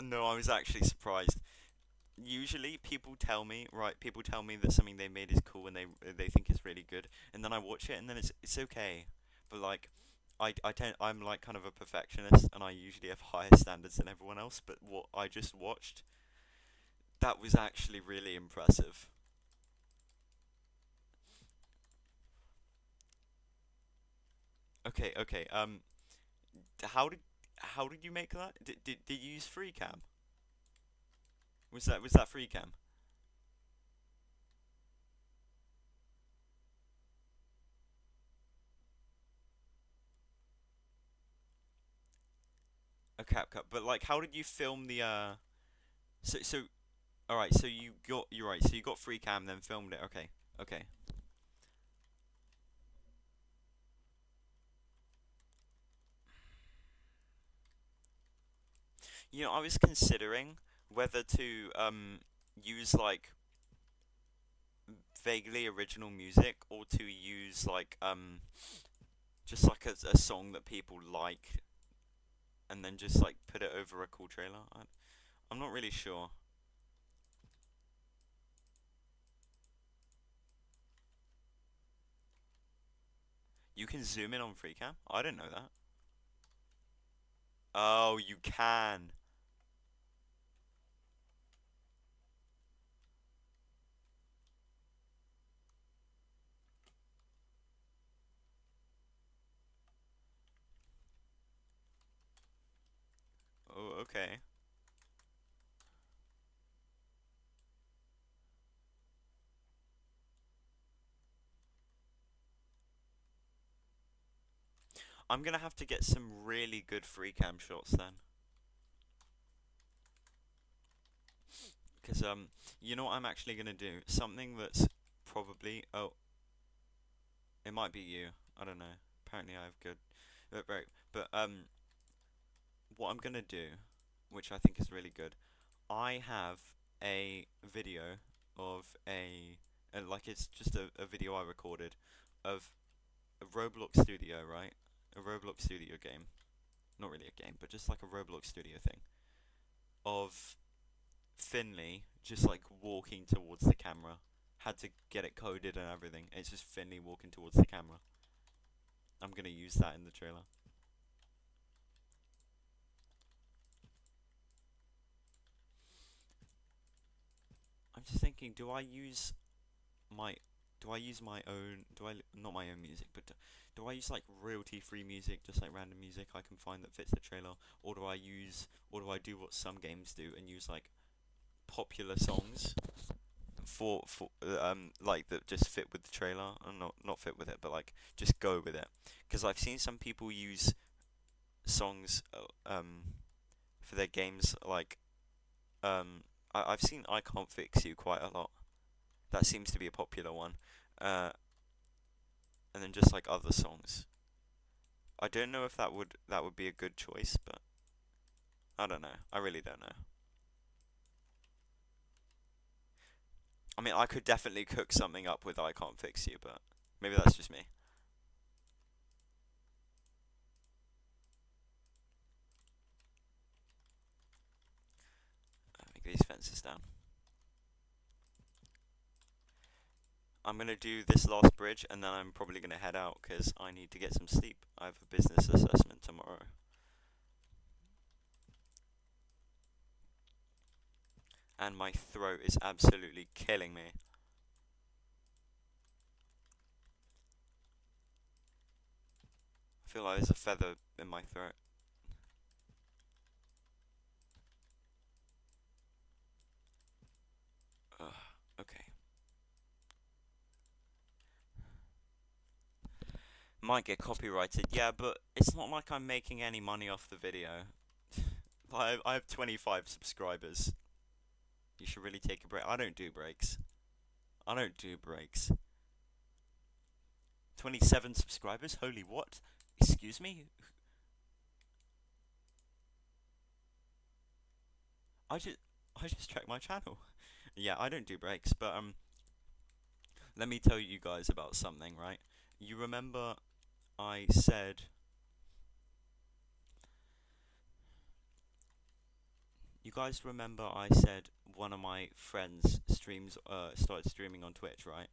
No, I was actually surprised. Usually people tell me that something they made is cool and they think it's really good, and then I watch it and then it's okay. But like I'm like kind of a perfectionist, and I usually have higher standards than everyone else. But what I just watched, that was actually really impressive. Okay, okay. How did how did you make that? Did you use FreeCam? Was that FreeCam? A CapCut, but like, how did you film the So all right. So you're right. So you got FreeCam, then filmed it. Okay, okay. I was considering whether to use like vaguely original music or to use like just like a song that people like and then just like put it over a cool trailer. I'm not really sure. You can zoom in on FreeCam? I didn't know that. Oh, you can. Oh, okay. I'm gonna have to get some really good FreeCam shots then. Because you know what I'm actually gonna do? Something that's probably it might be you. I don't know. Apparently I have good right. But what I'm gonna do, which I think is really good, I have a video of like it's just a video I recorded of a Roblox studio, right? A Roblox studio game. Not really a game, but just like a Roblox studio thing. Of Finley just like walking towards the camera. Had to get it coded and everything. It's just Finley walking towards the camera. I'm gonna use that in the trailer. I'm just thinking, my do I use my own do I not my own music, but do I use like royalty free music, just like random music I can find that fits the trailer, or do I do what some games do and use like popular songs for like that just fit with the trailer and not fit with it, but like just go with it? Because I've seen some people use songs for their games like I've seen I Can't Fix You quite a lot. That seems to be a popular one. Uh, and then just like other songs. I don't know if that would be a good choice, but I don't know. I really don't know. I mean, I could definitely cook something up with I Can't Fix You, but maybe that's just me. Make these fences down. I'm gonna do this last bridge and then I'm probably gonna head out because I need to get some sleep. I have a business assessment tomorrow. And my throat is absolutely killing me. I feel like there's a feather in my throat. Ugh, okay. Might get copyrighted, yeah, but it's not like I'm making any money off the video. I have 25 subscribers. You should really take a break. I don't do breaks. I don't do breaks. 27 subscribers? Holy what? Excuse me? I just I just checked my channel. Yeah, I don't do breaks, but let me tell you guys about something, right? You remember I said you guys remember I said one of my friends streams started streaming on Twitch, right?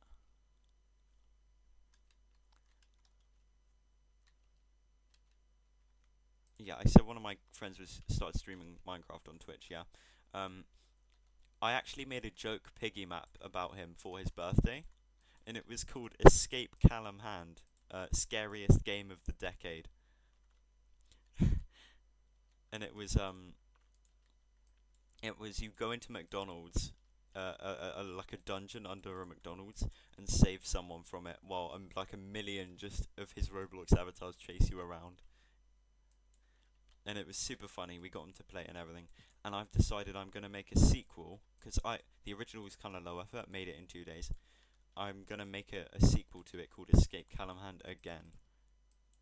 Yeah, I said one of my friends was started streaming Minecraft on Twitch. Yeah, um, I actually made a joke piggy map about him for his birthday, and it was called Escape Callum Hand, scariest game of the decade. And it was you go into McDonald's, like a dungeon under a McDonald's, and save someone from it, while like a million just of his Roblox avatars chase you around. And it was super funny. We got him to play it and everything. And I've decided I'm gonna make a sequel because I the original was kind of low effort, made it in 2 days. I'm gonna make a sequel to it called Escape Calamhand again,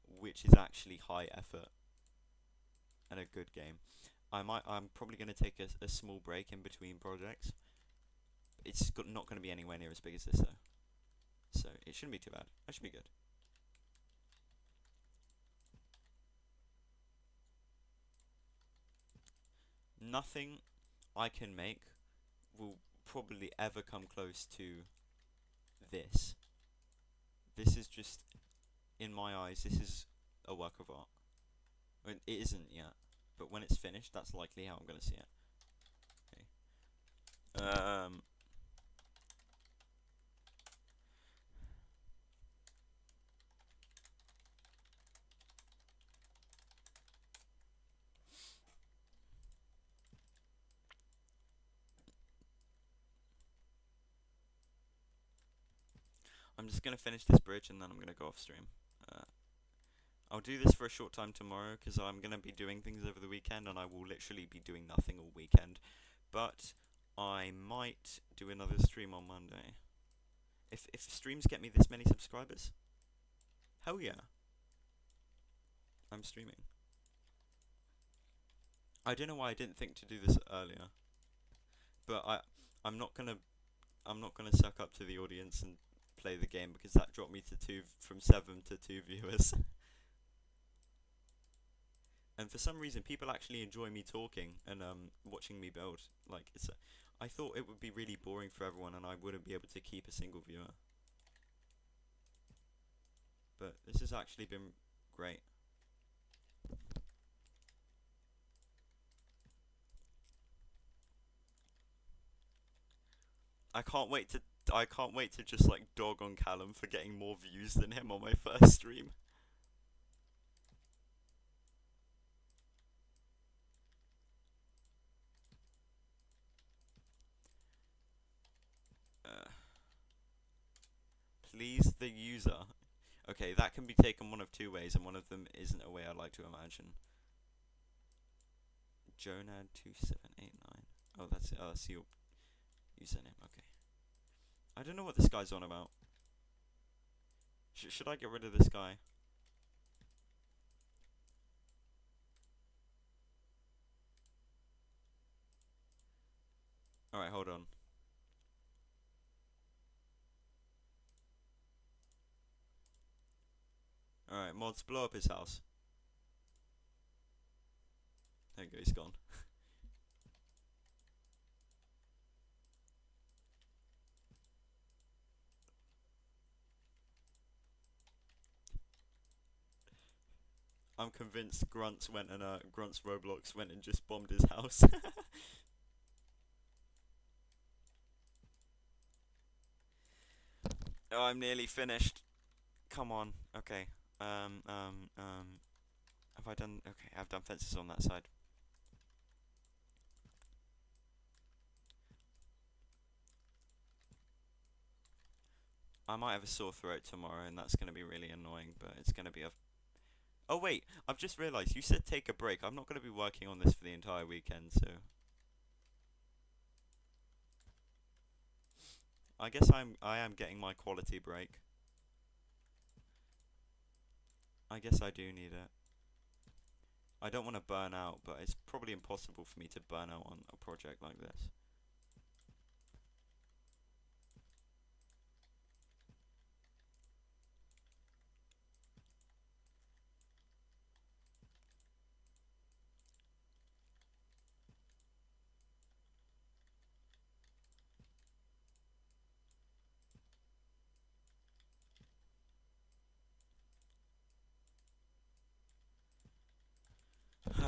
which is actually high effort and a good game. I'm probably gonna take a small break in between projects. Not gonna be anywhere near as big as this though, so it shouldn't be too bad. That should be good. Nothing I can make will probably ever come close to this. This is just, in my eyes, this is a work of art. I mean, it isn't yet, but when it's finished, that's likely how I'm gonna see it. Okay. I'm just gonna finish this bridge and then I'm gonna go off stream. Uh, I'll do this for a short time tomorrow because I'm gonna be doing things over the weekend and I will literally be doing nothing all weekend. But I might do another stream on Monday. If streams get me this many subscribers, hell yeah, I'm streaming. I don't know why I didn't think to do this earlier, but I'm not gonna suck up to the audience and play the game because that dropped me to two from 7 to 2 viewers. And for some reason, people actually enjoy me talking and watching me build. Like I thought it would be really boring for everyone, and I wouldn't be able to keep a single viewer. But this has actually been great. I can't wait to I can't wait to just like dog on Callum for getting more views than him on my first stream. Uh, Please the user. Okay, that can be taken one of two ways, and one of them isn't a way I like to imagine. Jonad2789. Oh, that's your username. Okay. I don't know what this guy's on about. Should I get rid of this guy? Alright, hold on. Alright, mods, blow up his house. There you go, he's gone. I'm convinced Grunt's Roblox went and just bombed his house. Oh, I'm nearly finished. Come on. Okay. Have I done? Okay, I've done fences on that side. I might have a sore throat tomorrow, and that's gonna be really annoying. But it's gonna be a. Oh wait, I've just realised you said take a break. I'm not gonna be working on this for the entire weekend, so. I guess I am getting my quality break. I guess I do need it. I don't want to burn out, but it's probably impossible for me to burn out on a project like this.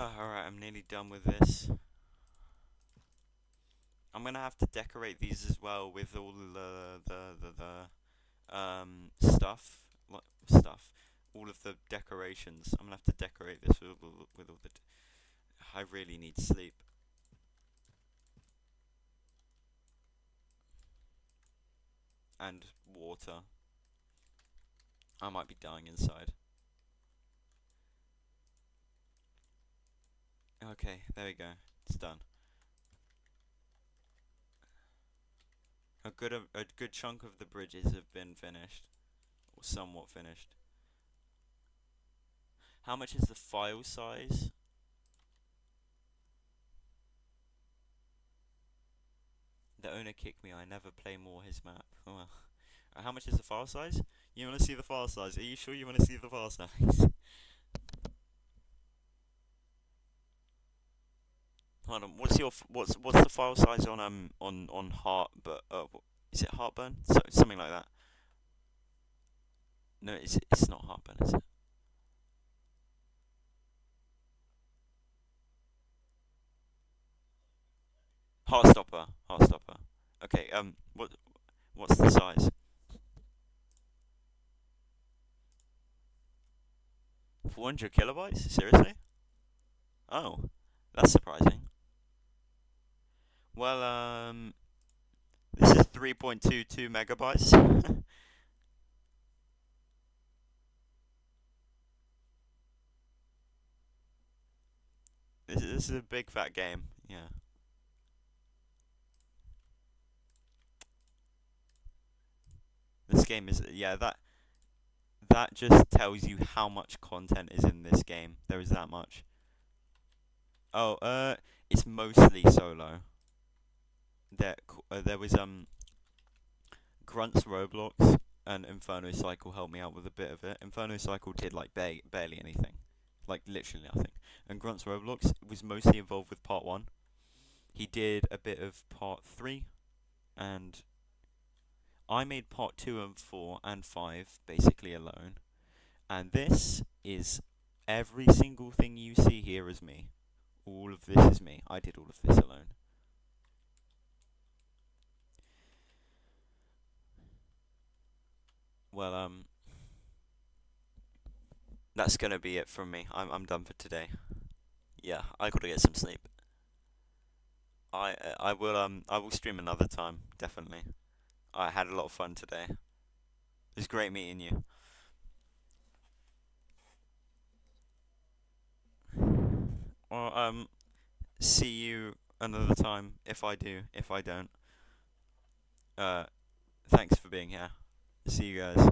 Alright, I'm nearly done with this. I'm gonna have to decorate these as well with all the stuff, all of the decorations. I'm gonna have to decorate this with all the. I really need sleep. And water. I might be dying inside. Okay, there we go. It's done. A good chunk of the bridges have been finished, or somewhat finished. How much is the file size? The owner kicked me. I never play more his map. Oh well. How much is the file size? You want to see the file size? Are you sure you want to see the file size? Hold on. What's the file size on Heart? But is it Heartburn? Something like that. No, it's not Heartburn, is it? Heartstopper. Heartstopper. Okay. What's the size? 400 kilobytes? Seriously? Oh, that's surprising. Well, this is 3.22 megabytes. This is a big fat game. Yeah. This game is, yeah, that just tells you how much content is in this game. There is that much. Oh, it's mostly solo. There was Grunts Roblox and Inferno Cycle helped me out with a bit of it. Inferno Cycle did like barely anything, like literally nothing. And Grunts Roblox was mostly involved with part 1. He did a bit of part 3, and I made part 2 and 4 and 5 basically alone. And this is every single thing you see here is me. All of this is me. I did all of this alone. Well, that's gonna be it from me. I'm done for today. Yeah, I gotta get some sleep. I will stream another time, definitely. I had a lot of fun today. It was great meeting you. Well, see you another time if I do. If I don't, uh, thanks for being here. See you guys.